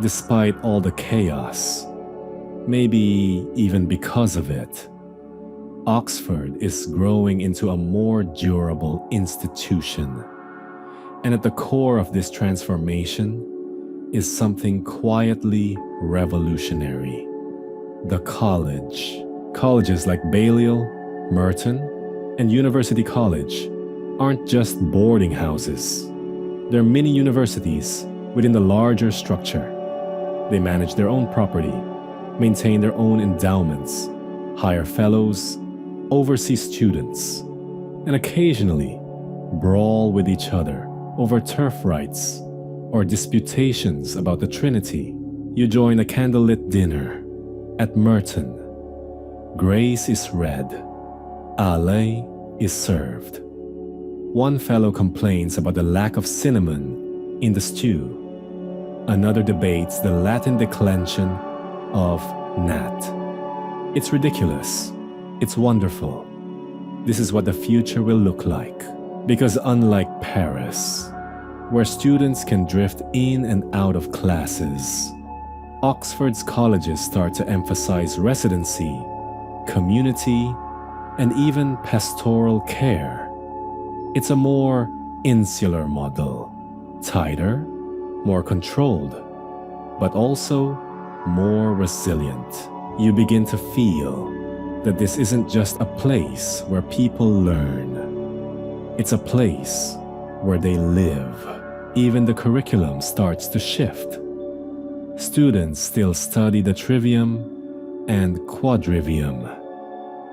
Despite all the chaos, maybe even because of it, Oxford is growing into a more durable institution. And at the core of this transformation is something quietly revolutionary. The college. Colleges like Balliol, Merton, And university college aren't just boarding houses. They're mini universities within the larger structure. They manage their own property, maintain their own endowments, hire fellows, oversee students, and occasionally brawl with each other over turf rights or disputations about the Trinity. You join a candlelit dinner at Merton. Grace is read. Ale is served. One fellow complains about the lack of cinnamon in the stew. Another debates the Latin declension of nat. It's ridiculous. It's wonderful. This is what the future will look like. Because unlike Paris, where students can drift in and out of classes, Oxford's colleges start to emphasize residency, community, and even pastoral care. It's a more insular model, tighter, more controlled, but also more resilient. You begin to feel that this isn't just a place where people learn. It's a place where they live. Even the curriculum starts to shift. Students still study the trivium and quadrivium,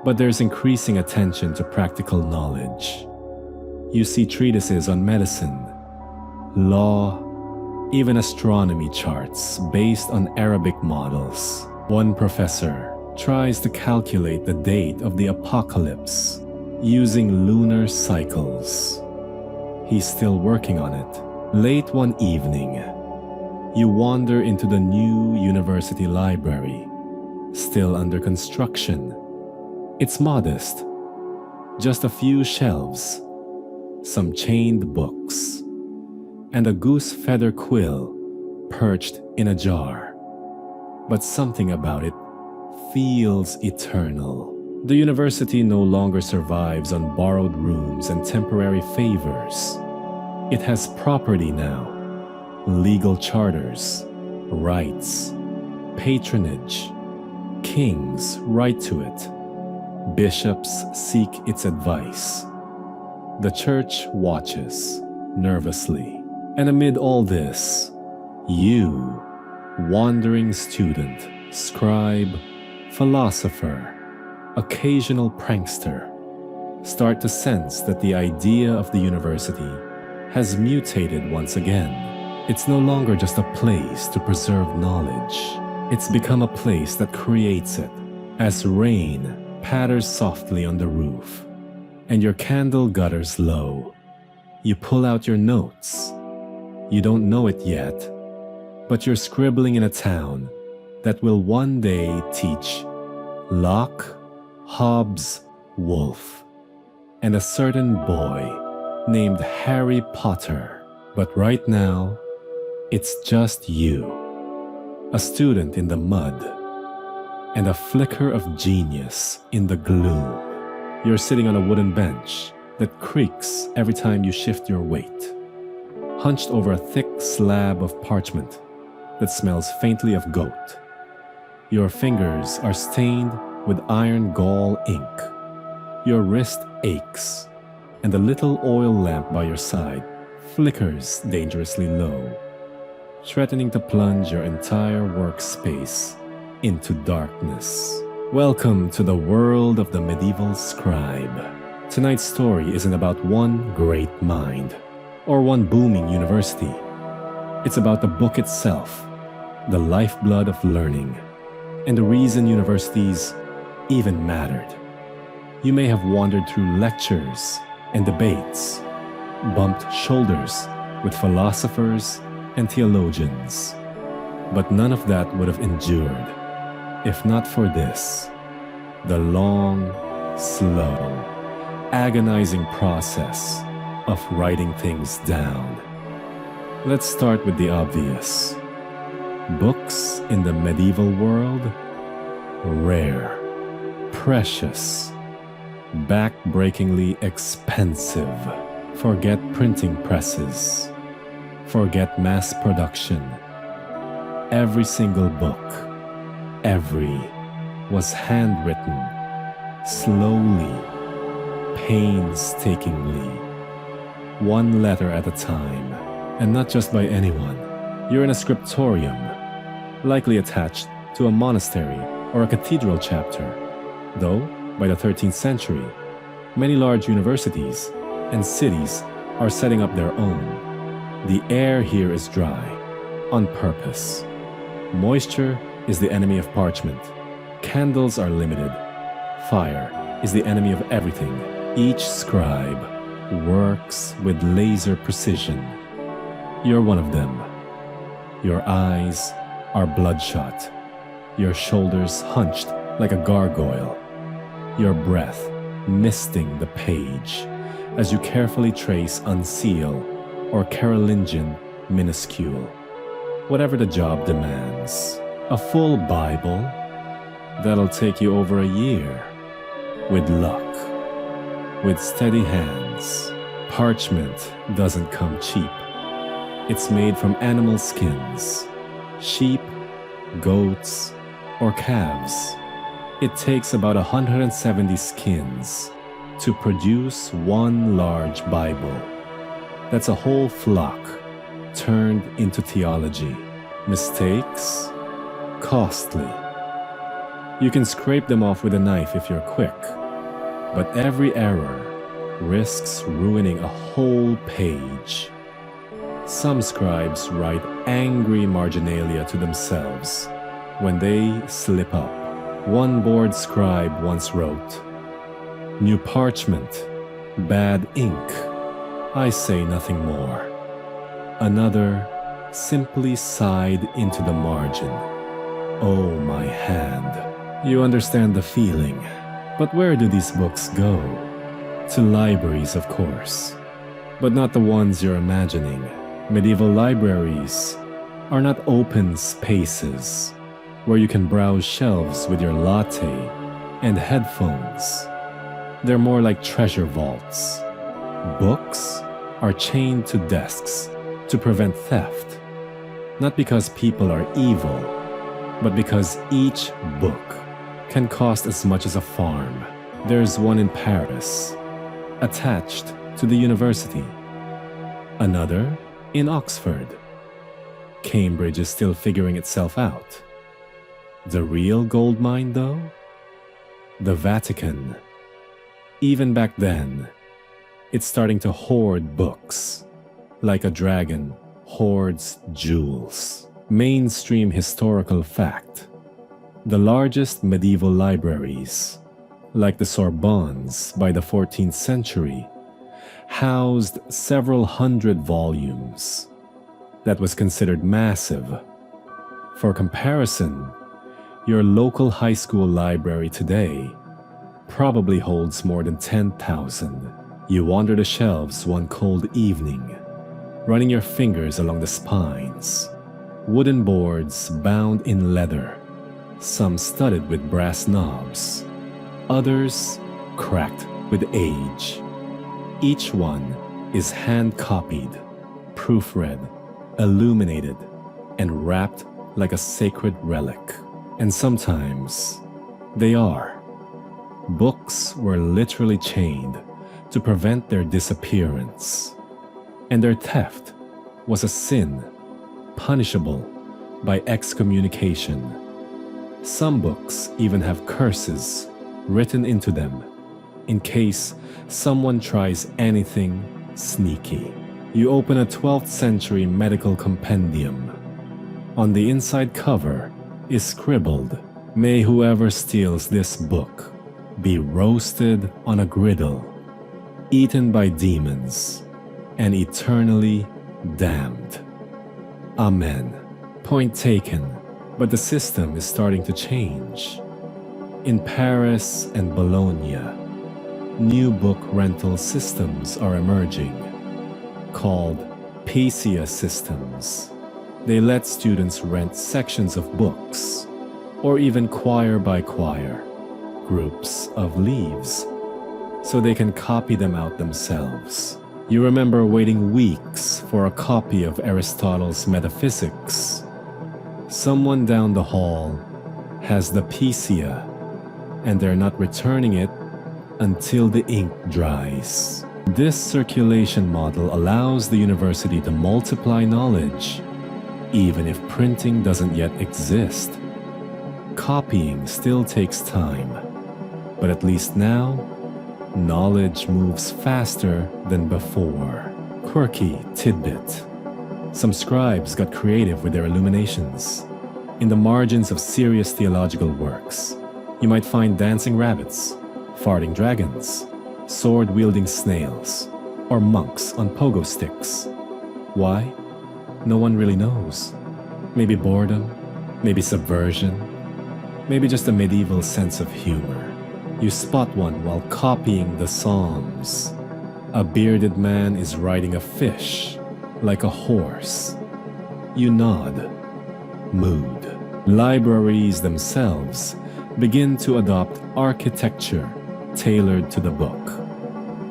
but there's increasing attention to practical knowledge. You see treatises on medicine, law, even astronomy charts based on Arabic models. One professor tries to calculate the date of the apocalypse using lunar cycles. He's still working on it. Late one evening, you wander into the new university library, still under construction. It's modest, just a few shelves, some chained books, and a goose feather quill perched in a jar. But something about it feels eternal. The university no longer survives on borrowed rooms and temporary favors. It has property now, legal charters, rights, patronage. Kings write to it. Bishops seek its advice. The church watches nervously. And amid all this, you, wandering student, scribe, philosopher, occasional prankster, start to sense that the idea of the university has mutated once again. It's no longer just a place to preserve knowledge. It's become a place that creates it, as rain patters softly on the roof, and your candle gutters low. You pull out your notes. You don't know it yet, but you're scribbling in a town that will one day teach Locke, Hobbes, Wolfe, and a certain boy named Harry Potter. But right now, it's just you, a student in the mud, and a flicker of genius in the gloom. You're sitting on a wooden bench that creaks every time you shift your weight, hunched over a thick slab of parchment that smells faintly of goat. Your fingers are stained with iron gall ink. Your wrist aches, and the little oil lamp by your side flickers dangerously low, threatening to plunge your entire workspace into darkness. Welcome to the world of the medieval scribe. Tonight's story isn't about one great mind or one booming university. It's about the book itself, the lifeblood of learning, and the reason universities even mattered. You may have wandered through lectures and debates, bumped shoulders with philosophers and theologians, but none of that would have endured if not for this, the long, slow, agonizing process of writing things down. Let's start with the obvious. Books in the medieval world? Rare, precious, back-breakingly expensive. Forget printing presses. Forget mass production. Every single book, every, was handwritten, slowly, painstakingly, one letter at a time, and not just by anyone. You're in a scriptorium, likely attached to a monastery or a cathedral chapter, though by the 13th century, many large universities and cities are setting up their own. The air here is dry, on purpose. Moisture is the enemy of parchment. Candles are limited. Fire is the enemy of everything. Each scribe works with laser precision. You're one of them. Your eyes are bloodshot. Your shoulders hunched like a gargoyle. Your breath misting the page as you carefully trace uncial or Carolingian minuscule. Whatever the job demands. A full Bible? That'll take you over a year. With luck. With steady hands. Parchment doesn't come cheap. It's made from animal skins. Sheep, goats, or calves. It takes about 170 skins to produce one large Bible. That's a whole flock turned into theology. Mistakes? Costly. You can scrape them off with a knife if you're quick, but every error risks ruining a whole page. Some scribes write angry marginalia to themselves when they slip up. One bored scribe once wrote, "New parchment, bad ink, I say nothing more." Another simply sighed into the margin. "Oh, my hand." You understand the feeling. But where do these books go? To libraries, of course. But not the ones you're imagining. Medieval libraries are not open spaces where you can browse shelves with your latte and headphones. They're more like treasure vaults. Books are chained to desks to prevent theft, not because people are evil, but because each book can cost as much as a farm. There's one in Paris, attached to the university. Another in Oxford. Cambridge is still figuring itself out. The real gold mine, though? The Vatican. Even back then, it's starting to hoard books, like a dragon hoards jewels. Mainstream historical fact. The largest medieval libraries, like the Sorbonne's by the 14th century, housed several hundred volumes. That was considered massive. For comparison, your local high school library today probably holds more than 10,000. You wander the shelves one cold evening, running your fingers along the spines. Wooden boards bound in leather, some studded with brass knobs, others cracked with age. Each one is hand-copied, proofread, illuminated, and wrapped like a sacred relic. And sometimes they are. Books were literally chained to prevent their disappearance, and their theft was a sin punishable by excommunication. Some books even have curses written into them in case someone tries anything sneaky. You open a 12th century medical compendium. On the inside cover is scribbled, "May whoever steals this book be roasted on a griddle, eaten by demons, and eternally damned." Amen. Point taken, but the system is starting to change. In Paris and Bologna, new book rental systems are emerging, called PACIA systems. They let students rent sections of books, or even choir by choir, groups of leaves, so they can copy them out themselves. You remember waiting weeks for a copy of Aristotle's Metaphysics. Someone down the hall has the PACIA, and they're not returning it until the ink dries. This circulation model allows the university to multiply knowledge, even if printing doesn't yet exist. Copying still takes time, but at least now, knowledge moves faster than before. Quirky tidbit. Some scribes got creative with their illuminations. In the margins of serious theological works, you might find dancing rabbits, farting dragons, sword-wielding snails, or monks on pogo sticks. Why? No one really knows. Maybe boredom, maybe subversion, maybe just a medieval sense of humor. You spot one while copying the Psalms. A bearded man is riding a fish, like a horse. You nod. Mood. Libraries themselves begin to adopt architecture tailored to the book.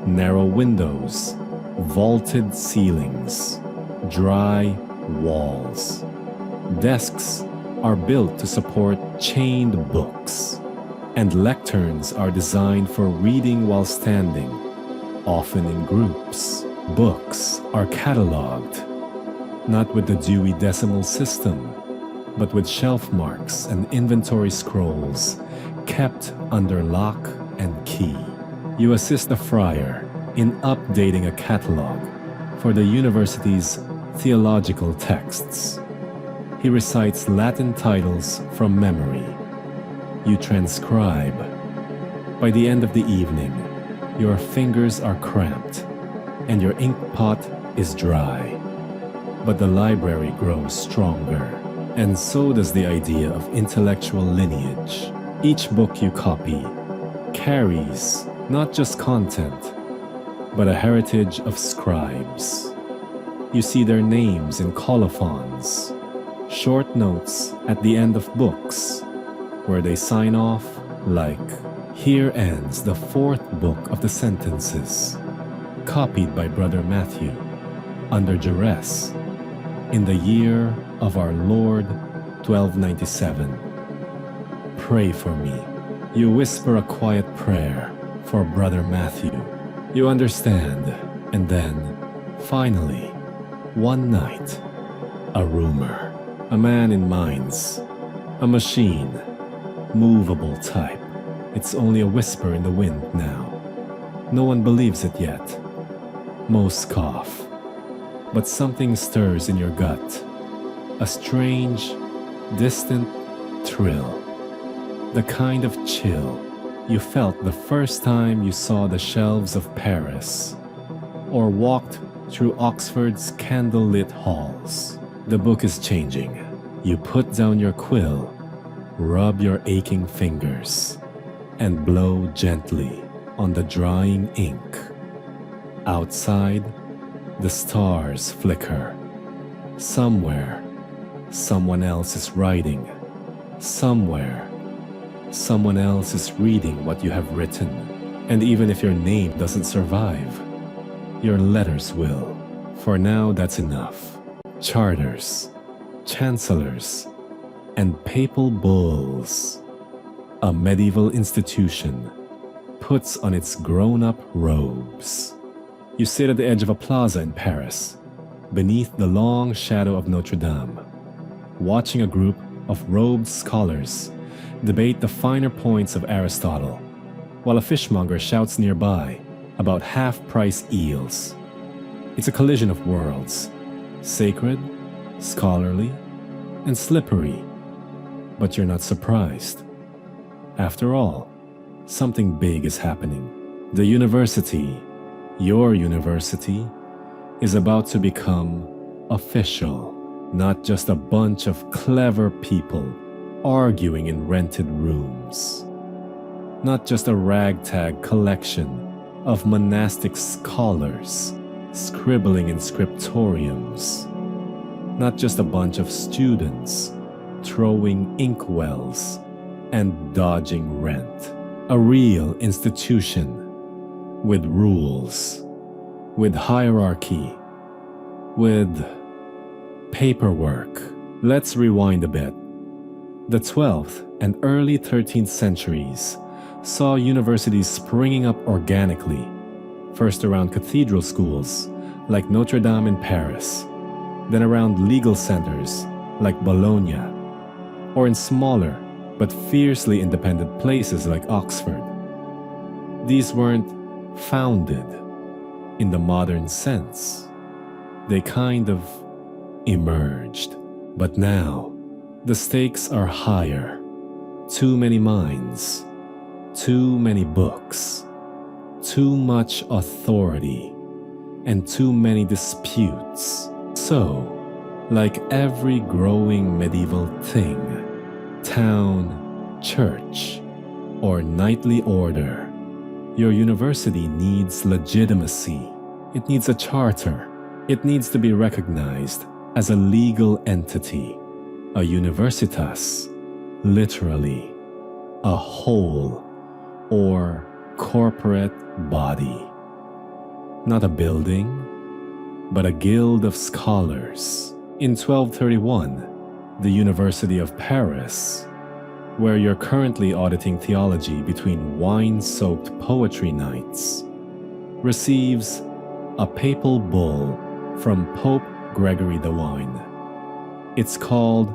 Narrow windows, vaulted ceilings, dry walls. Desks are built to support chained books, and lecterns are designed for reading while standing, often in groups. Books are catalogued, not with the Dewey Decimal System, but with shelf marks and inventory scrolls kept under lock and key. You assist the friar in updating a catalog for the university's theological texts. He recites Latin titles from memory. You transcribe. By the end of the evening, your fingers are cramped and your ink pot is dry. But the library grows stronger, and so does the idea of intellectual lineage. Each book you copy carries not just content, but a heritage of scribes. You see their names in colophons, short notes at the end of books, where they sign off like, "Here ends the fourth book of the sentences, copied by Brother Matthew, under duress, in the year of our Lord 1297. Pray for me." You whisper a quiet prayer for Brother Matthew. You understand, and then, finally, one night, a rumor. A man in mines, a machine, movable type. It's only a whisper in the wind now. No one believes it yet. Most scoff. But something stirs in your gut. A strange, distant thrill. The kind of chill you felt the first time you saw the shelves of Paris or walked through Oxford's candlelit halls. The book is changing. You put down your quill, rub your aching fingers, and blow gently on the drying ink. Outside, the stars flicker. Somewhere, someone else is writing. Somewhere, someone else is reading what you have written. And even if your name doesn't survive, your letters will. For now, that's enough. Charters, chancellors, and papal bulls. A medieval institution puts on its grown-up robes. You sit at the edge of a plaza in Paris, beneath the long shadow of Notre Dame, watching a group of robed scholars debate the finer points of Aristotle, while a fishmonger shouts nearby about half-price eels. It's a collision of worlds, sacred, scholarly, and slippery. But you're not surprised. After all, something big is happening. The university, your university, is about to become official. Not just a bunch of clever people arguing in rented rooms. Not just a ragtag collection of monastic scholars scribbling in scriptoriums. Not just a bunch of students throwing inkwells and dodging rent. A real institution with rules, with hierarchy, with paperwork. Let's rewind a bit. The 12th and early 13th centuries saw universities springing up organically, first around cathedral schools like Notre Dame in Paris, then around legal centers like Bologna, or in smaller but fiercely independent places like Oxford. These weren't founded in the modern sense. They kind of emerged. But now, the stakes are higher. Too many minds, too many books, too much authority, and too many disputes. So, like every growing medieval thing, town, church, or knightly order, your university needs legitimacy. It needs a charter. It needs to be recognized as a legal entity, a universitas, literally, a whole or corporate body. Not a building, but a guild of scholars. In 1231, the University of Paris, where you're currently auditing theology between wine-soaked poetry nights, receives a papal bull from Pope Gregory the Wine. It's called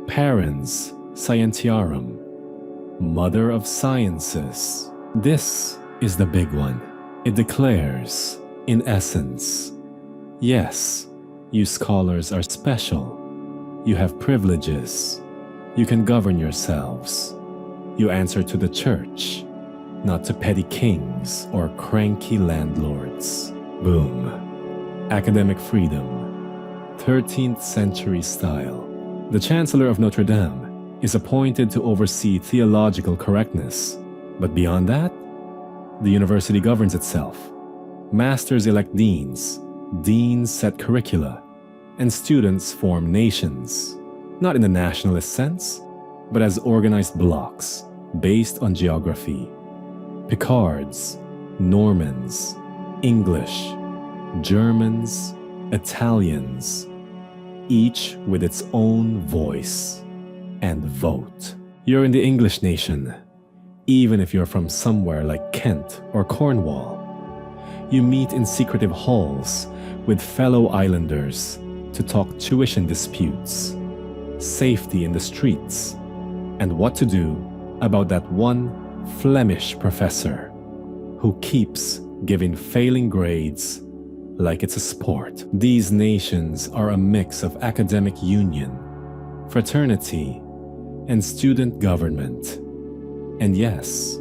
Parens Scientiarum, Mother of Sciences. This is the big one. It declares, in essence, yes, you scholars are special. You have privileges. You can govern yourselves. You answer to the church, not to petty kings or cranky landlords. Boom. Academic freedom. 13th century style. The Chancellor of Notre Dame is appointed to oversee theological correctness. But beyond that, the university governs itself. Masters elect deans, deans set curricula, and students form nations. Not in the nationalist sense, but as organized blocks based on geography. Picards, Normans, English, Germans, Italians, each with its own voice and vote. You're in the English nation, even if you're from somewhere like Kent or Cornwall. You meet in secretive halls with fellow islanders to talk tuition disputes, safety in the streets, and what to do about that one Flemish professor who keeps giving failing grades like it's a sport. These nations are a mix of academic union, fraternity, and student government. And yes,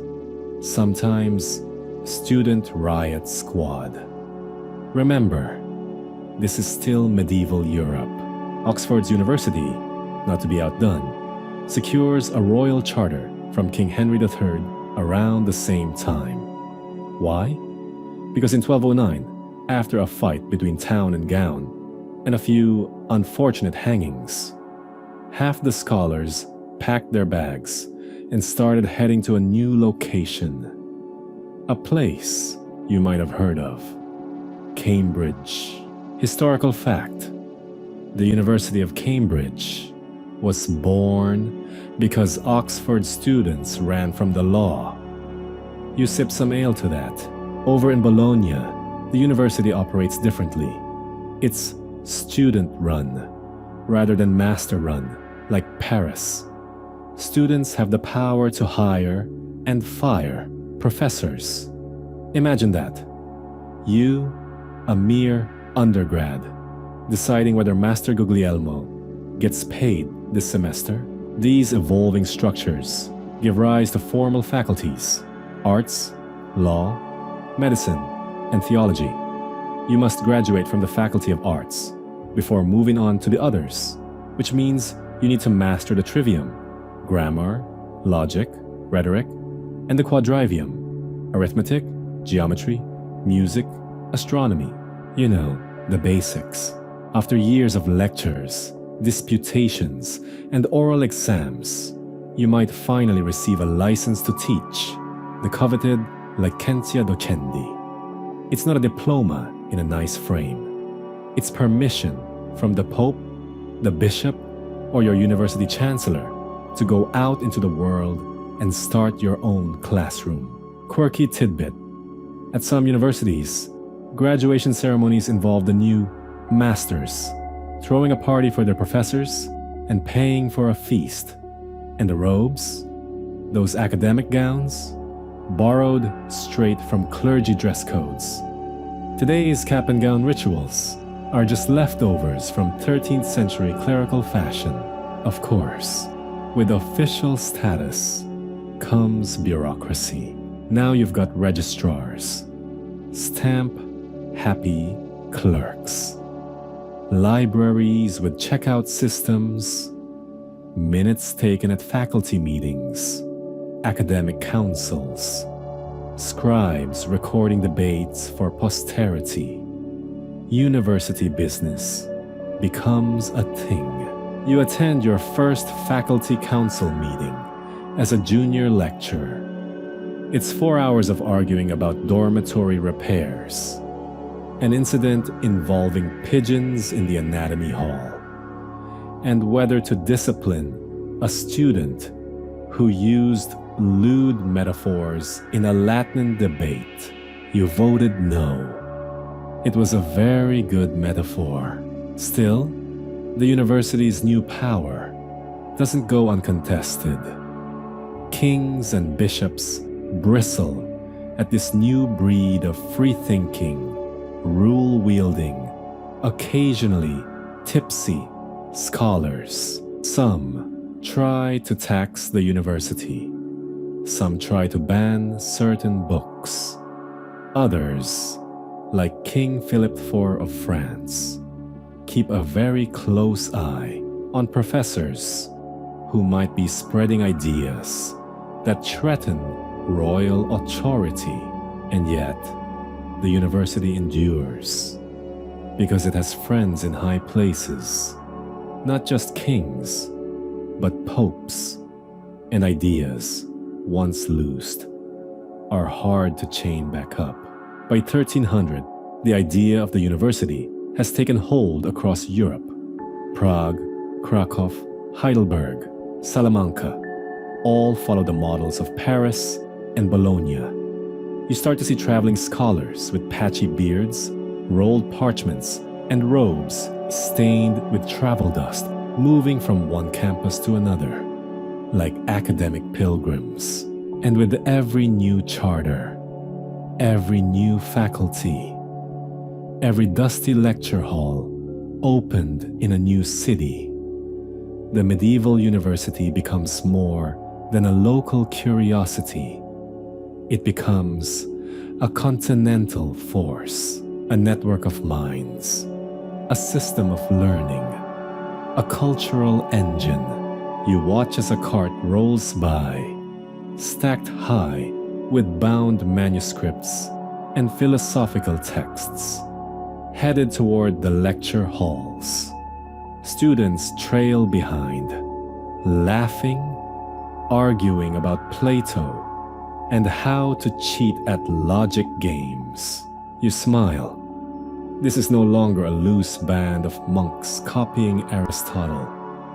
sometimes student riot squad. Remember, this is still medieval Europe. Oxford's university, not to be outdone, secures a royal charter from King Henry III around the same time. Why? Because in 1209, after a fight between town and gown, and a few unfortunate hangings, half the scholars packed their bags and started heading to a new location. A place you might have heard of. Cambridge. Historical fact: the University of Cambridge was born because Oxford students ran from the law. You sip some ale to that. Over in Bologna, the university operates differently. It's student-run rather than master-run, like Paris. Students have the power to hire and fire professors. Imagine that. You, a mere undergrad, deciding whether Master Guglielmo gets paid this semester. These evolving structures give rise to formal faculties: arts, law, medicine, and theology. You must graduate from the Faculty of Arts before moving on to the others, which means you need to master the trivium, grammar, logic, rhetoric, and the quadrivium, arithmetic, geometry, music, astronomy. You know, the basics. After years of lectures, disputations, and oral exams, you might finally receive a license to teach, the coveted licentia docendi. It's not a diploma in a nice frame. It's permission from the Pope, the Bishop, or your university chancellor to go out into the world and start your own classroom. Quirky tidbit. At some universities, graduation ceremonies involve the new masters throwing a party for their professors and paying for a feast. And the robes, those academic gowns, borrowed straight from clergy dress codes. Today's cap and gown rituals are just leftovers from 13th century clerical fashion. Of course, with official status comes bureaucracy. Now you've got registrars, stamp happy clerks, libraries with checkout systems, minutes taken at faculty meetings, academic councils, scribes recording debates for posterity. University business becomes a thing. You attend your first faculty council meeting as a junior lecturer. It's 4 hours of arguing about dormitory repairs, an incident involving pigeons in the anatomy hall, and whether to discipline a student who used lewd metaphors in a Latin debate. You voted no. It was a very good metaphor. Still, the university's new power doesn't go uncontested. Kings and bishops bristle at this new breed of free-thinking, rule-wielding, occasionally tipsy scholars. Some try to tax the university. Some try to ban certain books. Others, like King Philip IV of France, keep a very close eye on professors who might be spreading ideas that threaten royal authority. And yet, the university endures because it has friends in high places, not just kings, but popes. And ideas, once loosed, are hard to chain back up. By 1300, the idea of the university has taken hold across Europe. Prague, Krakow, Heidelberg, Salamanca all follow the models of Paris and Bologna. You start to see traveling scholars with patchy beards, rolled parchments, and robes stained with travel dust moving from one campus to another, like academic pilgrims. And with every new charter, every new faculty, every dusty lecture hall opened in a new city, the medieval university becomes more than a local curiosity. It becomes a continental force, a network of minds, a system of learning, a cultural engine. You watch as a cart rolls by, stacked high with bound manuscripts and philosophical texts, headed toward the lecture halls. Students trail behind, laughing, arguing about Plato and how to cheat at logic games. You smile. This is no longer a loose band of monks copying Aristotle.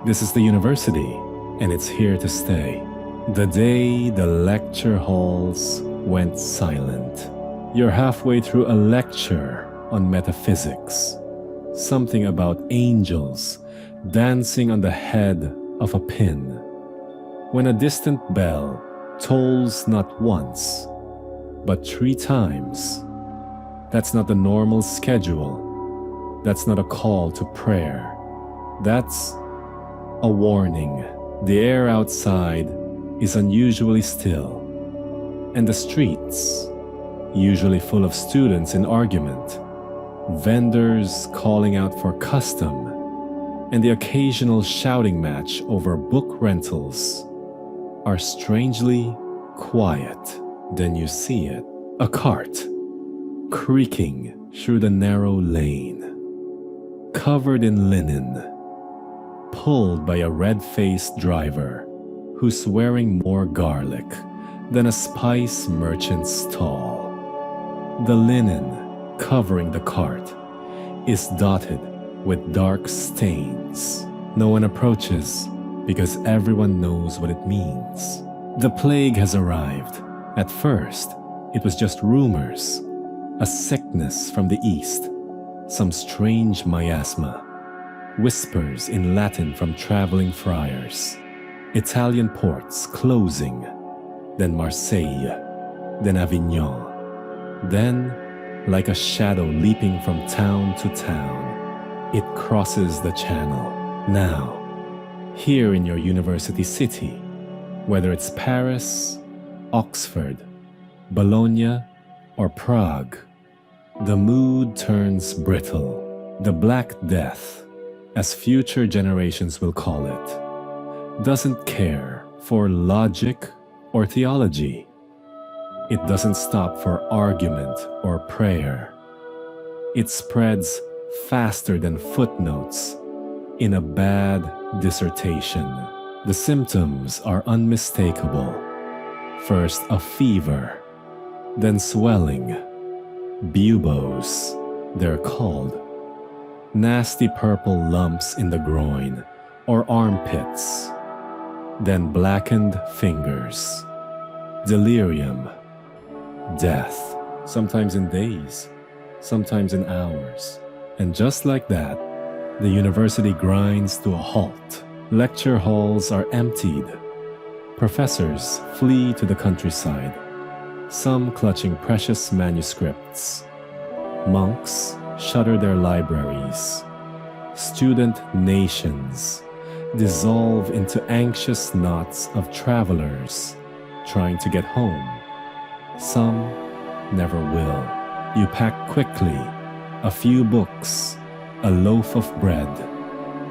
This is the university, and it's here to stay. The day the lecture halls went silent. You're halfway through a lecture on metaphysics. Something about angels dancing on the head of a pin. When a distant bell tolls not once, but 3 times, that's not the normal schedule. That's not a call to prayer. That's a warning. The air outside is unusually still, and the streets, usually full of students in argument, vendors calling out for custom, and the occasional shouting match over book rentals, are strangely quiet. Then you see it, a cart creaking through the narrow lane, covered in linen, pulled by a red-faced driver who's wearing more garlic than a spice merchant's stall. The linen covering the cart is dotted with dark stains. No one approaches because everyone knows what it means. The plague has arrived. At first, it was just rumors, a sickness from the east, some strange miasma, whispers in Latin from traveling friars, Italian ports closing, then Marseille, then Avignon, then, like a shadow leaping from town to town, it crosses the channel. Now, here in your university city, whether it's Paris, Oxford, Bologna, or Prague, the mood turns brittle. The Black Death, as future generations will call it, doesn't care for logic or theology. It doesn't stop for argument or prayer. It spreads faster than footnotes in a bad dissertation. The symptoms are unmistakable. First a fever, then swelling, buboes, they're called. Nasty purple lumps in the groin or armpits, then blackened fingers, delirium, death, sometimes in days, sometimes in hours. And just like that, the university grinds to a halt. Lecture halls are emptied. Professors flee to the countryside, some clutching precious manuscripts. Monks shutter their libraries. Student nations dissolve into anxious knots of travelers trying to get home. Some never will. You pack quickly a few books, a loaf of bread,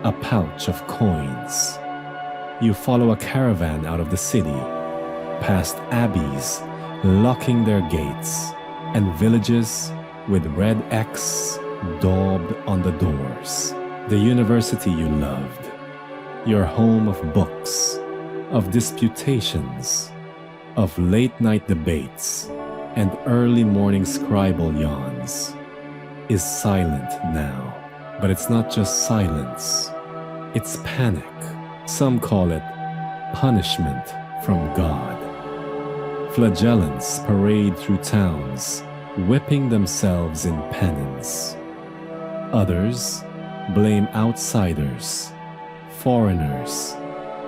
a pouch of coins. You follow a caravan out of the city, past abbeys locking their gates, and villages with red X daubed on the doors. The university you loved, your home of books, of disputations, of late-night debates, and early morning scribal yawns, is silent now. But it's not just silence, it's panic. Some call it punishment from God. Flagellants parade through towns, whipping themselves in penance. Others blame outsiders, foreigners,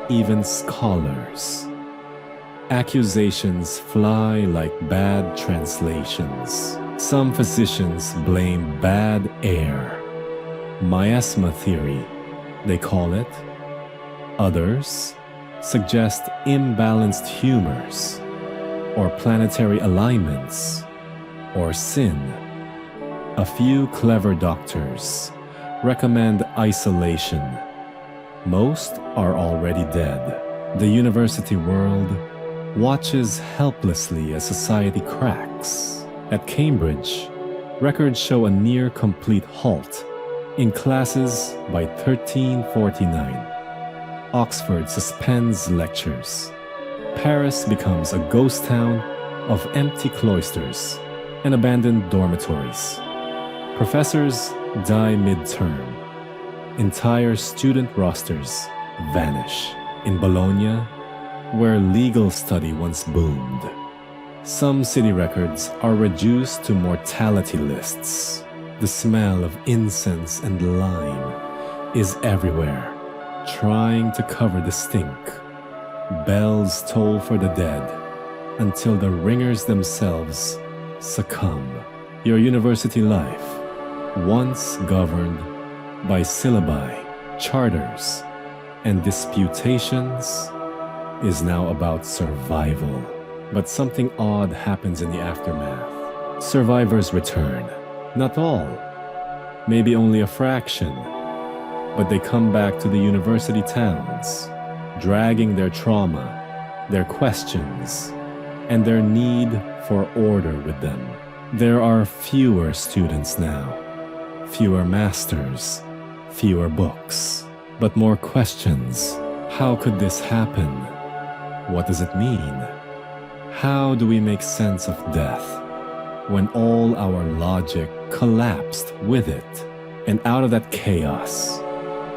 even scholars. Accusations fly like bad translations. Some physicians blame bad air. Miasma theory, they call it. Others suggest imbalanced humors, or planetary alignments, or sin. A few clever doctors recommend isolation. Most are already dead. The university world watches helplessly as society cracks. At Cambridge, records show a near complete halt in classes by 1349. Oxford suspends lectures. Paris becomes a ghost town of empty cloisters and abandoned dormitories. Professors die mid-term. Entire student rosters vanish. In Bologna, where legal study once boomed, some city records are reduced to mortality lists. The smell of incense and lime is everywhere, trying to cover the stink. Bells toll for the dead until the ringers themselves succumb. Your university life, once governed by syllabi, charters, and disputations, is now about survival. But something odd happens in the aftermath. Survivors return. Not all, maybe only a fraction, but they come back to the university towns, dragging their trauma, their questions, and their need for order with them. There are fewer students now, fewer masters, fewer books, but more questions. How could this happen? What does it mean? How do we make sense of death when all our logic collapsed with it? And out of that chaos,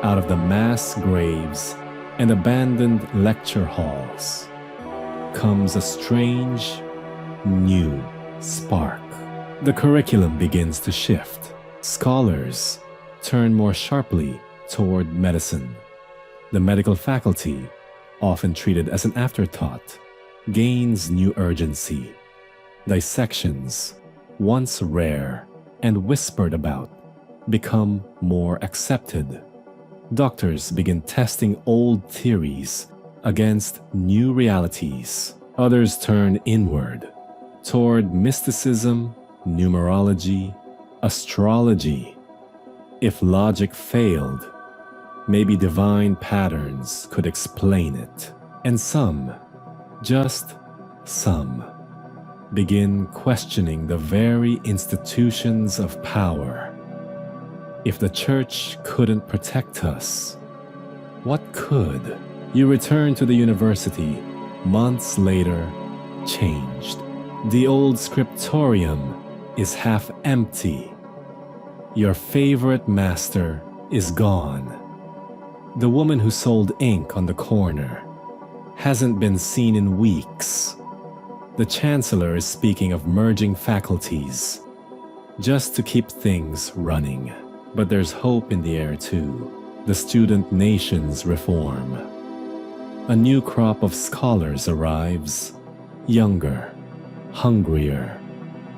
out of the mass graves and abandoned lecture halls, comes a strange, new spark. The curriculum begins to shift. Scholars turn more sharply toward medicine. The medical faculty, often treated as an afterthought, gains new urgency. Dissections, once rare and whispered about, become more accepted. Doctors begin testing old theories against new realities. Others turn inward, toward mysticism, numerology, astrology. If logic failed, maybe divine patterns could explain it. And some, just some, begin questioning the very institutions of power. If the church couldn't protect us, what could? You return to the university, months later, changed. The old scriptorium is half empty. Your favorite master is gone. The woman who sold ink on the corner hasn't been seen in weeks. The chancellor is speaking of merging faculties just to keep things running. But there's hope in the air too. The student nation's reform. A new crop of scholars arrives, younger, hungrier,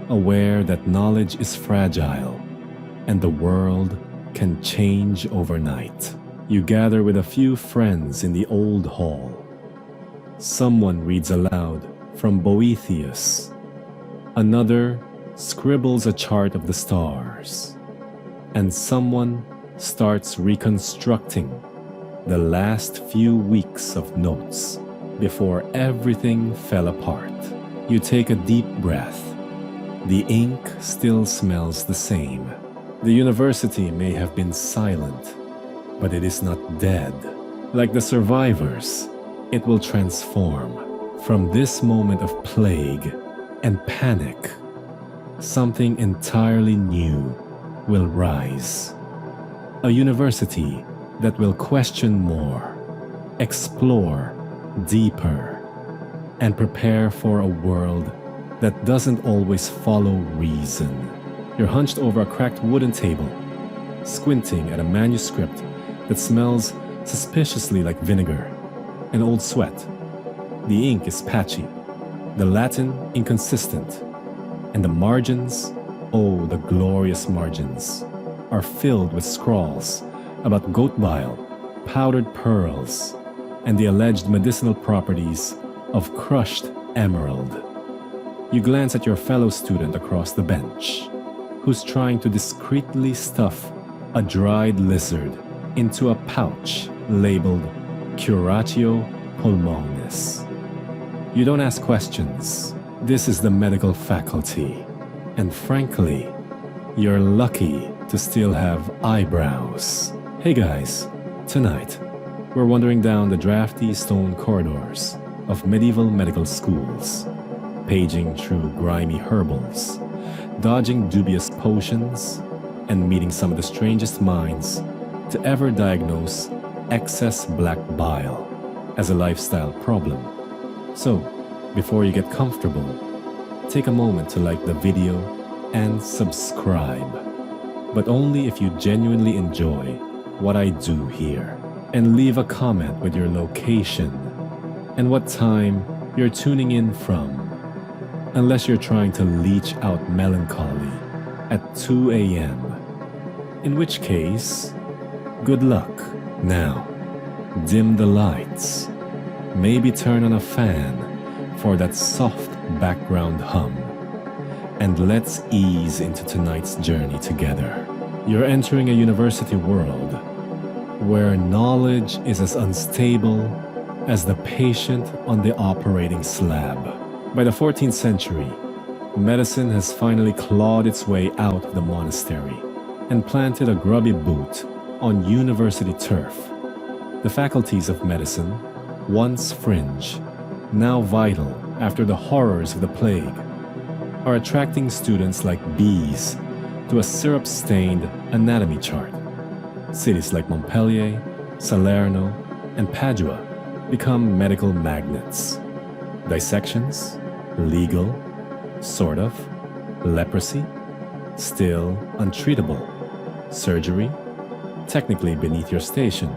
aware that knowledge is fragile and the world can change overnight. You gather with a few friends in the old hall. Someone reads aloud from Boethius. Another scribbles a chart of the stars. And someone starts reconstructing the last few weeks of notes before everything fell apart. You take a deep breath. The ink still smells the same. The university may have been silent, but it is not dead. Like the survivors, it will transform. From this moment of plague and panic, something entirely new will rise. A university that will question more, explore deeper, and prepare for a world that doesn't always follow reason. You're hunched over a cracked wooden table, squinting at a manuscript that smells suspiciously like vinegar and old sweat. The ink is patchy, the Latin inconsistent, and the margins, oh, the glorious margins, are filled with scrawls about goat bile, powdered pearls, and the alleged medicinal properties of crushed emerald. You glance at your fellow student across the bench, who's trying to discreetly stuff a dried lizard into a pouch labeled Curatio Pulmonis. You don't ask questions. This is the medical faculty. And frankly, you're lucky to still have eyebrows. Hey guys, tonight, we're wandering down the drafty stone corridors of medieval medical schools, paging through grimy herbals, dodging dubious potions, and meeting some of the strangest minds to ever diagnose excess black bile as a lifestyle problem. So, before you get comfortable, take a moment to like the video and subscribe, but only if you genuinely enjoy what I do here. And leave a comment with your location and what time you're tuning in from, unless you're trying to leech out melancholy at 2 a.m., in which case, good luck. Now, dim the lights, maybe turn on a fan for that soft background hum, and let's ease into tonight's journey together. You're entering a university world where knowledge is as unstable as the patient on the operating slab. By the 14th century, medicine has finally clawed its way out of the monastery and planted a grubby boot on university turf. The faculties of medicine, once fringe, now vital after the horrors of the plague, are attracting students like bees to a syrup-stained anatomy chart. Cities like Montpellier, Salerno, and Padua become medical magnets. Dissections, legal, sort of, leprosy, still untreatable, surgery, technically beneath your station,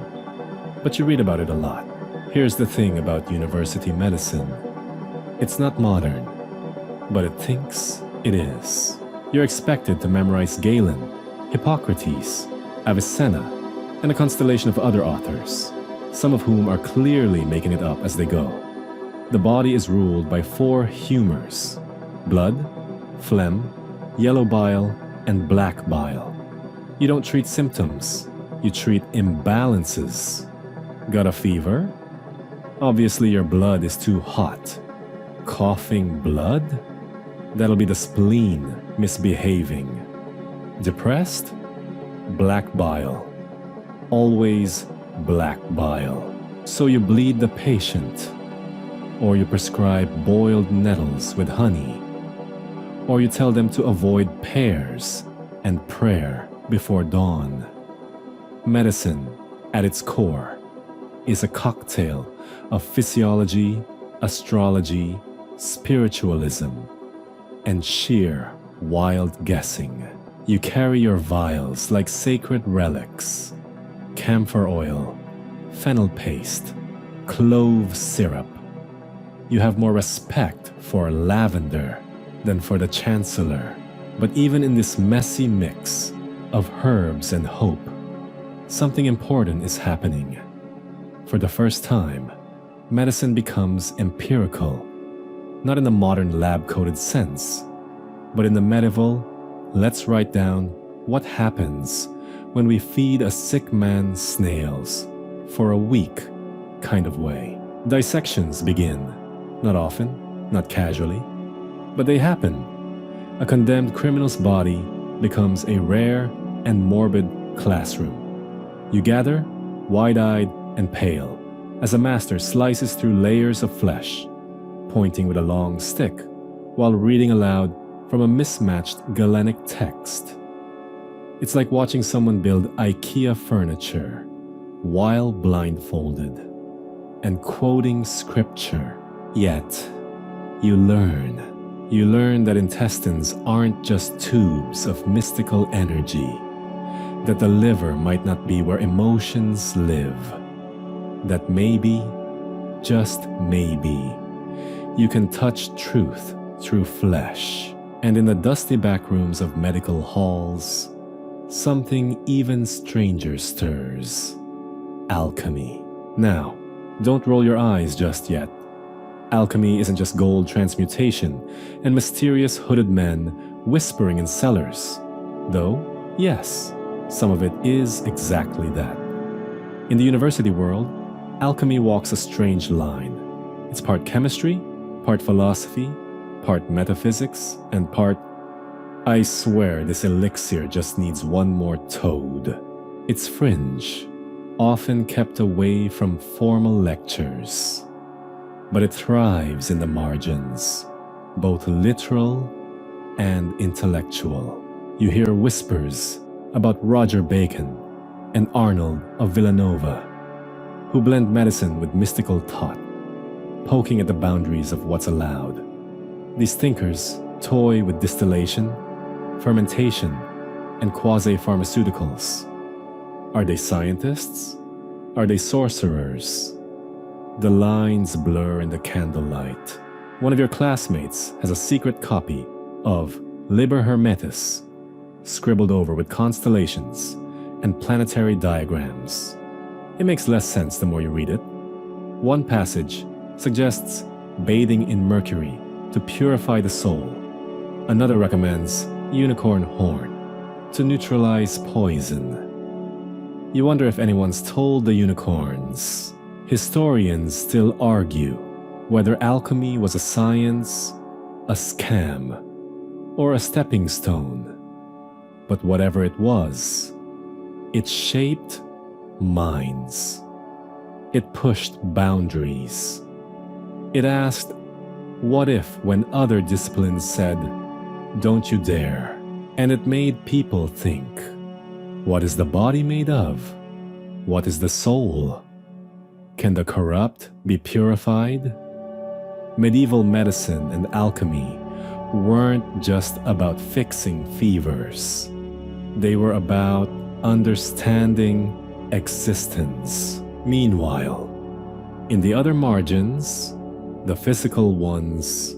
but you read about it a lot. Here's the thing about university medicine. It's not modern, but it thinks it is. You're expected to memorize Galen, Hippocrates, Avicenna, and a constellation of other authors, some of whom are clearly making it up as they go. The body is ruled by 4 humors: blood, phlegm, yellow bile, and black bile. You don't treat symptoms, you treat imbalances. Got a fever? Obviously your blood is too hot. Coughing blood? That'll be the spleen misbehaving. Depressed? Black bile. Always black bile. So you bleed the patient, or you prescribe boiled nettles with honey, or you tell them to avoid pears and prayer before dawn. Medicine, at its core, is a cocktail of physiology, astrology, spiritualism, and sheer wild guessing. You carry your vials like sacred relics: camphor oil, fennel paste, clove syrup. You have more respect for lavender than for the chancellor. But even in this messy mix of herbs and hope, something important is happening. For the first time, medicine becomes empirical, not in the modern lab-coated sense, but in the medieval, let's write down what happens when we feed a sick man snails for a week kind of way. Dissections begin, not often, not casually, but they happen. A condemned criminal's body becomes a rare and morbid classroom. You gather, wide-eyed and pale, as a master slices through layers of flesh, pointing with a long stick, while reading aloud from a mismatched Galenic text. It's like watching someone build IKEA furniture while blindfolded and quoting scripture. Yet, you learn. You learn that intestines aren't just tubes of mystical energy, that the liver might not be where emotions live, that maybe, just maybe, you can touch truth through flesh. And in the dusty back rooms of medical halls, something even stranger stirs: alchemy. Now, don't roll your eyes just yet. Alchemy isn't just gold transmutation and mysterious hooded men whispering in cellars, though, yes, some of it is exactly that. In the university world, alchemy walks a strange line. It's part chemistry, part philosophy, part metaphysics, and part, I swear this elixir just needs one more toad. It's fringe, often kept away from formal lectures. But it thrives in the margins, both literal and intellectual. You hear whispers about Roger Bacon and Arnold of Villanova, who blend medicine with mystical thought, poking at the boundaries of what's allowed. These thinkers toy with distillation, fermentation, and quasi-pharmaceuticals. Are they scientists? Are they sorcerers? The lines blur in the candlelight. One of your classmates has a secret copy of Liber Hermetis, scribbled over with constellations and planetary diagrams. It makes less sense the more you read it. One passage suggests bathing in mercury to purify the soul. Another recommends unicorn horn to neutralize poison. You wonder if anyone's told the unicorns. Historians still argue whether alchemy was a science, a scam, or a stepping stone. But whatever it was, it shaped minds. It pushed boundaries. It asked, what if, when other disciplines said, don't you dare? And it made people think, what is the body made of? What is the soul? Can the corrupt be purified? Medieval medicine and alchemy weren't just about fixing fevers. They were about understanding existence. Meanwhile, in the other margins, the physical ones,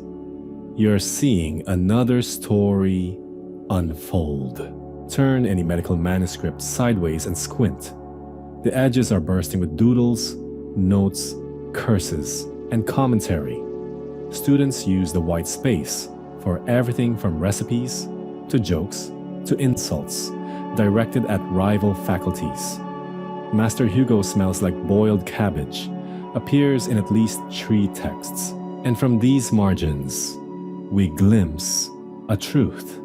you're seeing another story unfold. Turn any medical manuscript sideways and squint. The edges are bursting with doodles, notes, curses, and commentary. Students use the white space for everything from recipes to jokes to insults directed at rival faculties. Master Hugo smells like boiled cabbage appears in at least 3 texts. And from these margins, we glimpse a truth.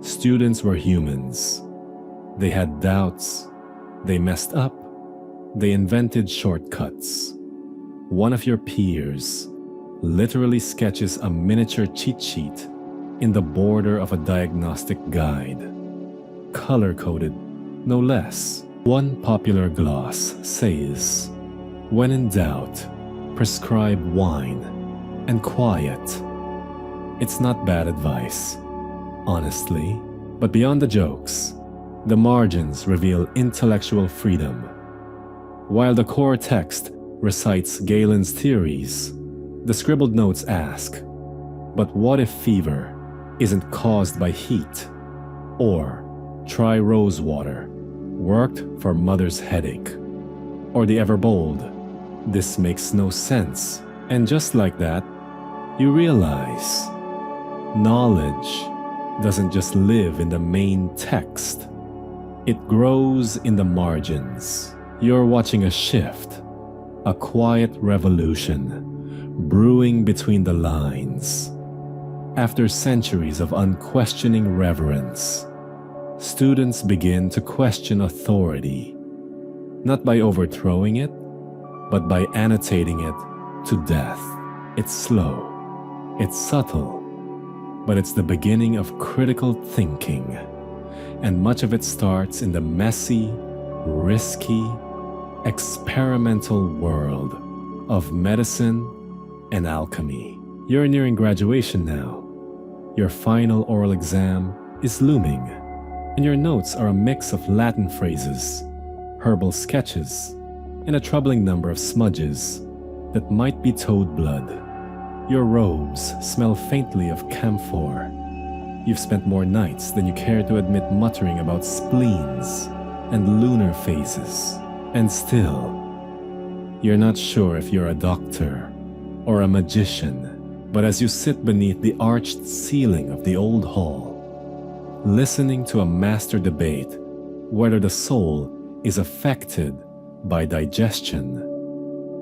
Students were humans. They had doubts. They messed up. They invented shortcuts. One of your peers literally sketches a miniature cheat sheet in the border of a diagnostic guide. Color-coded, no less. One popular gloss says, "When in doubt, prescribe wine and quiet." It's not bad advice, honestly. But beyond the jokes, the margins reveal intellectual freedom. While the core text recites Galen's theories, the scribbled notes ask, but what if fever isn't caused by heat? Or try rose water, worked for mother's headache. Or the ever bold, this makes no sense. And just like that, you realize knowledge doesn't just live in the main text. It grows in the margins. You're watching a shift, a quiet revolution, brewing between the lines. After centuries of unquestioning reverence, students begin to question authority, not by overthrowing it, but by annotating it to death. It's slow, it's subtle, but it's the beginning of critical thinking, and much of it starts in the messy, risky, experimental world of medicine and alchemy. You're nearing graduation now. Your final oral exam is looming, and your notes are a mix of Latin phrases, herbal sketches, and a troubling number of smudges that might be toad blood. Your robes smell faintly of camphor. You've spent more nights than you care to admit muttering about spleens and lunar phases. And still, you're not sure if you're a doctor or a magician. But as you sit beneath the arched ceiling of the old hall, listening to a master debate whether the soul is affected by digestion,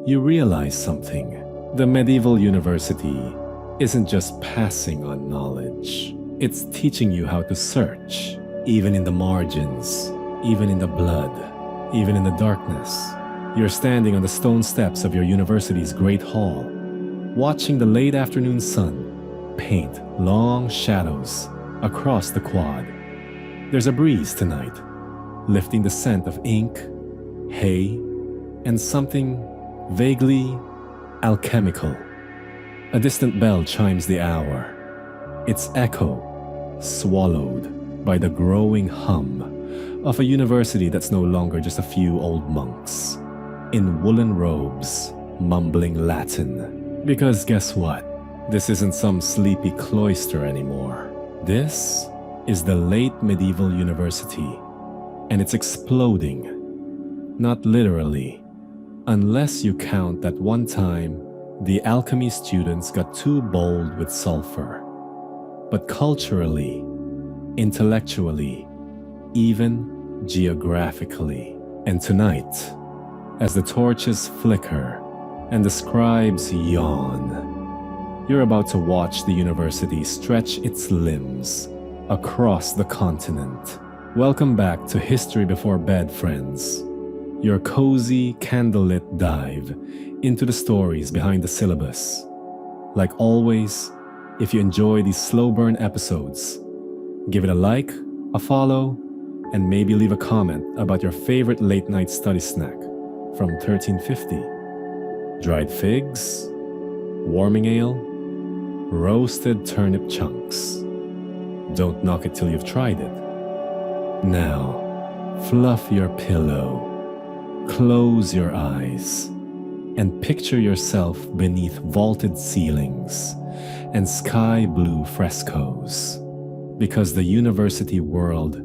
you realize something. The medieval university isn't just passing on knowledge. It's teaching you how to search, even in the margins, even in the blood, even in the darkness. You're standing on the stone steps of your university's great hall, watching the late afternoon sun paint long shadows across the quad. There's a breeze tonight, lifting the scent of ink, hay, and something vaguely alchemical. A distant bell chimes the hour, its echo swallowed by the growing hum of a university that's no longer just a few old monks in woolen robes mumbling Latin. Because guess what? This isn't some sleepy cloister anymore. This is the late medieval university, and it's exploding. Not literally, unless you count that one time the alchemy students got too bold with sulfur. But culturally, intellectually, even geographically. And tonight, as the torches flicker and the scribes yawn, you're about to watch the university stretch its limbs across the continent. Welcome back to History Before Bed, friends. Your cozy, candlelit dive into the stories behind the syllabus. Like always, if you enjoy these slow burn episodes, give it a like, a follow, and maybe leave a comment about your favorite late night study snack from 1350. Dried figs, Warming ale, roasted turnip chunks. Don't knock it till you've tried it. Now, fluff your pillow, close your eyes, and picture yourself beneath vaulted ceilings and sky blue frescoes, because the university world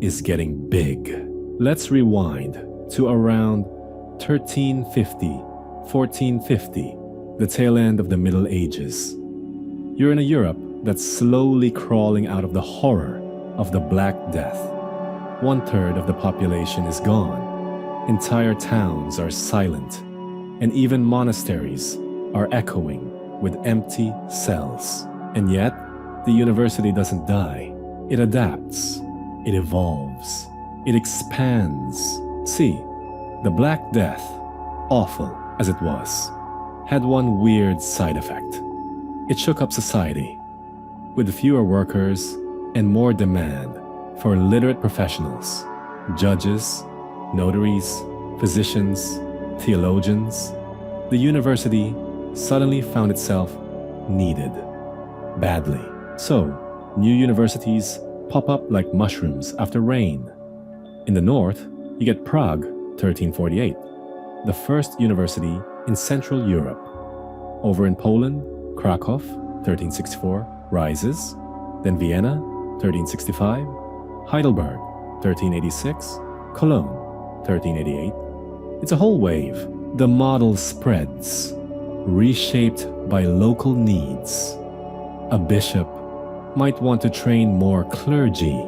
is getting big. Let's rewind to around 1350, 1450, the tail end of the Middle Ages. You're in a Europe that's slowly crawling out of the horror of the Black Death. 1/3 of the population is gone. Entire towns are silent, and even monasteries are echoing with empty cells. And yet, the university doesn't die. It adapts, it evolves, it expands. See, the Black Death, awful as it was, had one weird side effect. It shook up society, with fewer workers and more demand for literate professionals, judges, notaries, physicians, theologians. The university suddenly found itself needed, badly. So, new universities pop up like mushrooms after rain. In the north, you get Prague, 1348, the first university in Central Europe. Over in Poland, Krakow, 1364, rises. Then Vienna, 1365, Heidelberg, 1386, Cologne, 1388. It's a whole wave. The model spreads, reshaped by local needs. A bishop might want to train more clergy.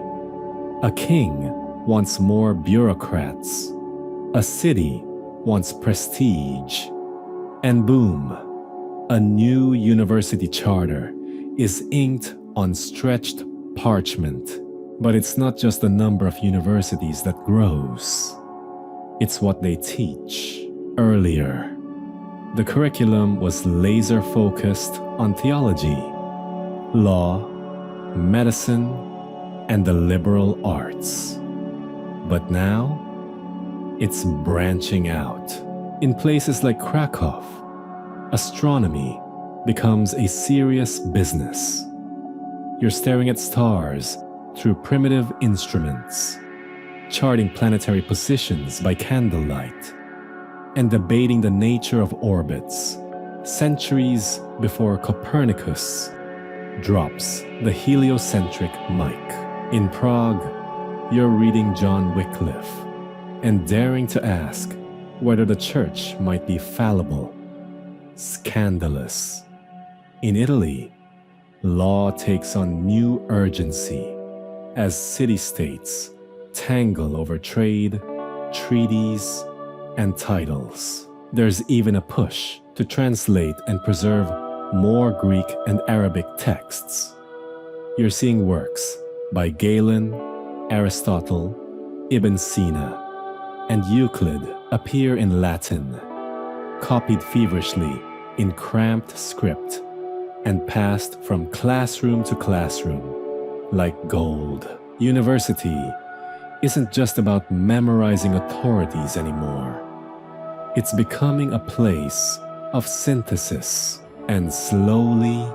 A king wants more bureaucrats. A city wants prestige. And boom, a new university charter is inked on stretched parchment. But it's not just the number of universities that grows. It's what they teach. Earlier, the curriculum was laser-focused on theology, law, medicine, and the liberal arts. But now, it's branching out. In places like Krakow, astronomy becomes a serious business. You're staring at stars through primitive instruments, charting planetary positions by candlelight, and debating the nature of orbits centuries before Copernicus drops the heliocentric mic. In Prague, you're reading John Wycliffe and daring to ask whether the church might be fallible. Scandalous. In Italy, law takes on new urgency as city-states tangle over trade, treaties, and titles. There's even a push to translate and preserve more Greek and Arabic texts. You're seeing works by Galen, Aristotle, Ibn Sina, and Euclid appear in Latin, copied feverishly in cramped script, and passed from classroom to classroom like gold. University isn't just about memorizing authorities anymore. It's becoming a place of synthesis, and slowly,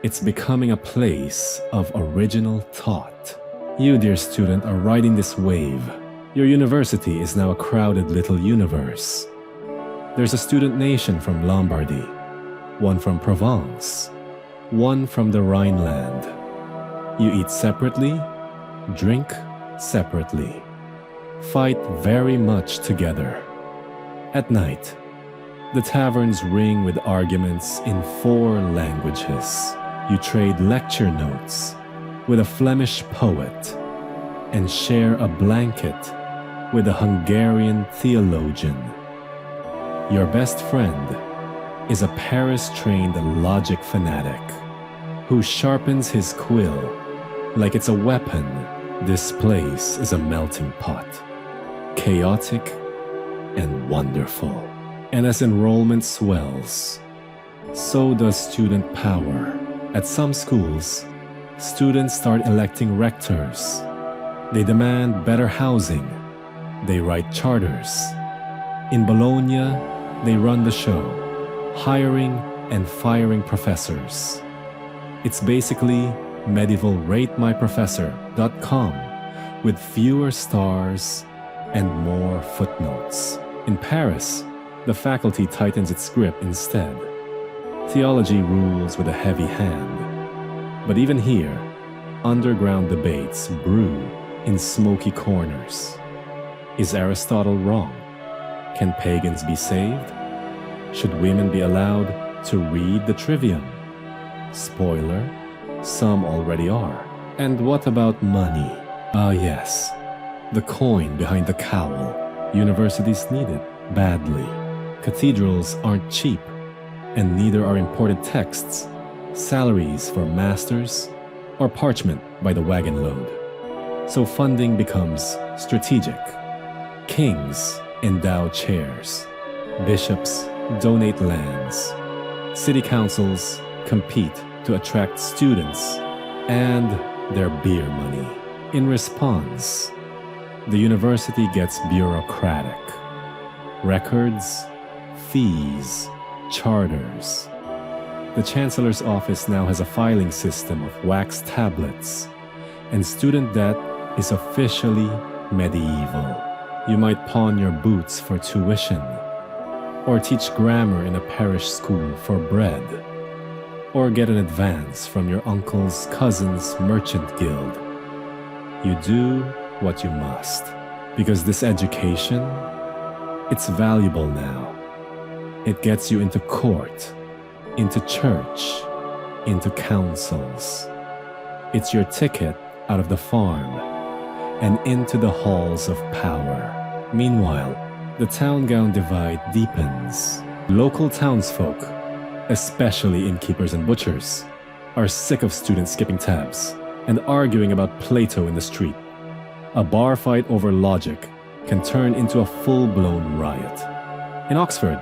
it's becoming a place of original thought. You, dear student, are riding this wave. Your university is now a crowded little universe. There's a student nation from Lombardy, one from Provence, one from the Rhineland. You eat separately, drink separately, fight very much together. At night, the taverns ring with arguments in 4 languages. You trade lecture notes with a Flemish poet and share a blanket with a Hungarian theologian. Your best friend is a Paris-trained logic fanatic who sharpens his quill like it's a weapon. This place is a melting pot, chaotic and wonderful. And as enrollment swells, so does student power. At some schools, students start electing rectors. They demand better housing. They write charters. In Bologna, they run the show, hiring and firing professors. It's basically medieval ratemyprofessor.com with fewer stars and more footnotes. In Paris, the faculty tightens its grip instead. Theology rules with a heavy hand. But even here, underground debates brew in smoky corners. Is Aristotle wrong? Can pagans be saved? Should women be allowed to read the trivium? Spoiler, some already are. And what about money? Ah yes, the coin behind the cowl. Universities need it badly. Cathedrals aren't cheap, and neither are imported texts, salaries for masters, or parchment by the wagon load. So funding becomes strategic. Kings endow chairs. Bishops donate lands. City councils compete to attract students and their beer money. In response, the university gets bureaucratic. Records, fees, charters. The chancellor's office now has a filing system of wax tablets, and student debt is officially medieval. You might pawn your boots for tuition, or teach grammar in a parish school for bread, or get an advance from your uncle's cousin's merchant guild. You do what you must, because this education, it's valuable now. It gets you into court, into church, into councils. It's your ticket out of the farm and into the halls of power. Meanwhile, the town-gown divide deepens. Local townsfolk, especially innkeepers and butchers, are sick of students skipping tabs and arguing about Plato in the street. A bar fight over logic can turn into a full-blown riot. In Oxford,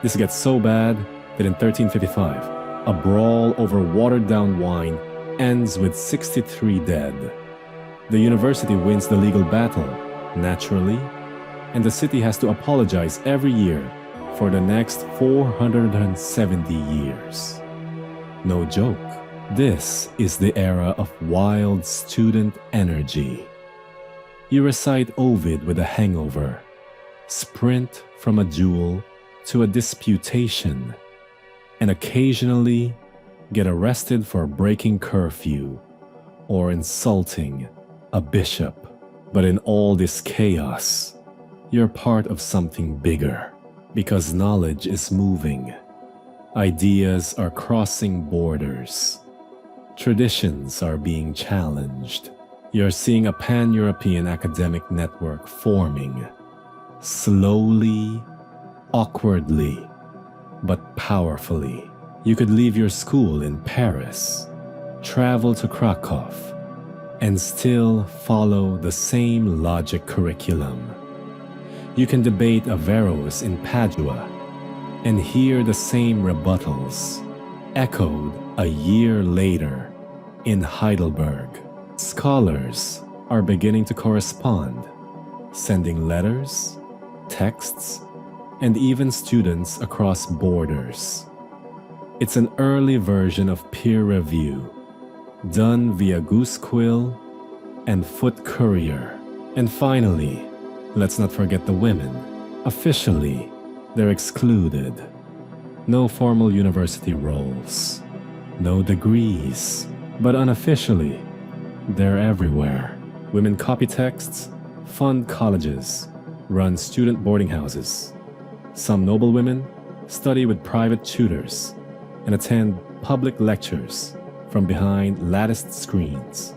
this gets so bad that in 1355, a brawl over watered-down wine ends with 63 dead. The university wins the legal battle, naturally, and the city has to apologize every year for the next 470 years. No joke. This is the era of wild student energy. You recite Ovid with a hangover, sprint from a duel to a disputation, and occasionally get arrested for breaking curfew or insulting a bishop. But in all this chaos, you're part of something bigger, because knowledge is moving. Ideas are crossing borders. Traditions are being challenged. You're seeing a pan-European academic network forming, slowly, awkwardly, but powerfully. You could leave your school in Paris, travel to Krakow, and still follow the same logic curriculum. You can debate Averroes in Padua and hear the same rebuttals echoed a year later in Heidelberg. Scholars are beginning to correspond, sending letters, texts, and even students across borders. It's an early version of peer review, done via goose quill and foot courier. And finally, let's not forget the women. Officially, they're excluded. No formal university roles, no degrees, but unofficially, they're everywhere. Women copy texts, fund colleges, run student boarding houses. Some noble women study with private tutors and attend public lectures from behind latticed screens.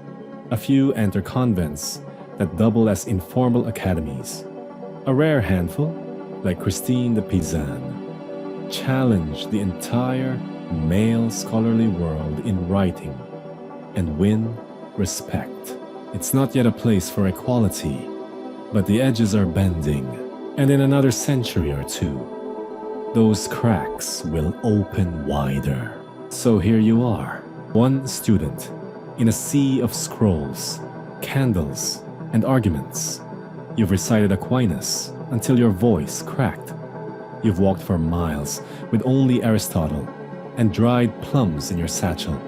A few enter convents that double as informal academies. A rare handful, like Christine de Pizan, challenge the entire male scholarly world in writing and win respect. It's not yet a place for equality, but the edges are bending, and in another century or two, those cracks will open wider. So here you are, one student in a sea of scrolls, candles, and arguments. You've recited Aquinas until your voice cracked. You've walked for miles with only Aristotle and dried plums in your satchel.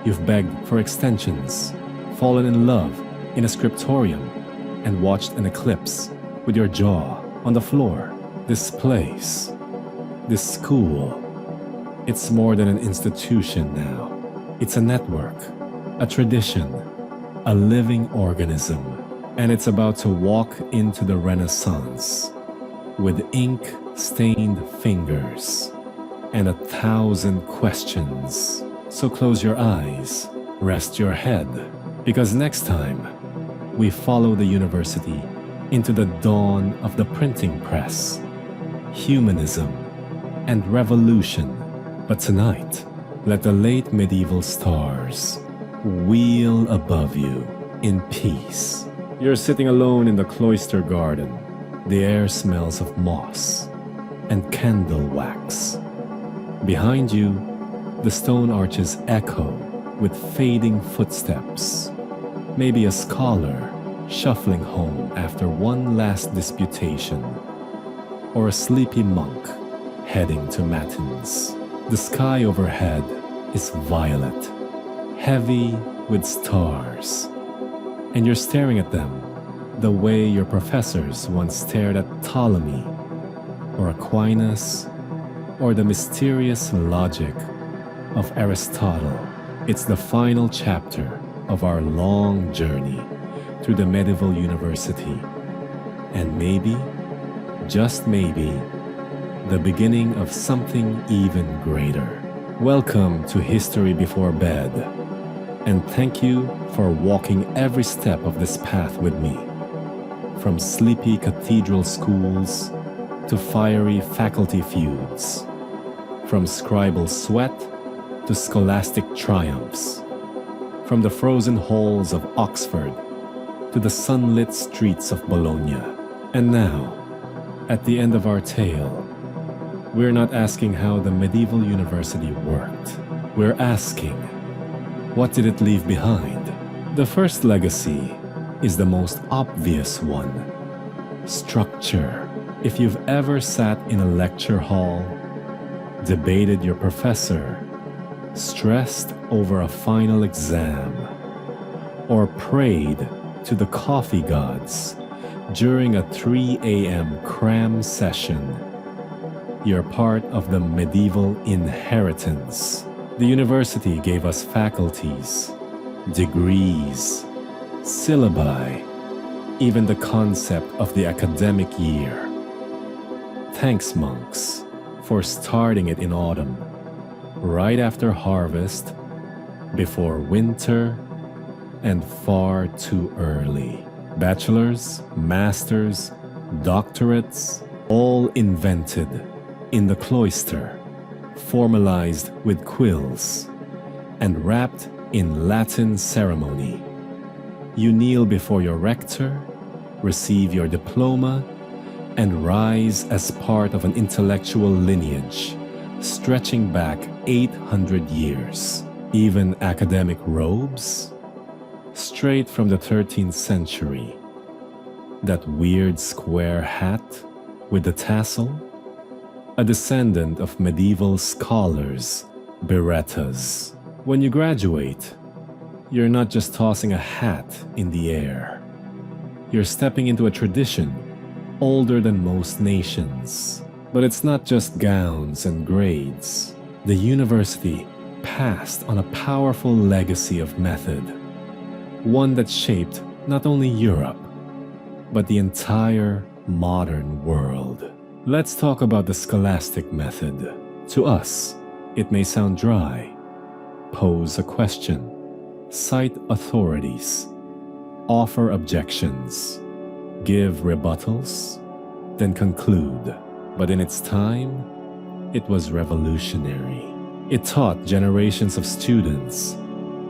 You've begged for extensions, fallen in love in a scriptorium, and watched an eclipse with your jaw on the floor. This place, this school, it's more than an institution now. It's a network, a tradition, a living organism, and it's about to walk into the Renaissance with ink-stained fingers and 1,000 questions. So close your eyes, rest your head, because next time we follow the university into the dawn of the printing press, humanism, and revolution. But tonight, let the late medieval stars wheel above you in peace. You're sitting alone in the cloister garden. The air smells of moss and candle wax. Behind you, the stone arches echo with fading footsteps. Maybe a scholar shuffling home after one last disputation, or a sleepy monk heading to matins. The sky overhead is violet, heavy with stars, and you're staring at them the way your professors once stared at Ptolemy or Aquinas or the mysterious logic of Aristotle. It's the final chapter of our long journey through the medieval university, and maybe, just maybe, the beginning of something even greater. Welcome to History Before Bed, and thank you for walking every step of this path with me. From sleepy cathedral schools to fiery faculty feuds, from scribal sweat to scholastic triumphs, from the frozen halls of Oxford to the sunlit streets of Bologna. And now, at the end of our tale, we're not asking how the medieval university worked. We're asking, what did it leave behind? The first legacy is the most obvious one: structure. If you've ever sat in a lecture hall, debated your professor, stressed over a final exam, or prayed to the coffee gods during a 3 a.m. cram session, you're part of the medieval inheritance. The university gave us faculties, degrees, syllabi, even the concept of the academic year. Thanks, monks, for starting it in autumn, right after harvest, before winter, and far too early. Bachelors, masters, doctorates, all invented in the cloister, formalized with quills, and wrapped in Latin ceremony. You kneel before your rector, receive your diploma, and rise as part of an intellectual lineage stretching back 800 years. Even academic robes, straight from the 13th century. That weird square hat with the tassel, a descendant of medieval scholars' berettas. When you graduate, you're not just tossing a hat in the air. You're stepping into a tradition older than most nations. But it's not just gowns and grades. The university passed on a powerful legacy of method, one that shaped not only Europe, but the entire modern world. Let's talk about the scholastic method. To us, it may sound dry. Pose a question, cite authorities, offer objections, give rebuttals, then conclude. But in its time, it was revolutionary. It taught generations of students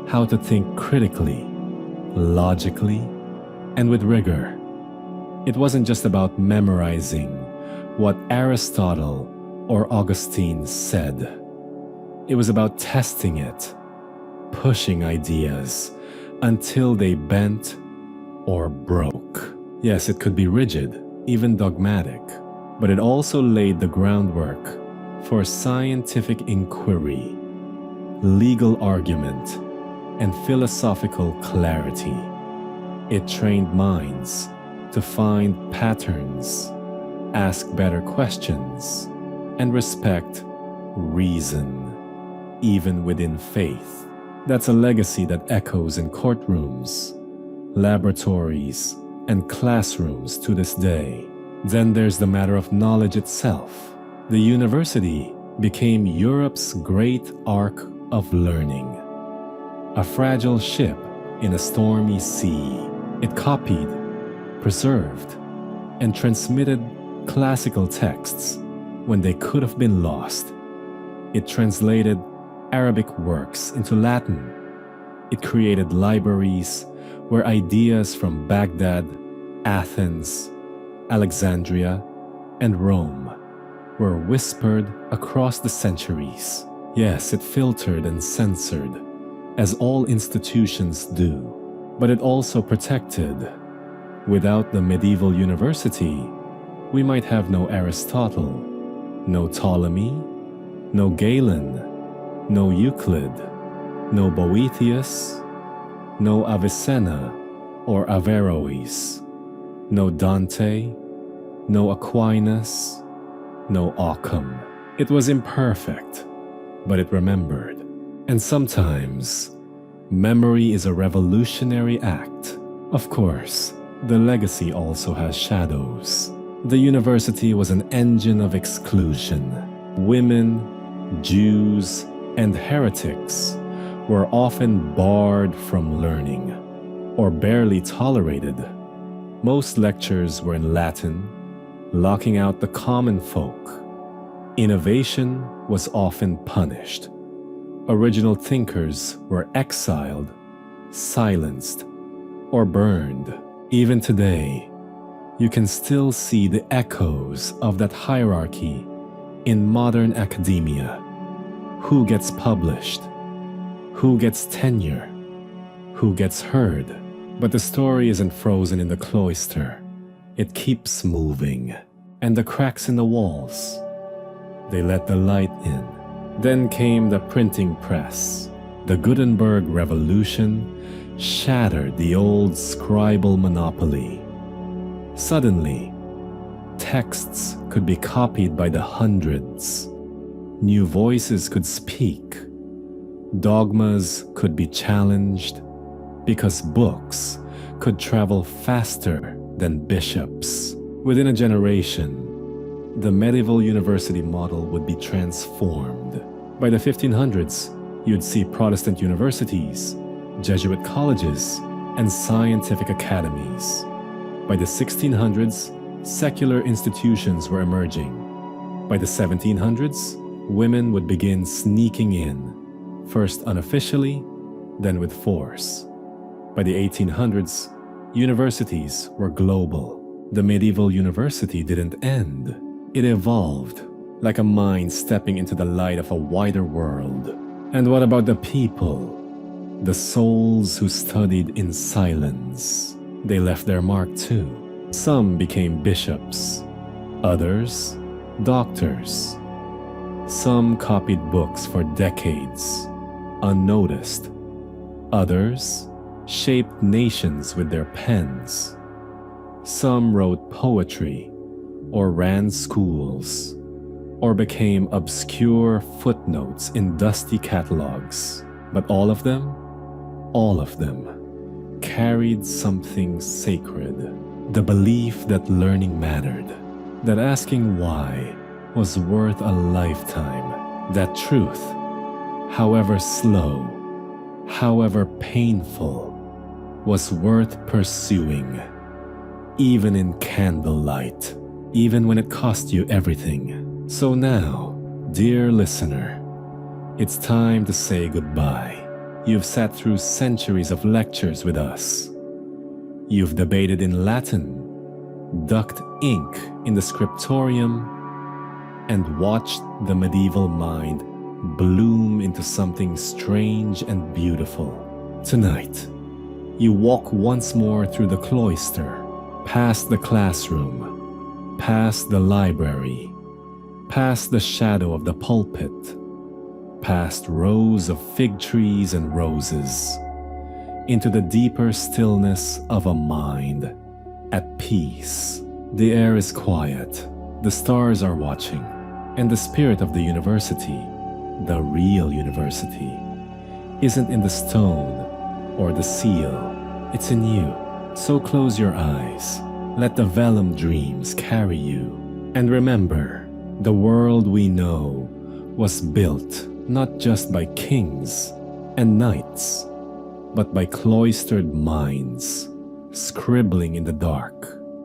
how to think critically, logically, and with rigor. It wasn't just about memorizing what Aristotle or Augustine said. It was about testing it, pushing ideas until they bent or broke. Yes, it could be rigid, even dogmatic, but it also laid the groundwork for scientific inquiry, legal argument, and philosophical clarity. It trained minds to find patterns, ask better questions, and respect reason, even within faith. That's a legacy that echoes in courtrooms, laboratories, and classrooms to this day. Then there's the matter of knowledge itself. The university became Europe's great ark of learning. A fragile ship in a stormy sea, it copied, preserved, and transmitted classical texts when they could have been lost. It translated Arabic works into Latin. It created libraries where ideas from Baghdad, Athens, Alexandria, and Rome were whispered across the centuries. Yes, it filtered and censored, as all institutions do, but it also protected. Without the medieval university, we might have no Aristotle, no Ptolemy, no Galen, no Euclid, no Boethius, no Avicenna or Averroes, no Dante, no Aquinas, no Occam. It was imperfect, but it remembered. And sometimes, memory is a revolutionary act. Of course, the legacy also has shadows. The university was an engine of exclusion. Women, Jews, and heretics were often barred from learning, or barely tolerated. Most lectures were in Latin, locking out the common folk. Innovation was often punished. Original thinkers were exiled, silenced, or burned. Even today, you can still see the echoes of that hierarchy in modern academia. Who gets published? Who gets tenure? Who gets heard? But the story isn't frozen in the cloister. It keeps moving. And the cracks in the walls, they let the light in. Then came the printing press. The Gutenberg Revolution shattered the old scribal monopoly. Suddenly, texts could be copied by the hundreds. New voices could speak. Dogmas could be challenged because books could travel faster than bishops. Within a generation, the medieval university model would be transformed. By the 1500s, you'd see Protestant universities, Jesuit colleges, and scientific academies. By the 1600s, secular institutions were emerging. By the 1700s, women would begin sneaking in, first unofficially, then with force. By the 1800s, universities were global. The medieval university didn't end. It evolved, like a mind stepping into the light of a wider world. And what about the people? The souls who studied in silence. They left their mark too. Some became bishops, others doctors. Some copied books for decades, unnoticed. Others shaped nations with their pens. Some wrote poetry, or ran schools, or became obscure footnotes in dusty catalogs. But all of them carried something sacred. The belief that learning mattered, that asking why was worth a lifetime, that truth, however slow, however painful, was worth pursuing, even in candlelight, even when it cost you everything. So now, dear listener, it's time to say goodbye. You've sat through centuries of lectures with us. You've debated in Latin, ducked ink in the scriptorium, and watched the medieval mind bloom into something strange and beautiful. Tonight, you walk once more through the cloister, past the classroom, past the library, past the shadow of the pulpit, past rows of fig trees and roses, into the deeper stillness of a mind at peace. The air is quiet, the stars are watching, and the spirit of the university, the real university, isn't in the stone or the seal, it's in you. So close your eyes, let the vellum dreams carry you, and remember, the world we know was built not just by kings and knights, but by cloistered minds, scribbling in the dark,